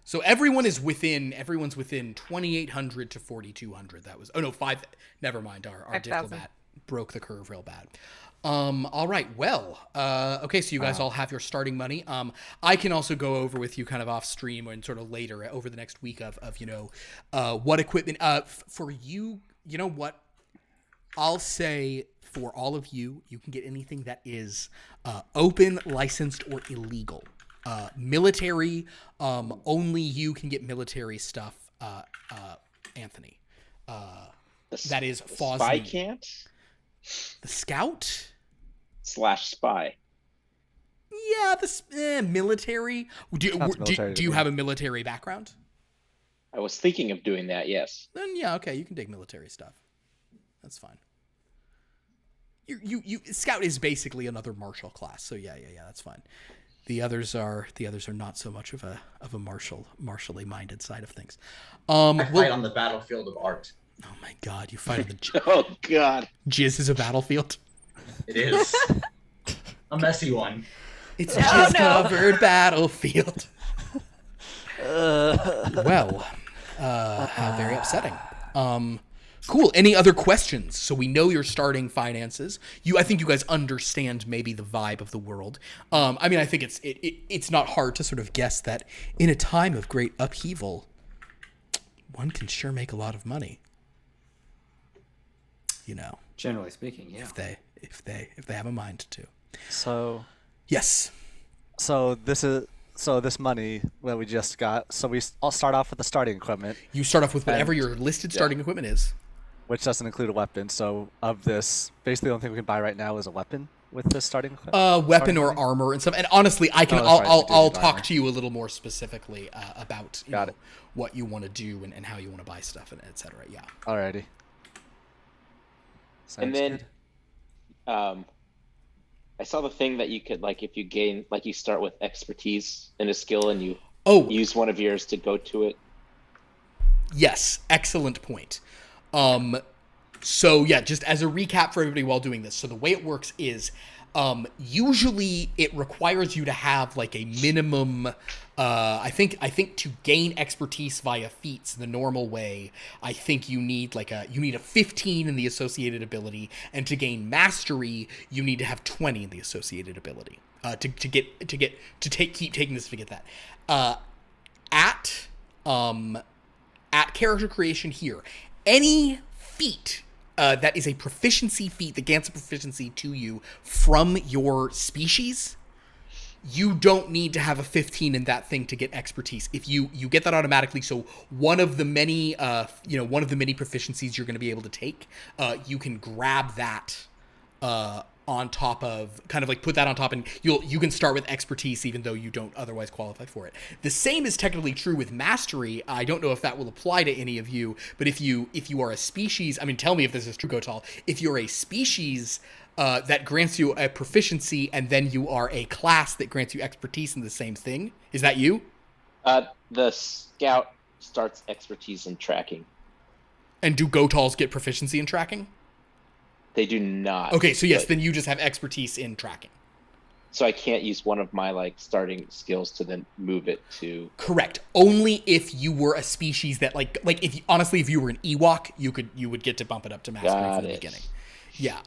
[SPEAKER 1] So everyone's within 2,800 to 4,200. That was five. Never mind. Our
[SPEAKER 6] 5,000.
[SPEAKER 1] diplomat broke the curve real bad. All right. Well. Okay. So you guys all have your starting money. I can also go over with you kind of off stream and sort of later over the next week of what equipment. For you, you know what? I'll say for all of you, you can get anything that is open, licensed, or illegal. Military, only you can get military stuff, Anthony. That is Phawz
[SPEAKER 4] Spy
[SPEAKER 1] Nee.
[SPEAKER 4] can't?
[SPEAKER 1] The scout?
[SPEAKER 4] /spy.
[SPEAKER 1] Yeah, the military. Do
[SPEAKER 5] military to
[SPEAKER 1] you
[SPEAKER 5] me.
[SPEAKER 1] have a military background?
[SPEAKER 4] I was thinking of doing that, yes.
[SPEAKER 1] Then yeah, okay, you can dig military stuff. That's fine. You scout is basically another martial class, so yeah, that's fine. The others are not so much of a martially minded side of things.
[SPEAKER 2] I fight on the battlefield of art.
[SPEAKER 1] Oh my God, you fight on the
[SPEAKER 4] Oh, God.
[SPEAKER 1] jizz is a battlefield.
[SPEAKER 2] It is a messy one.
[SPEAKER 1] It's a jizz covered battlefield. Well, how very upsetting. Cool. Any other questions? So we know you're starting finances. I think you guys understand maybe the vibe of the world. I mean, I think it's not hard to sort of guess that in a time of great upheaval, one can sure make a lot of money. You know,
[SPEAKER 3] Generally speaking, yeah.
[SPEAKER 1] if they have a mind to.
[SPEAKER 5] So
[SPEAKER 1] Yes.
[SPEAKER 5] this money that we just got. So I'll start off with the starting equipment,
[SPEAKER 1] You start off with whatever
[SPEAKER 5] And-
[SPEAKER 1] your listed starting equipment is.
[SPEAKER 5] which doesn't include a weapon. So of this, basically the only thing we can buy right now is a weapon with this starting equipment.
[SPEAKER 1] Weapon or armor and stuff. And honestly, I can.
[SPEAKER 5] Oh, that's right, we do
[SPEAKER 1] I'll
[SPEAKER 5] need
[SPEAKER 1] talk
[SPEAKER 5] armor.
[SPEAKER 1] to you a little more specifically about
[SPEAKER 5] Got it.
[SPEAKER 1] what you want to do and how you want to buy stuff and etc. Yeah.
[SPEAKER 5] Alrighty.
[SPEAKER 4] And
[SPEAKER 5] Sounds
[SPEAKER 4] then,
[SPEAKER 5] good.
[SPEAKER 4] I saw the thing that you could, like, if you gain, like, you start with expertise in a skill and you
[SPEAKER 1] Oh,
[SPEAKER 4] use one of yours to go to it.
[SPEAKER 1] yes. Excellent point. So yeah, just as a recap for everybody while doing this. So the way it works is, usually it requires you to have like a minimum, I think to gain expertise via feats the normal way, I think you need a 15 in the associated ability, and to gain mastery, you need to have 20 in the associated ability. Keep taking this to get that. At character creation here, any feat that is a proficiency feat that grants a proficiency to you from your species, you don't need to have a 15 in that thing to get expertise. If you get that automatically, so one of the many proficiencies you're going to be able to take, you can grab that on top of, kind of like put that on top, and you can start with expertise even though you don't otherwise qualify for it. The same is technically true with mastery. I don't know if that will apply to any of you, but if you are a species, I mean, tell me if this is true, Gotal. If you're a species that grants you a proficiency, and then you are a class that grants you expertise in the same thing, is that you?
[SPEAKER 4] The scout starts expertise in tracking.
[SPEAKER 1] And do Gotals get proficiency in tracking?
[SPEAKER 4] They do not.
[SPEAKER 1] Okay, so yes,
[SPEAKER 4] but-
[SPEAKER 1] then you just have expertise in tracking.
[SPEAKER 4] So I can't use one of my, like, starting skills to then move it to.
[SPEAKER 1] Correct. Only if you were a species that if you were an Ewok, you would get to bump it up to mastery
[SPEAKER 4] Got
[SPEAKER 1] from the
[SPEAKER 4] it.
[SPEAKER 1] beginning. Yeah.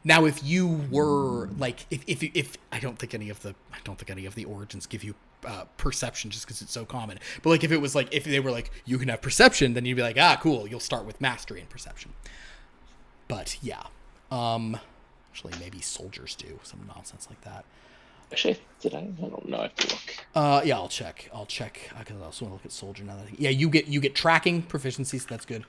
[SPEAKER 1] Now if you were like if I don't think any of the origins give you perception just because it's so common. But like if it was like if they were like you can have perception, then you'd be like, ah, cool, you'll start with mastery and perception. But yeah. Actually maybe soldiers do some nonsense like that.
[SPEAKER 4] Actually, did I? I don't know. I have to look.
[SPEAKER 1] Yeah, I'll check because I also want to look at soldier now. Yeah, you get tracking proficiencies. So that's good.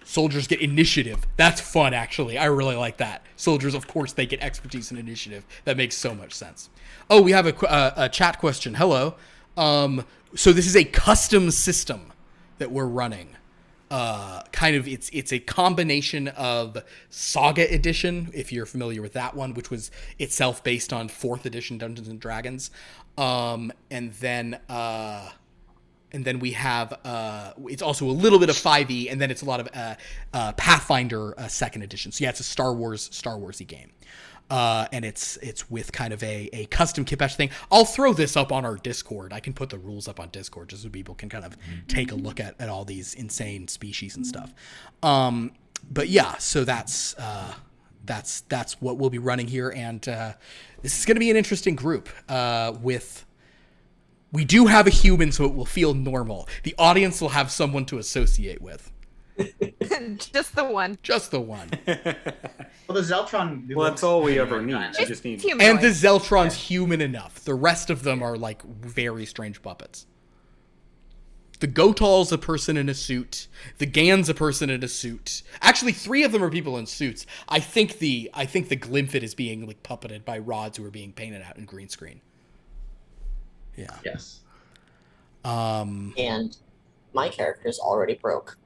[SPEAKER 1] Soldiers get initiative. That's fun, actually. I really like that. Soldiers, of course, they get expertise and initiative. That makes so much sense. Oh, we have a chat question. Hello. So this is a custom system that we're running. It's a combination of Saga Edition, if you're familiar with that one, which was itself based on 4th edition Dungeons and Dragons, and then we have it's also a little bit of 5e, and then it's a lot of Pathfinder 2nd edition. So yeah, it's a Star Warsy game. and it's with kind of a custom kit bash thing. I'll throw this up on our Discord. I can put the rules up on Discord just so people can kind of take a look at all these insane species and stuff. But yeah, so that's what we'll be running here, and this is going to be an interesting group. We do have a human, so it will feel normal. The audience will have someone to associate with.
[SPEAKER 6] Just the one.
[SPEAKER 1] Just the one.
[SPEAKER 2] Well, the Zeltron.
[SPEAKER 3] Well, that's all we ever need. We just need.
[SPEAKER 6] Humanoid.
[SPEAKER 1] And the Zeltron's human enough. The rest of them are like very strange puppets. The Gotal's a person in a suit. The Gan's a person in a suit. Actually, 3 of them are people in suits. I think the Glimfit is being like puppeted by rods who are being painted out in green screen. Yeah.
[SPEAKER 2] Yes.
[SPEAKER 7] And my character's already broke.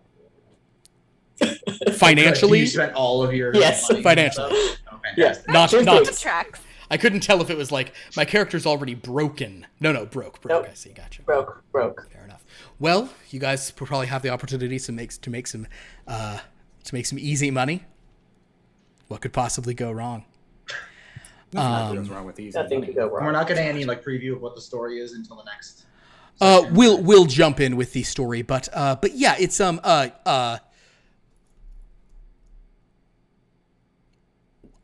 [SPEAKER 1] Financially,
[SPEAKER 2] You spent all of your
[SPEAKER 7] Yes.
[SPEAKER 2] money.
[SPEAKER 1] Financially.
[SPEAKER 2] Oh, fantastic.
[SPEAKER 1] not
[SPEAKER 6] The tracks.
[SPEAKER 1] I couldn't tell if it was like my character's already broken. No, broke.
[SPEAKER 7] Nope.
[SPEAKER 1] I see. Gotcha.
[SPEAKER 7] Broke.
[SPEAKER 1] Fair enough. Well, you guys will probably have the opportunity to make some easy money. What could possibly go wrong?
[SPEAKER 3] Nothing goes wrong with these.
[SPEAKER 7] Nothing could go
[SPEAKER 2] We're
[SPEAKER 7] wrong.
[SPEAKER 2] not getting any like preview of what the story is until the next.
[SPEAKER 1] We'll jump in with the story, but yeah, it's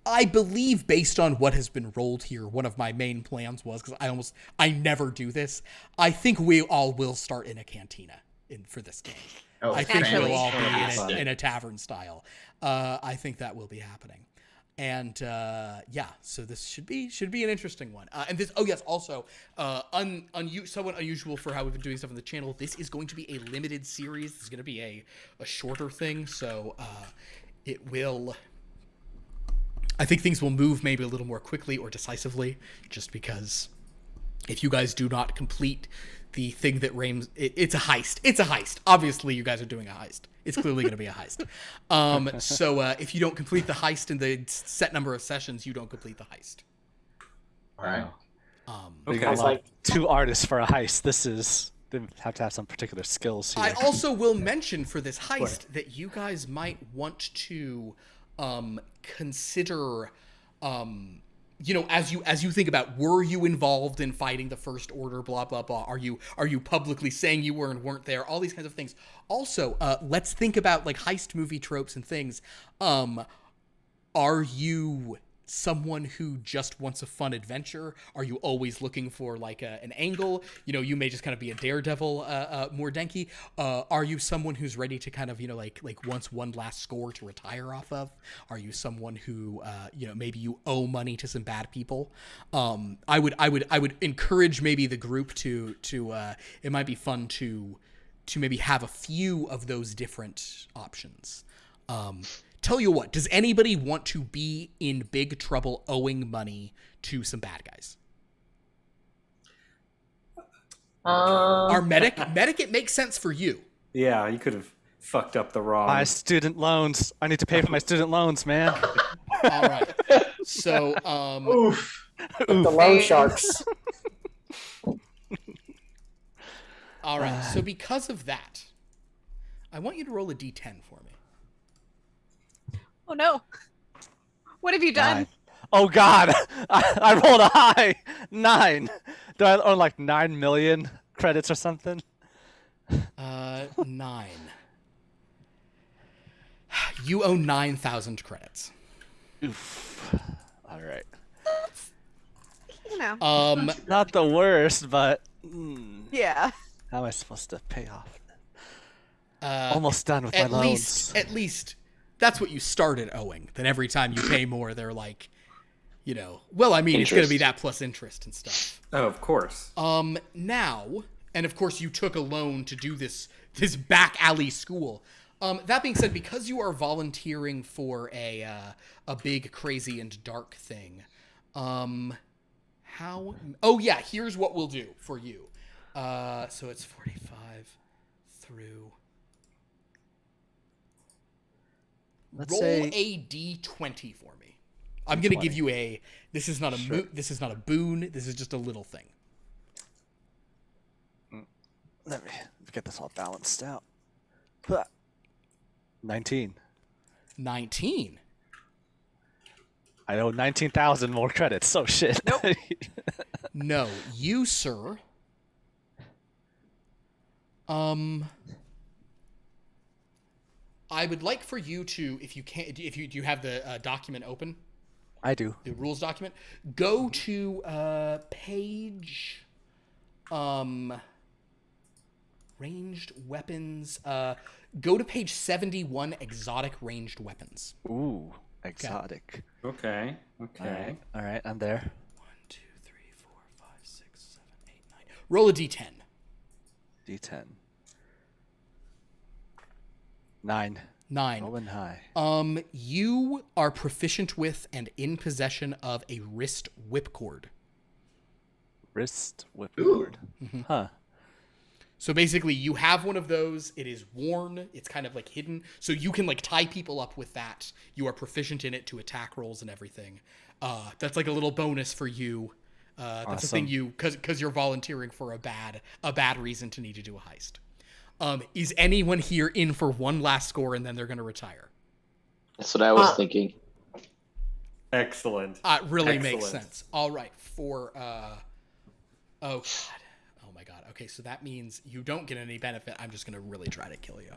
[SPEAKER 1] I believe based on what has been rolled here, one of my main plans was, because I never do this, I think we all will start in a cantina for this game.
[SPEAKER 2] Oh,
[SPEAKER 1] I think
[SPEAKER 6] Naturally.
[SPEAKER 1] we'll all
[SPEAKER 2] fantastic.
[SPEAKER 1] be in a tavern style. I think that will be happening. And yeah, so this should be an interesting one. And this, oh yes, also somewhat unusual for how we've been doing stuff on the channel. This is going to be a limited series. This is going to be a shorter thing, so it will. I think things will move maybe a little more quickly or decisively, just because if you guys do not complete the thing that Rames, it's a heist. It's a heist. Obviously, you guys are doing a heist. It's clearly going to be a heist. So if you don't complete the heist in the set number of sessions, you don't complete the heist.
[SPEAKER 2] All right.
[SPEAKER 5] We
[SPEAKER 3] Okay.
[SPEAKER 5] got
[SPEAKER 7] It's like
[SPEAKER 5] 2 artists for a heist. They have to have some particular skills here.
[SPEAKER 1] I also will mention for this heist that you guys might want to consider, as you think about, were you involved in fighting the First Order, blah blah blah. Are you publicly saying you were and weren't there? All these kinds of things. Also, let's think about like heist movie tropes and things. Are you someone who just wants a fun adventure? Are you always looking for like an angle? You may just kind of be a daredevil, more denky. Are you someone who's ready to kind of like wants one last score to retire off of? Are you someone who maybe you owe money to some bad people? I would encourage maybe the group to it might be fun to maybe have a few of those different options. Tell you what, does anybody want to be in big trouble owing money to some bad guys? Our medic, it makes sense for you.
[SPEAKER 3] Yeah, you could have fucked up the wrong.
[SPEAKER 5] My student loans. I need to pay for my student loans, man.
[SPEAKER 1] All right. So,
[SPEAKER 2] Oof.
[SPEAKER 7] the loan sharks.
[SPEAKER 1] all right. So because of that, I want you to roll a d10 for me.
[SPEAKER 6] Oh no. What have you done?
[SPEAKER 5] 9. Oh God, I rolled a high 9. Do I own like 9 million credits or something?
[SPEAKER 1] 9. You owe 9,000 credits.
[SPEAKER 5] Oof. All right. Not the worst, but
[SPEAKER 6] Yeah.
[SPEAKER 5] how am I supposed to pay off? Almost done with my
[SPEAKER 1] At
[SPEAKER 5] loans.
[SPEAKER 1] least that's what you started owing. Then every time you pay more, they're like, well, I mean, it's going to be that plus interest and stuff.
[SPEAKER 3] Oh, of course.
[SPEAKER 1] Now, and of course you took a loan to do this back alley school. That being said, because you are volunteering for a big, crazy, and dark thing, here's what we'll do for you. So it's 45 through.
[SPEAKER 5] Let's
[SPEAKER 1] Roll
[SPEAKER 5] say
[SPEAKER 1] a d20 for me. I'm going to give you this is not this is not a boon. This is just a little thing.
[SPEAKER 5] let me get this all balanced out. 19.
[SPEAKER 1] 19.
[SPEAKER 5] I owe 19,000 more credits. Oh shit.
[SPEAKER 6] Nope.
[SPEAKER 1] No, you, sir. I would like for you to, if you can, do you have the document open?
[SPEAKER 5] I do.
[SPEAKER 1] The rules document. Go to page, ranged weapons. Go to page 71, exotic ranged weapons.
[SPEAKER 5] Ooh, exotic.
[SPEAKER 3] Okay.
[SPEAKER 5] All right, I'm there.
[SPEAKER 1] 1, 2, 3, 4, 5, 6, 7, 8, 9. Roll a d10.
[SPEAKER 5] D10. 9.
[SPEAKER 1] 9.
[SPEAKER 5] Rolling high.
[SPEAKER 1] You are proficient with and in possession of a wrist whipcord.
[SPEAKER 5] Wrist whip
[SPEAKER 2] Ooh.
[SPEAKER 5] cord. Huh.
[SPEAKER 1] So basically, you have one of those. It is worn. It's kind of like hidden. So you can like tie people up with that. You are proficient in it to attack rolls and everything. That's like a little bonus for you. That's a thing you, because you're volunteering for a bad reason to need to do a heist. Is anyone here in for one last score and then they're going to retire?
[SPEAKER 4] That's what I was thinking.
[SPEAKER 3] Excellent.
[SPEAKER 1] Really
[SPEAKER 3] Excellent.
[SPEAKER 1] makes sense. All right. For, oh, God. Oh, my God. Okay, so that means you don't get any benefit. I'm just going to really try to kill you.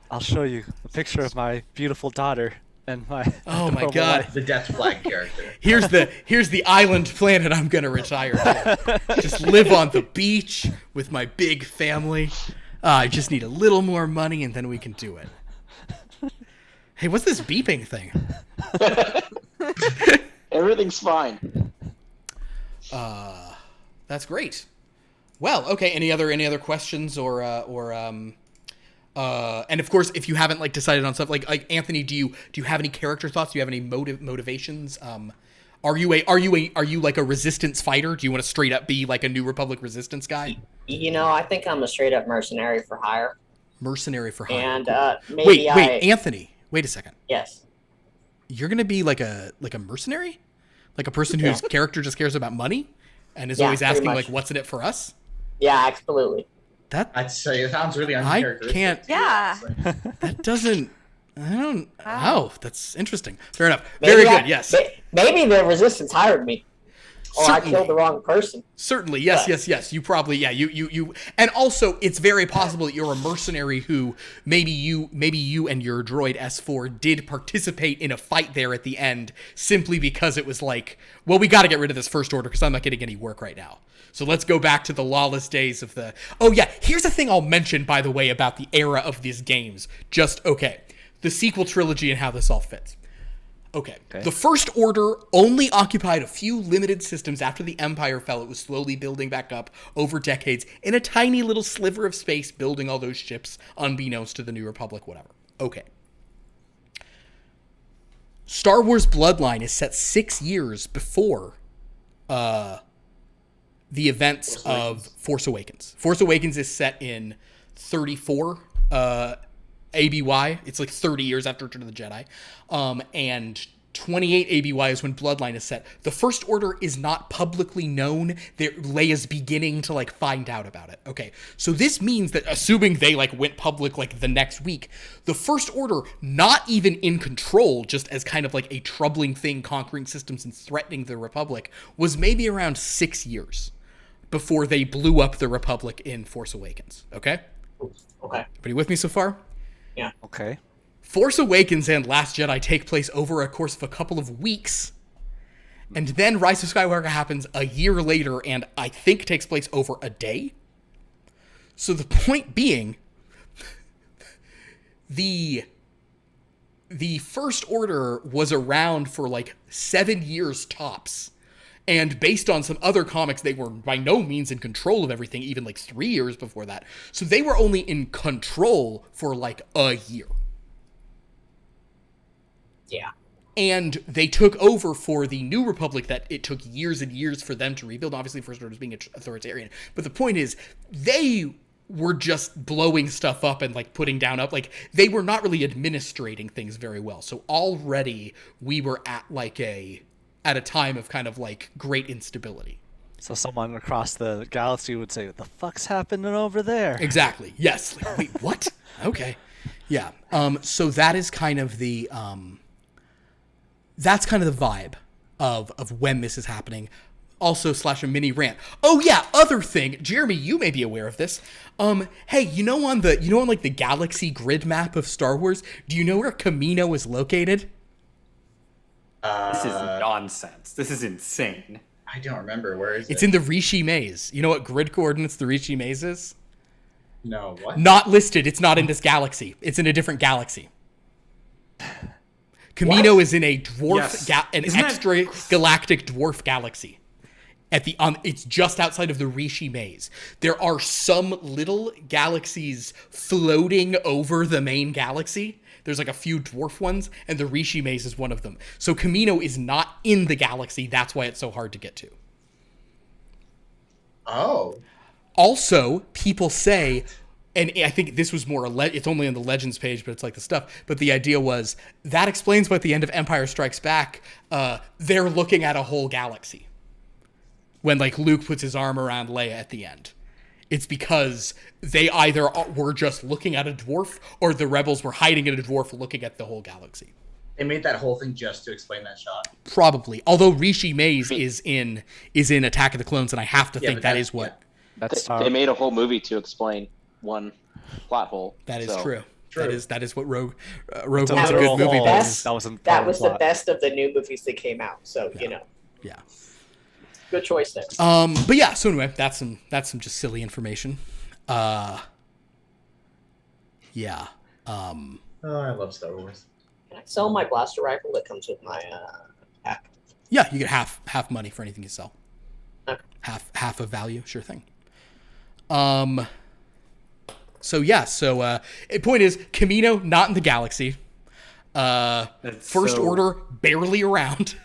[SPEAKER 5] I'll show you a picture of my beautiful daughter and my.
[SPEAKER 1] Oh, my
[SPEAKER 5] adorable
[SPEAKER 1] God.
[SPEAKER 5] wife.
[SPEAKER 2] The Death Flag character.
[SPEAKER 1] Here's the island planet I'm going to retire to. Just live on the beach with my big family. I just need a little more money and then we can do it. Hey, what's this beeping thing?
[SPEAKER 4] Everything's fine.
[SPEAKER 1] That's great. Well, okay. Any other questions or and of course, if you haven't like decided on stuff like Anthony, do you have any character thoughts? Do you have any motivations? Are you like a resistance fighter? Do you want to straight up be like a New Republic resistance guy?
[SPEAKER 7] I think I'm a straight up mercenary for hire.
[SPEAKER 1] Mercenary for hire.
[SPEAKER 7] And maybe
[SPEAKER 1] wait, Anthony. Wait a second.
[SPEAKER 7] Yes.
[SPEAKER 1] You're gonna be like a mercenary, like a person whose character just cares about money, and is always
[SPEAKER 7] pretty
[SPEAKER 1] asking
[SPEAKER 7] much.
[SPEAKER 1] like, "What's in it for us?"
[SPEAKER 7] Yeah, absolutely.
[SPEAKER 1] That
[SPEAKER 2] It sounds really
[SPEAKER 1] I
[SPEAKER 2] uncharacteristic.
[SPEAKER 1] can't.
[SPEAKER 6] Yeah.
[SPEAKER 1] That doesn't. I don't. Oh, that's interesting. Fair enough.
[SPEAKER 7] Maybe
[SPEAKER 1] Very good. Yes.
[SPEAKER 7] Maybe the resistance hired me. Or I
[SPEAKER 1] Certainly.
[SPEAKER 7] killed the wrong person.
[SPEAKER 1] Certainly, yes,
[SPEAKER 7] But-
[SPEAKER 1] yes. You probably, you, and also it's very possible that you're a mercenary who maybe you and your droid S4 did participate in a fight there at the end simply because it was like, well, we got to get rid of this First Order because I'm not getting any work right now. So let's go back to the lawless days of the. Oh yeah, here's a thing I'll mention by the way about the era of these games. The sequel trilogy and how this all fits. Okay. The First Order only occupied a few limited systems after the Empire fell. It was slowly building back up over decades in a tiny little sliver of space, building all those ships unbeknownst to the New Republic, whatever. Okay. Star Wars Bloodline is set 6 years before the events of Force Awakens. Force Awakens is set in 34 ABY. It's like 30 years after Return of the Jedi. And 28 ABY is when Bloodline is set. The First Order is not publicly known. Leia's beginning to like find out about it. Okay. So this means that assuming they like went public like the next week, the First Order, not even in control, just as kind of like a troubling thing conquering systems and threatening the Republic, was maybe around 6 years before they blew up the Republic in Force Awakens. Okay?
[SPEAKER 7] Okay.
[SPEAKER 1] Everybody with me so far?
[SPEAKER 7] Yeah.
[SPEAKER 5] Okay.
[SPEAKER 1] Force Awakens and Last Jedi take place over a course of a couple of weeks. And then Rise of Skywalker happens a year later and I think takes place over a day. So the point being, the First Order was around for like 7 years tops. And based on some other comics, they were by no means in control of everything, even like 3 years before that. So they were only in control for like a year.
[SPEAKER 7] Yeah.
[SPEAKER 1] And they took over for the New Republic that it took years and years for them to rebuild. Obviously, First Order is being authoritarian. But the point is, they were just blowing stuff up and like putting down up. Like they were not really administrating things very well. So already we were at a time of kind of like great instability.
[SPEAKER 5] So someone across the galaxy would say, "What the fuck's happening over there?"
[SPEAKER 1] Exactly. Yes. Like, wait, what? Okay. Yeah. So that is kind of the that's kind of the vibe of when this is happening. Also / a mini rant. Oh yeah, other thing, Jeremy, you may be aware of this. Hey, on like the galaxy grid map of Star Wars, do you know where Camino is located?
[SPEAKER 3] This is nonsense. This is insane.
[SPEAKER 2] I don't remember. Where is it?
[SPEAKER 1] It's in the Rishi Maze. You know what grid coordinates the Rishi Maze is?
[SPEAKER 2] No, what?
[SPEAKER 1] Not listed. It's not in this galaxy. It's in a different galaxy. Camino is in a dwarf, an extra galactic dwarf galaxy. It's just outside of the Rishi Maze. There are some little galaxies floating over the main galaxy. There's like a few dwarf ones, and the Rishi Maze is one of them. So Camino is not in the galaxy. That's why it's so hard to get to.
[SPEAKER 2] Oh.
[SPEAKER 1] Also, people say, and I think this was more, it's only on the Legends page, but it's like the stuff. But the idea was, that explains why at the end of Empire Strikes Back, they're looking at a whole galaxy. When like Luke puts his arm around Leia at the end. It's because they either were just looking at a dwarf, or the rebels were hiding in a dwarf looking at the whole galaxy.
[SPEAKER 2] They made that whole thing just to explain that shot.
[SPEAKER 1] Probably. Although Rishi Maze is in Attack of the Clones, and I have to think that is what...
[SPEAKER 4] They made a whole movie to explain one plot hole.
[SPEAKER 1] That is true.
[SPEAKER 2] True.
[SPEAKER 1] That is what Rogue One's a
[SPEAKER 7] That
[SPEAKER 1] good
[SPEAKER 7] was the
[SPEAKER 1] movie.
[SPEAKER 7] best-
[SPEAKER 5] That was
[SPEAKER 7] the best of the new movies that came out. So,
[SPEAKER 1] Yeah.
[SPEAKER 7] good choice there.
[SPEAKER 1] But yeah, so anyway, that's some just silly information. Yeah.
[SPEAKER 2] Oh, I love Star Wars.
[SPEAKER 7] Can I sell my blaster rifle that comes with my pack?
[SPEAKER 1] Yeah, you get half money for anything you sell.
[SPEAKER 7] Okay.
[SPEAKER 1] Half of value, sure thing. So yeah, point is, Camino not in the galaxy. First Order barely around.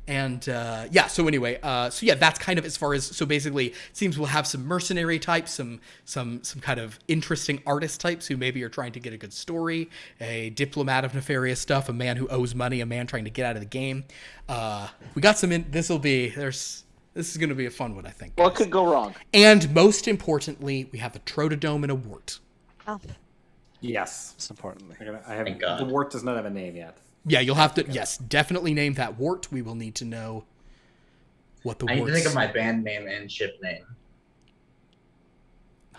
[SPEAKER 1] And so anyway, that's kind of as far as, so basically it seems we'll have some mercenary types, some kind of interesting artist types who maybe are trying to get a good story, a diplomat of nefarious stuff, a man who owes money, a man trying to get out of the game. We got some this is going to be a fun one, I think.
[SPEAKER 4] What could go wrong?
[SPEAKER 1] And most importantly, we have a Trotodome and a Wart.
[SPEAKER 6] Oh.
[SPEAKER 3] Yes.
[SPEAKER 5] Most importantly.
[SPEAKER 2] Thank God.
[SPEAKER 3] The wart does not have a name yet.
[SPEAKER 1] Yeah, you'll have to, definitely name that Wart. We will need to know what the
[SPEAKER 2] I need to
[SPEAKER 1] Wart's...
[SPEAKER 2] think of my band name and ship name.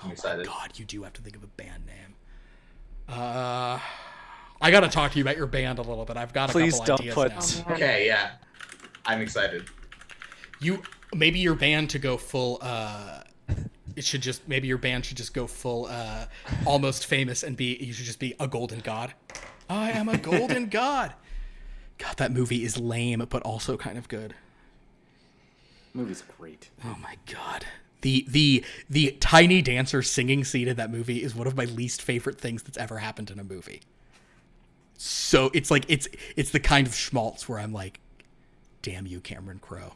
[SPEAKER 2] I'm excited.
[SPEAKER 1] Oh, God, you do have to think of a band name. I got to talk to you about your band a little bit. I've got a couple ideas now.
[SPEAKER 2] Okay, yeah. I'm excited.
[SPEAKER 1] Maybe your band to go full... maybe your band should just go full Almost Famous and you should just be a golden god. I am a golden god. God, that movie is lame, but also kind of good.
[SPEAKER 3] The movie's great.
[SPEAKER 1] Oh my God. The tiny dancer singing scene in that movie is one of my least favorite things that's ever happened in a movie. So it's like, it's the kind of schmaltz where I'm like, damn you, Cameron Crowe.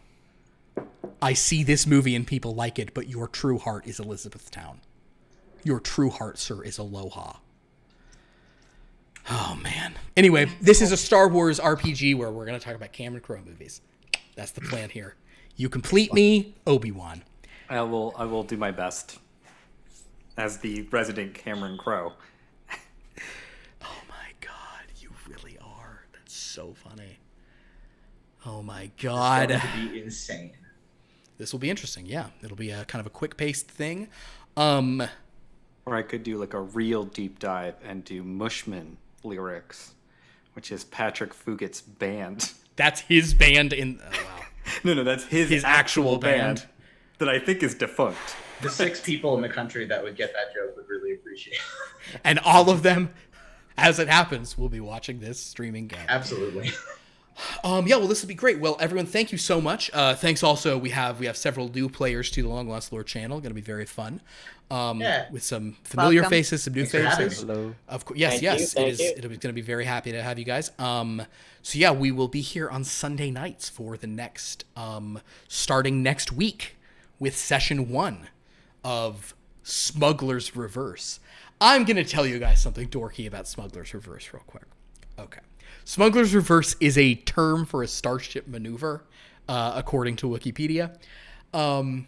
[SPEAKER 1] I see this movie and people like it, but your true heart is Elizabethtown. Your true heart, sir, is Aloha. Oh, man. Anyway, this is a Star Wars RPG where we're going to talk about Cameron Crowe movies. That's the plan here. You complete me, Obi-Wan.
[SPEAKER 3] I will do my best as the resident Cameron Crowe.
[SPEAKER 1] Oh, my God. You really are. That's so funny. Oh, my God.
[SPEAKER 2] It's going to be insane.
[SPEAKER 1] This will be interesting, yeah. It'll be a kind of a quick-paced thing.
[SPEAKER 3] Or I could do like a real deep dive and do Mushman lyrics, which is Patrick Fugit's band.
[SPEAKER 1] That's his band in... Oh, wow.
[SPEAKER 3] No, that's his actual band that I think is defunct.
[SPEAKER 2] The 6 people in the country that would get that joke would really appreciate it.
[SPEAKER 1] And all of them, as it happens, will be watching this streaming game.
[SPEAKER 2] Absolutely.
[SPEAKER 1] Yeah, well, this will be great. Well, everyone, thank you so much. Thanks also, we have several new players to the Long Lost Lore channel. Going to be very fun. With some familiar
[SPEAKER 6] Welcome.
[SPEAKER 1] faces, some new faces.
[SPEAKER 5] Hello.
[SPEAKER 1] Of course, yes,
[SPEAKER 7] Thank you.
[SPEAKER 1] It'll be going to be very happy to have you guys. So yeah, we will be here on Sunday nights for the next, starting next week with session 1 of Smuggler's Reverse. I'm going to tell you guys something dorky about Smuggler's Reverse real quick. Okay. Smuggler's Reverse is a term for a starship maneuver, according to Wikipedia. And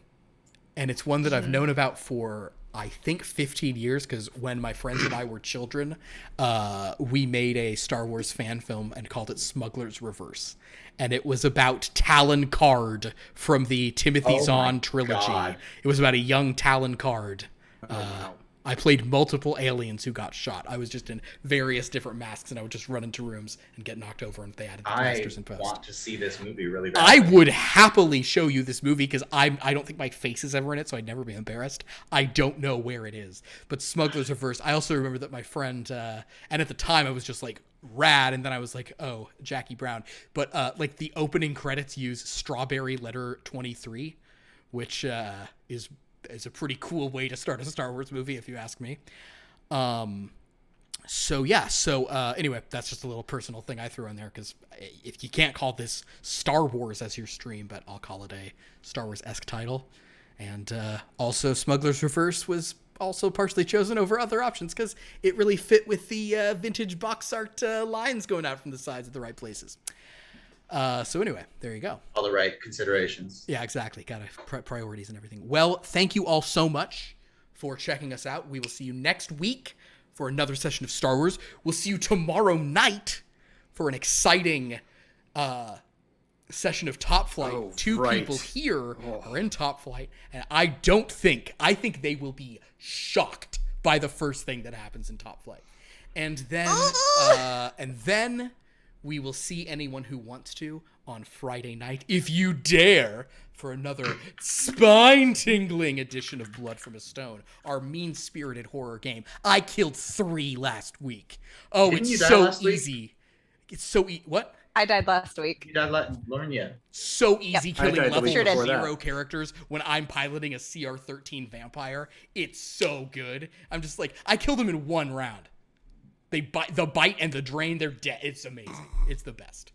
[SPEAKER 1] it's one that I've known about for I think 15 years, because when my friends and I were children, we made a Star Wars fan film and called it Smuggler's Reverse. And it was about Talon Card from the Timothy Zahn trilogy.
[SPEAKER 2] God.
[SPEAKER 1] It was about a young Talon Card.
[SPEAKER 3] Wow.
[SPEAKER 1] I played multiple aliens who got shot. I was just in various different masks, and I would just run into rooms and get knocked over, and they added the
[SPEAKER 2] I
[SPEAKER 1] blasters and post.
[SPEAKER 2] want to see this movie really
[SPEAKER 1] I
[SPEAKER 2] badly.
[SPEAKER 1] would happily show you this movie because I don't think my face is ever in it, so I'd never be embarrassed. I don't know where it is. But Smuggler's Reverse, I also remember that my friend, and at the time I was just like, rad, and then I was like, oh, Jackie Brown. But like the opening credits use Strawberry Letter 23, which is a pretty cool way to start a Star Wars movie, if you ask me. So anyway, that's just a little personal thing I threw in there, because if you can't call this Star Wars as your stream, but I'll call it a Star Wars-esque title. And also Smuggler's Reverse was also partially chosen over other options because it really fit with the vintage box art lines going out from the sides at the right places. So anyway, there you go.
[SPEAKER 2] All the right considerations.
[SPEAKER 1] Yeah, exactly. Got priorities and everything. Well, thank you all so much for checking us out. We will see you next week for another session of Star Wars. We'll see you tomorrow night for an exciting session of Top Flight.
[SPEAKER 3] Oh,
[SPEAKER 1] Two
[SPEAKER 3] right.
[SPEAKER 1] people here are in Top Flight, and I think they will be shocked by the first thing that happens in Top Flight. And then we will see anyone who wants to on Friday night, if you dare, for another spine-tingling edition of Blood from a Stone, our mean-spirited horror game. I killed 3 last week. Oh,
[SPEAKER 2] Didn't you
[SPEAKER 1] it's
[SPEAKER 2] die
[SPEAKER 1] so
[SPEAKER 2] last week?
[SPEAKER 1] easy. It's so what?
[SPEAKER 6] I died last week.
[SPEAKER 2] You died Lauren, yeah.
[SPEAKER 1] So easy
[SPEAKER 3] I
[SPEAKER 1] killing
[SPEAKER 3] died the
[SPEAKER 1] level
[SPEAKER 3] week
[SPEAKER 6] Sure did.
[SPEAKER 3] before
[SPEAKER 1] 0
[SPEAKER 3] that.
[SPEAKER 1] characters when I'm piloting a CR-13 vampire. It's so good. I'm just like, I killed him in 1 round. The bite and the drain, they're dead. It's amazing. It's the best.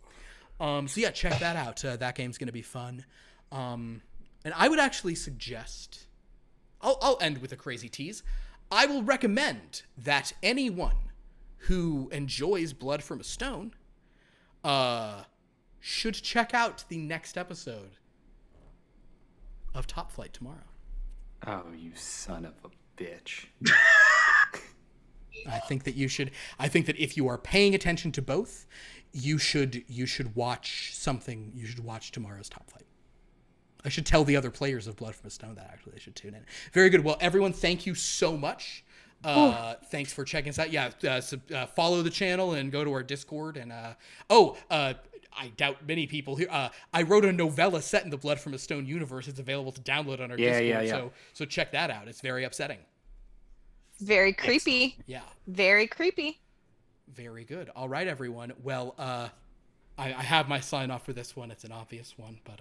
[SPEAKER 1] So yeah, check that out. That game's gonna be fun. And I would actually suggest, I'll end with a crazy tease. I will recommend that anyone who enjoys Blood from a Stone should check out the next episode of Top Flight tomorrow.
[SPEAKER 3] Oh, you son of a bitch.
[SPEAKER 1] I think that if you are paying attention to both, you should watch something. You should watch tomorrow's Top Flight. I should tell the other players of Blood from a Stone that actually they should tune in. Very good. Well, everyone, thank you so much. Thanks for checking us out. Yeah, follow the channel and go to our Discord. And I doubt many people here. I wrote a novella set in the Blood from a Stone universe. It's available to download on our Discord.
[SPEAKER 3] Yeah.
[SPEAKER 1] So check that out. It's very upsetting.
[SPEAKER 6] Very creepy.
[SPEAKER 1] Yeah.
[SPEAKER 6] Very creepy.
[SPEAKER 1] Very good. All right, everyone. Well, I have my sign off for this one. It's an obvious one, but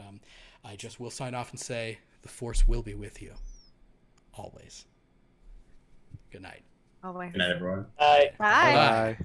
[SPEAKER 1] I just will sign off and say the Force will be with you always. Good night.
[SPEAKER 6] Always.
[SPEAKER 2] Good night, everyone.
[SPEAKER 7] Bye.
[SPEAKER 6] Bye.
[SPEAKER 5] Bye.